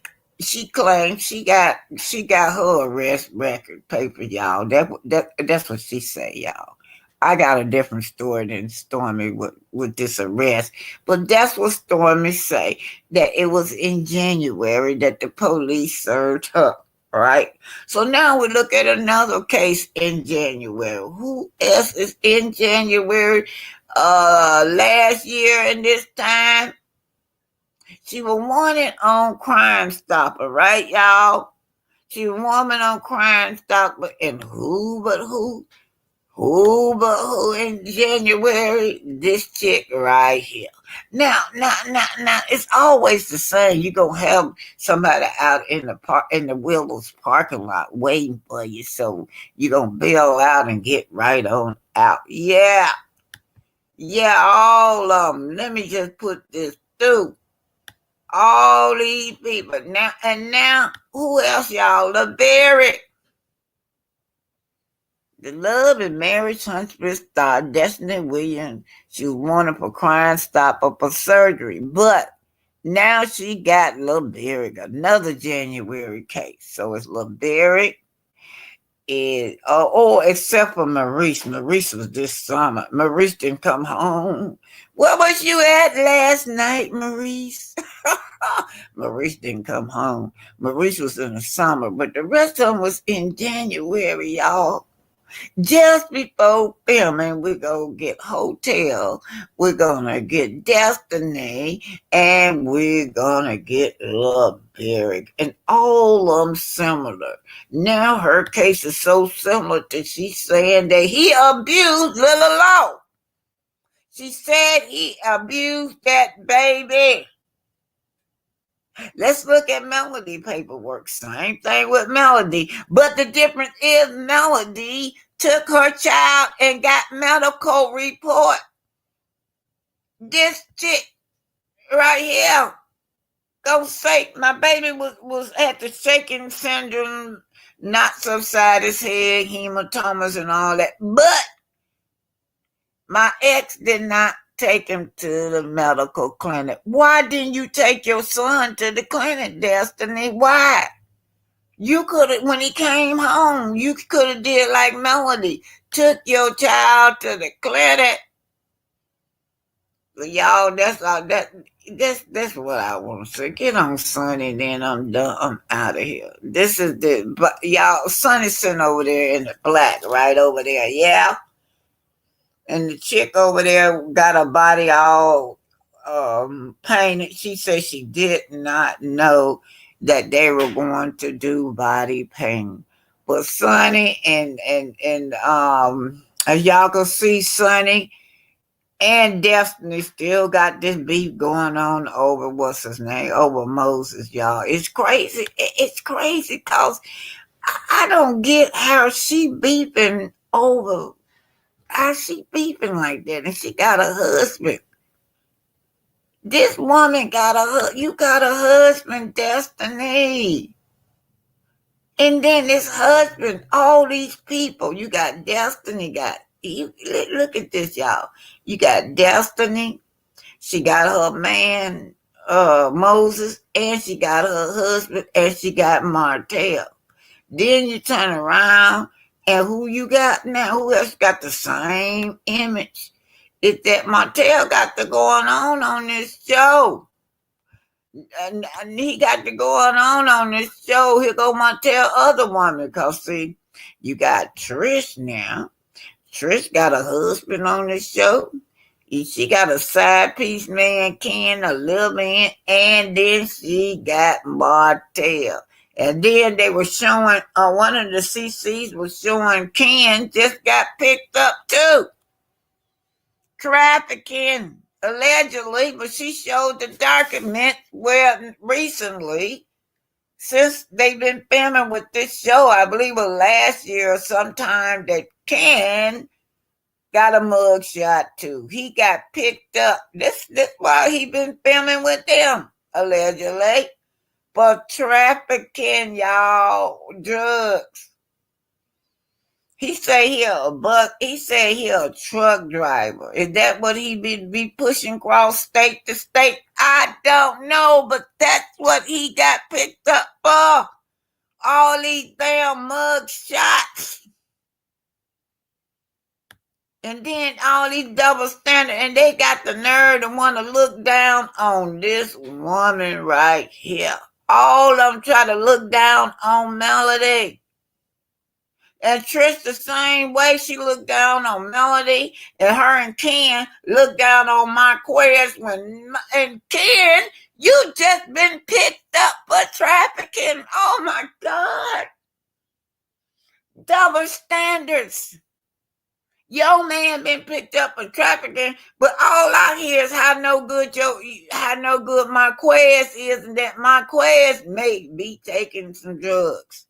claimed she got her arrest record paper, y'all. That's what she say, y'all. I got a different story than Stormy with this arrest, but that's what Stormy say, that it was in January that the police served her. Right. So now we look at another case in January. Who else is in January? Last year and this time, she was wanted on Crime Stopper, right, y'all? She was wanted on Crime Stopper, and who but who in January? This chick right here. Now, it's always the same. You're gonna have somebody out in the Willows parking lot waiting for you, so you're gonna bail out and get right on out. Yeah, all of them. Let me just put this through. All these people. Now, who else, y'all? LaBerry. The Love and Marriage Huntsville star Destiny Williams. She was wanted for Crime Stopper for surgery, but now she got LaBerry, another January case. So it's LaBerry. Except for Maurice. Maurice was this summer. Maurice didn't come home. Where was you at last night, Maurice? Maurice didn't come home. Maurice was in the summer, but the rest of them was in January, y'all. Just before filming, we're going to get Hotel, we're going to get Destiny, and we're going to get Love Berry. And all of them similar. Now her case is so similar that she's saying that he abused Lil Law. She said he abused that baby. Let's look at Melody paperwork. Same thing with Melody. But the difference is Melody took her child and got medical report. This chick right here, go say my baby was at the shaking syndrome, knots upside his head, hematomas and all that. But my ex did not take him to the medical clinic. Why didn't you take your son to the clinic, Destiny? Why? You could have, when he came home, you could have did like Melody. Took your child to the clinic. y'all, that's all that's what I want to say. Get on Sonny, then I'm done. I'm out of here. This is the but y'all, Sonny's sitting over there in the black, right over there, yeah. And the chick over there got her body all painted. She said she did not know that they were going to do body painting. But Sonny and as y'all can see, Sonny and Destiny still got this beef going on over what's his name, over Moses, y'all. It's crazy. It's crazy because I don't get how she beefing over. How she beefing like that? And she got a husband. This woman got you got a husband, Destiny. And then this husband, all these people, you got Destiny, look at this, y'all. You got Destiny, she got her man, Moses, and she got her husband, and she got Martell. Then you turn around, and who you got now? Who else got the same image? It's that Martell got the going on this show. And he got to going on this show. Here go Martell, other woman. Because, see, you got Trish now. Trish got a husband on this show. She got a side piece man, Ken, a little man, and then she got Martell. And then they were showing, one of the CCs was showing Ken just got picked up too. Trafficking, allegedly, but she showed the document where recently, since they've been filming with this show, I believe it was last year or sometime, that Ken got a mug shot too. He got picked up. This why he been filming with them, allegedly. For trafficking, y'all, drugs. He say he a truck driver. Is that what he be pushing across state to state? I don't know, but that's what he got picked up for. All these damn mug shots. And then all these double standards, and they got the nerve to want to look down on this woman right here. All of them try to look down on Melody. And Trish the same way. She looked down on Melody, and her and Ken looked down on Marquez. And Ken, you just been picked up for trafficking. Oh my God. Double standards. Your man been picked up for trafficking, but all I hear is how no good Marquez is, and that Marquez may be taking some drugs.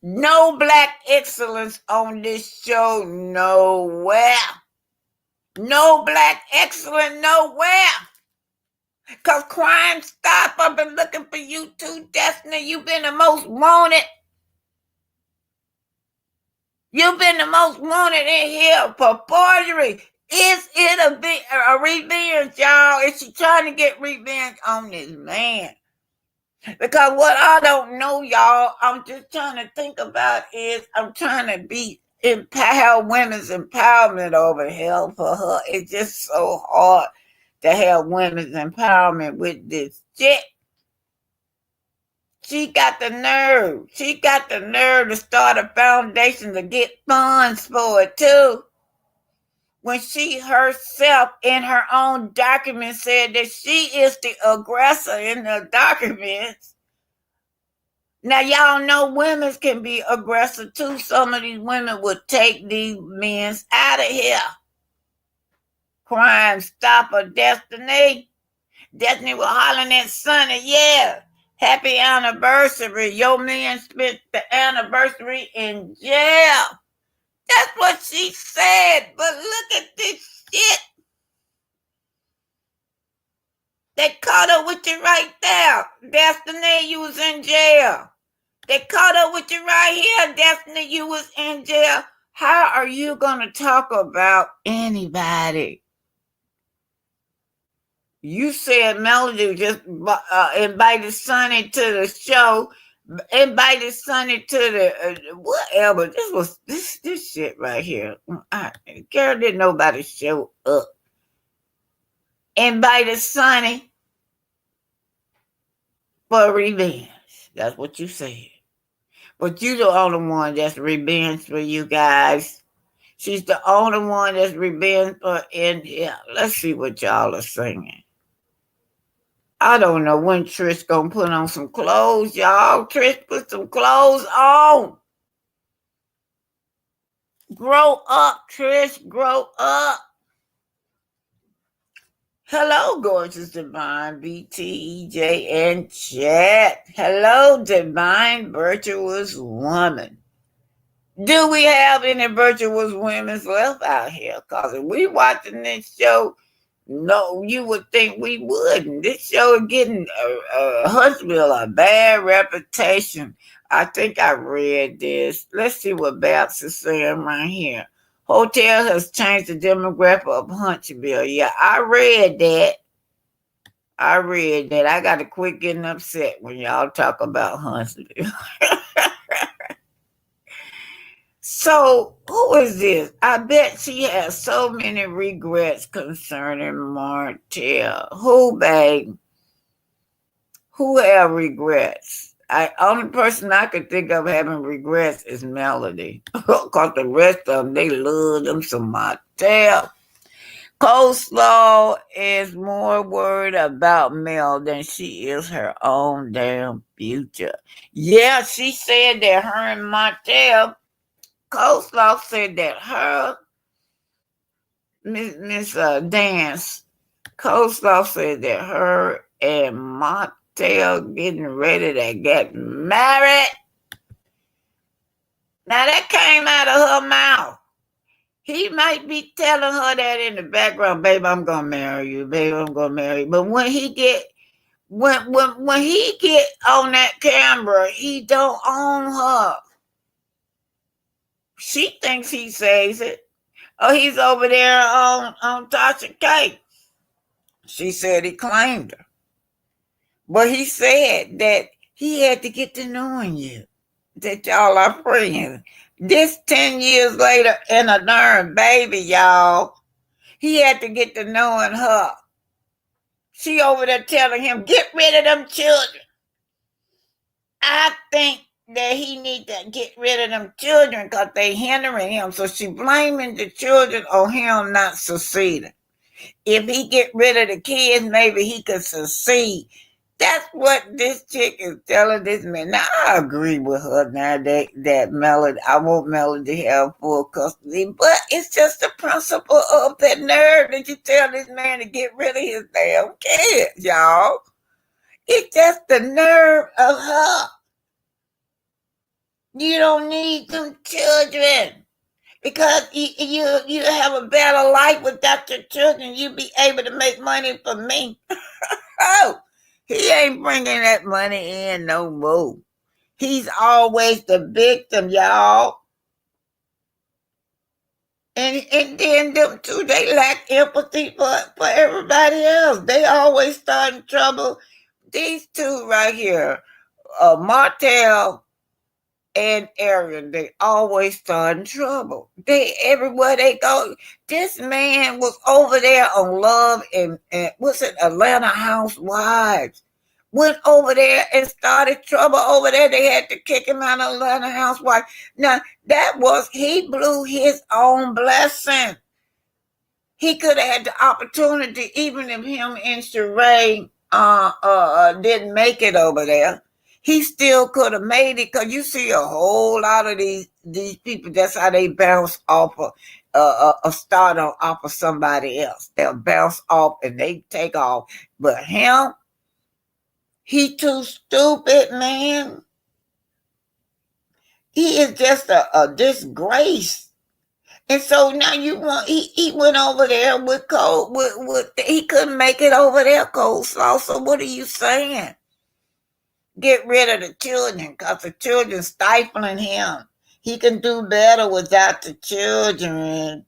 No black excellence on this show nowhere. No black excellence nowhere. Because Crime Stop, I've been looking for you too, Destiny. You've been the most wanted. You've been the most wanted in here for forgery. Is it a revenge, y'all? Is she trying to get revenge on this man? Because what I don't know, y'all, I'm just trying to think about is I'm trying to be empower women's empowerment over here for her. It's just so hard to have women's empowerment with this shit. She got the nerve. She got the nerve to start a foundation to get funds for it too. When she herself in her own document said that she is the aggressor in the documents. Now, y'all know women can be aggressive too. Some of these women would take these men out of here. Crime Stopper, Destiny. Destiny was hollering at Sonny, yeah. Happy anniversary. Your man spent the anniversary in jail. That's what she said. But look at this shit. They caught up with you right there. Destiny, you was in jail. They caught up with you right here, Destiny. You was in jail. How are you going to talk about anybody? You said Melody just invited Sonny to the show Invited Sonny to the whatever. This shit right here. Girl, didn't nobody show up. Invited Sonny for revenge. That's what you said. But you the only one that's revenge for you guys. She's the only one that's revenge for India. Let's see what y'all are singing. I don't know when Trish gonna put on some clothes, y'all. Trish, put some clothes on. Grow up, Trish. Grow up. Hello, gorgeous Divine, BT, EJ, and Chat. Hello, Divine Virtuous Woman. Do we have any virtuous women left out here? Because if we watching this show, no, you would think we wouldn't. This show is getting Huntsville a bad reputation. I think I read this. Let's see what Babs is saying right here. Hotel has changed the demographic of Huntsville. Yeah, I read that. I got to quit getting upset when y'all talk about Huntsville. So, who is this? I bet she has so many regrets concerning Martell. Who, babe? Who have regrets? Only person I could think of having regrets is Melody. Because the rest of them, they love them some Martell. Coleslaw is more worried about Mel than she is her own damn future. Yeah, she said that her and Martell, Coleslaw said that her, Miss Dance, Coleslaw said that her and Martell getting ready to get married. Now that came out of her mouth. He might be telling her that in the background, babe, I'm gonna marry you, babe, I'm gonna marry you. But when he get when he get on that camera, he don't own her. She thinks he says it. Oh, he's over there on Tasha K. She said he claimed her. But he said that he had to get to knowing you, that y'all are friends. This 10 years later and a darn baby, y'all. He had to get to knowing her. She over there telling him, get rid of them children. I think that he need to get rid of them children because they hindering him. So she blaming the children on him not succeeding. If he get rid of the kids, maybe he could succeed. That's what this chick is telling this man. Now, I agree with her now that Melody, I want Melody to have full custody, but it's just the principle of that nerve that you tell this man to get rid of his damn kids, y'all. It's just the nerve of her. You don't need them children. Because you have a better life without your children. You be able to make money for me. Oh, he ain't bringing that money in no more. He's always the victim, y'all. And then them two, they lack empathy for everybody else. They always start in trouble. These two right here, Martell and Arian, they always start in trouble. They everywhere they go. This man was over there on Love and what's it, Atlanta Housewives. Went over there and started trouble over there. They had to kick him out of Atlanta Housewives. Now he blew his own blessing. He could have had the opportunity, even if him and Sheree didn't make it over there. He still could have made it because you see a whole lot of these people. That's how they bounce off a start off of somebody else. They'll bounce off and they take off. But him, he too stupid, man. He is just a disgrace. And so now he went over there with Cole. He couldn't make it over there, Coleslaw. So what are you saying? Get rid of the children because the children stifling him. He can do better without the children.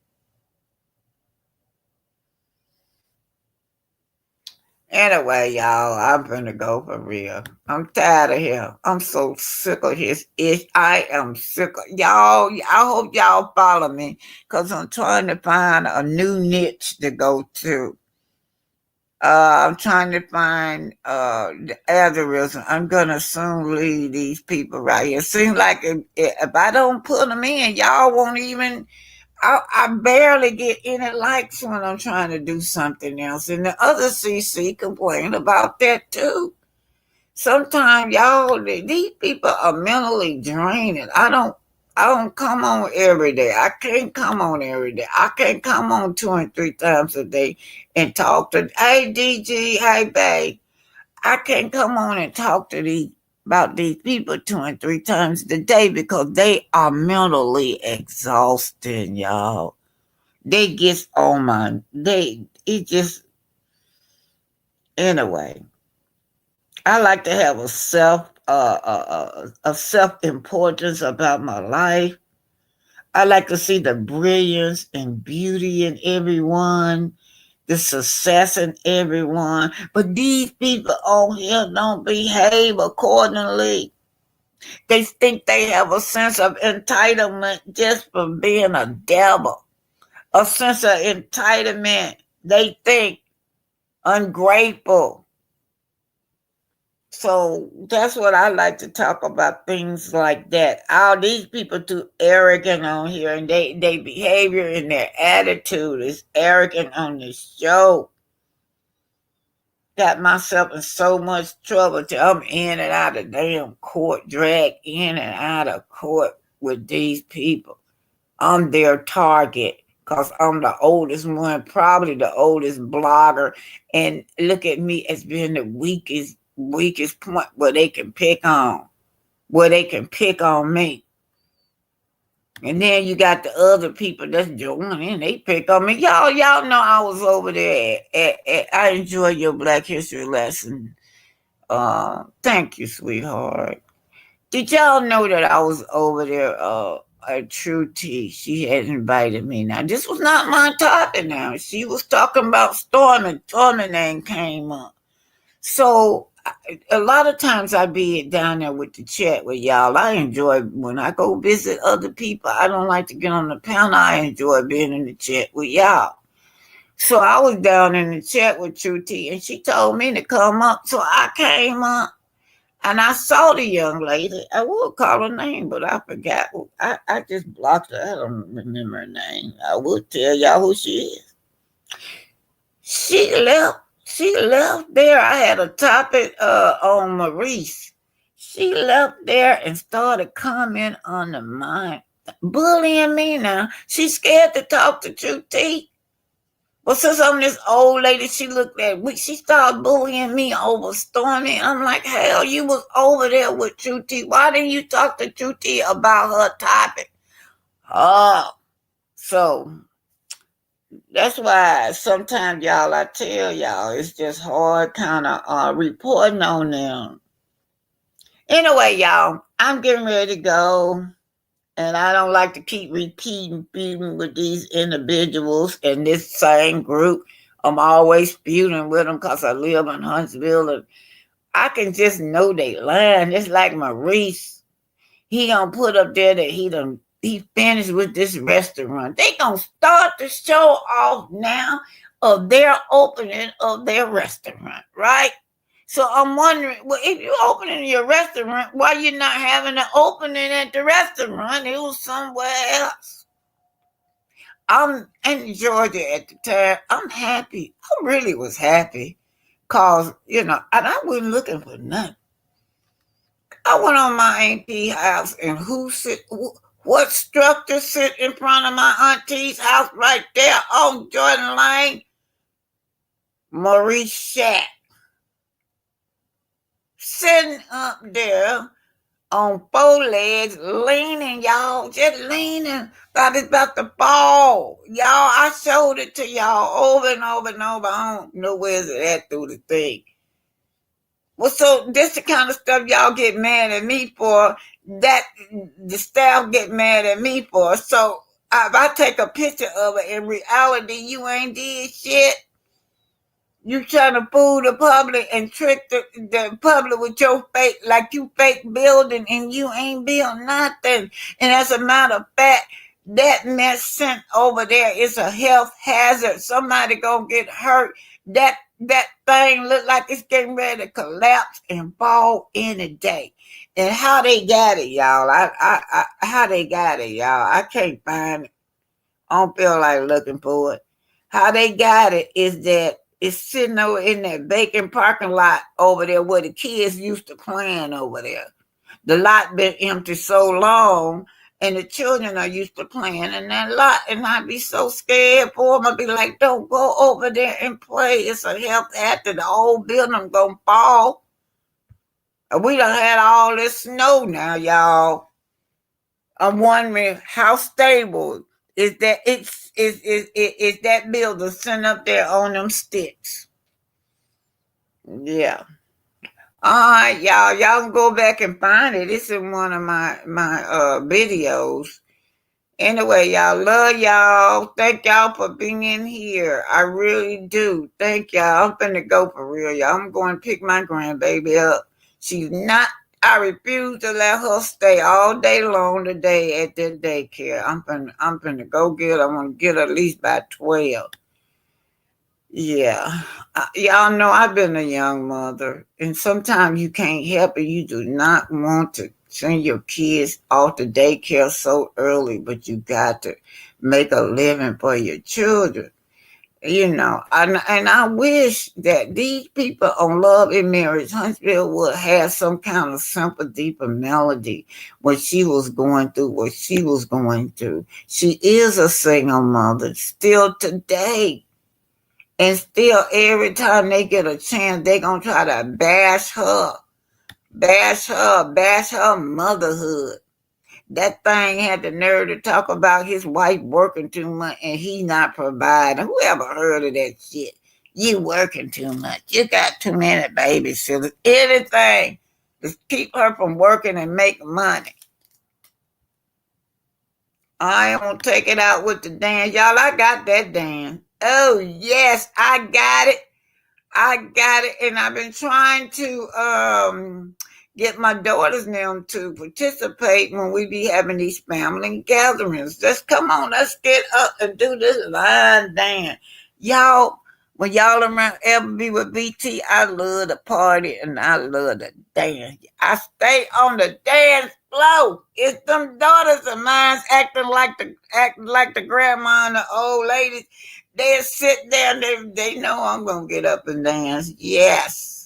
Anyway, y'all, I'm gonna go for real. I'm tired of him. I'm so sick of his ish. I am sick of y'all. I hope y'all follow me because I'm trying to find a new niche to go to. I'm trying to find the algorithm. I'm gonna soon leave these people right here. Seems like if I don't put them in, y'all won't even. I barely get any likes when I'm trying to do something else. And the other CC complain about that too. Sometimes y'all, these people are mentally draining. I don't come on every day. I can't come on every day. I can't come on 2 and 3 times a day and talk to, hey DG, hey babe. I can't come on and talk to these about these people 2 and 3 times a day because they are mentally exhausting, y'all. They get on my it just anyway. I like to have a self importance about my life. I like to see the brilliance and beauty in everyone, the success in everyone. But these people on here don't behave accordingly. They think they have a sense of entitlement just for being a devil. A sense of entitlement. They think ungrateful. So that's what I like to talk about, things like that. All these people too arrogant on here, and they behavior and their attitude is arrogant on this show. Got myself in so much trouble till I'm in and out of damn court, dragged in and out of court with these people. I'm their target because I'm the oldest one, probably the oldest blogger, and look at me as being the weakest point where they can pick on me. And then you got the other people that's joining, they pick on me. Y'all know I was over there I enjoy your Black History lesson. Thank you, sweetheart. Did y'all know that I was over there at True Tea? She had invited me. Now, this was not my topic now. She was talking about Stormy. Stormy name came up. So, a lot of times I be down there with the chat with y'all. I enjoy when I go visit other people. I don't like to get on the panel. I enjoy being in the chat with y'all. So, I was down in the chat with True Tea, and she told me to come up. So, I came up. And I saw the young lady. I would call her name, but I forgot. I just blocked her. I don't remember her name. I would tell y'all who she is. She left. She left there. I had a topic on Maurice. She left there and started commenting on the mind, bullying me now. She's scared to talk to True T. Well, since I'm this old lady, she looked at me. She started bullying me over Stormy. I'm like, hell, you was over there with True T. Why didn't you talk to True T about her topic? Oh, so that's why sometimes y'all, I tell y'all, it's just hard kind of reporting on them. Anyway, y'all, I'm getting ready to go. And I don't like to keep repeating with these individuals in this same group. I'm always feuding with them because I live in Huntsville. And I can just know they lying. It's like Maurice. He gonna put up there that he finished with this restaurant. They gonna start the show off now of their opening of their restaurant, right? So I'm wondering, well, if you're opening your restaurant, why you not having an opening at the restaurant? It was somewhere else. I'm in Georgia at the time. I'm happy. I really was happy because, and I wasn't looking for nothing. I went on my auntie house and what structure sit in front of my auntie's house right there on Jordan Lane? Maurice Shack. Sitting up there on 4 legs, leaning, y'all, just leaning, like it's about to fall. Y'all, I showed it to y'all over and over and over. I don't know where's it at through the thing. Well, so this the kind of stuff y'all get mad at me for, that the staff get mad at me for. So if I take a picture of it, in reality, you ain't did shit. You trying to fool the public and trick the public with your fake, like you fake building and you ain't built nothing. And as a matter of fact, that mess sent over there is a health hazard. Somebody gonna get hurt. That thing look like it's getting ready to collapse and fall any day. And how they got it, y'all? How they got it, y'all? I can't find it. I don't feel like looking for it. How they got it is that it's sitting over in that vacant parking lot over there where the kids used to playing over there. The lot been empty so long, and the children are used to playing in that lot, and I'd be so scared for them. I'd be like, don't go over there and play. It's a health hazard. The whole building gonna fall. We done had all this snow now, y'all. I'm wondering how stable is that is that builder sitting up there on them sticks. Yeah. All right, y'all. Y'all can go back and find it. It's in one of my videos. Anyway, y'all, love y'all. Thank y'all for being here. I really do. Thank y'all. I'm finna go for real, y'all. I'm going to pick my grandbaby up. She's not. I refuse to let her stay all day long today at the daycare. I'm finna go get her. I'm gonna get her at least by 12. Yeah. Y'all know I've been a young mother, and sometimes you can't help it. You do not want to send your kids off to daycare so early, but you got to make a living for your children. You know, and I wish that these people on Love and Marriage, Huntsville, would have some kind of sympathy for Melody when she was going through what she was going through. She is a single mother still today. And still, every time they get a chance, they going to try to bash her motherhood. That thing had the nerve to talk about his wife working too much and he not providing. Who ever heard of that shit? You working too much. You got too many babysitters. Anything to keep her from working and making money. I ain't gonna take it out with the dance. Y'all, I got that dance. Oh, yes, I got it. And I've been trying to get my daughters now to participate when we be having these family gatherings. Just come on, let's get up and do this line dance. Y'all, when y'all around ever be with BT, I love the party and I love the dance. I stay on the dance floor. It's them daughters of mine acting like the grandma and the old ladies. They'll sit there and they know I'm going to get up and dance. Yes.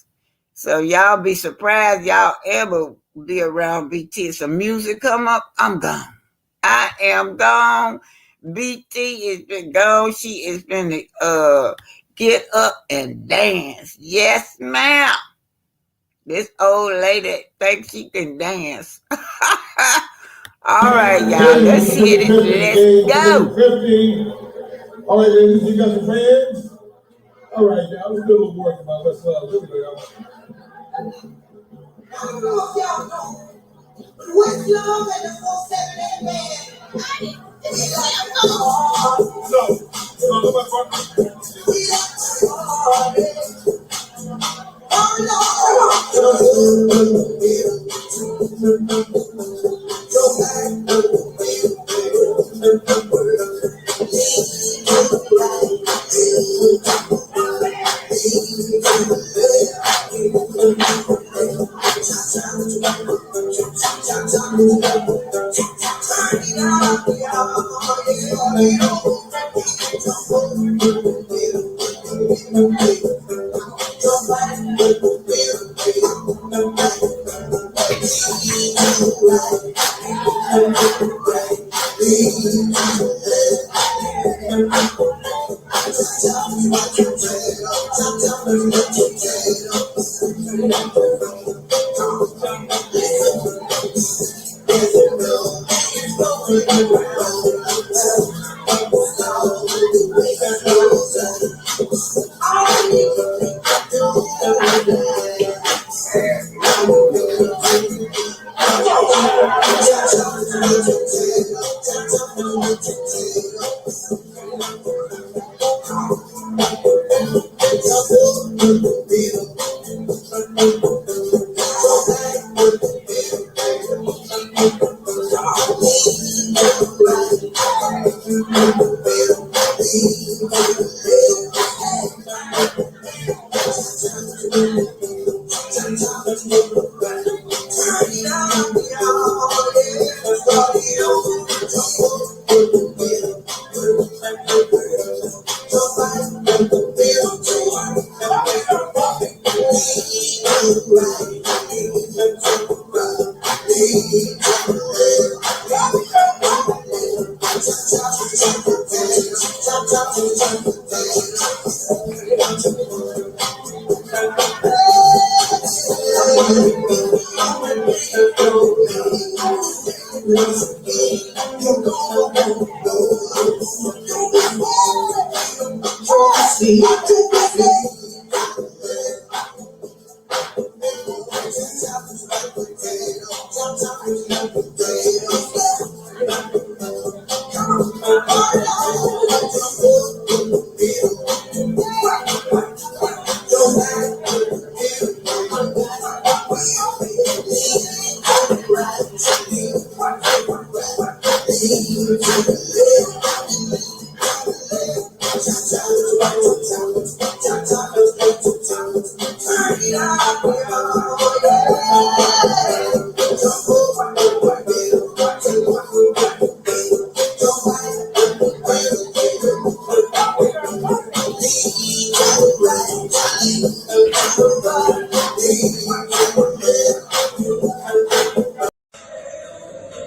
So y'all be surprised y'all ever be around BT. If some music come up, I'm gone. I am gone. BT has been gone. She has been get up and dance. Yes, ma'am. This old lady thinks she can dance. All right, y'all. Let's hit it. Let's go. All right, ladies, you got your fans? All right, y'all. Let's do a little work about let's look at y'all. I don't know if y'all know. What's love and the 478 man? It's like,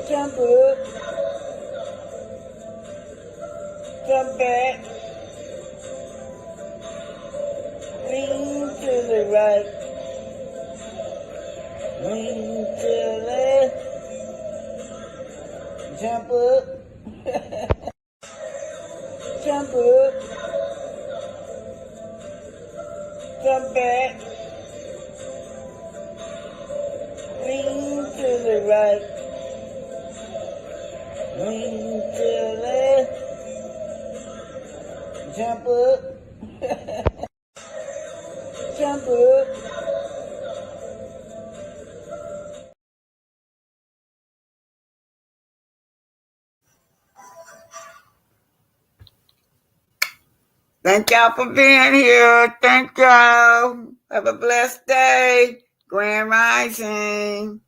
Jump up, jump back, lean to the right, lean to the left, jump up, jump up, jump back, lean to the right, lean to the left, jump up, jump up. Thank y'all for being here. Thank y'all. Have a blessed day. Grand Rising.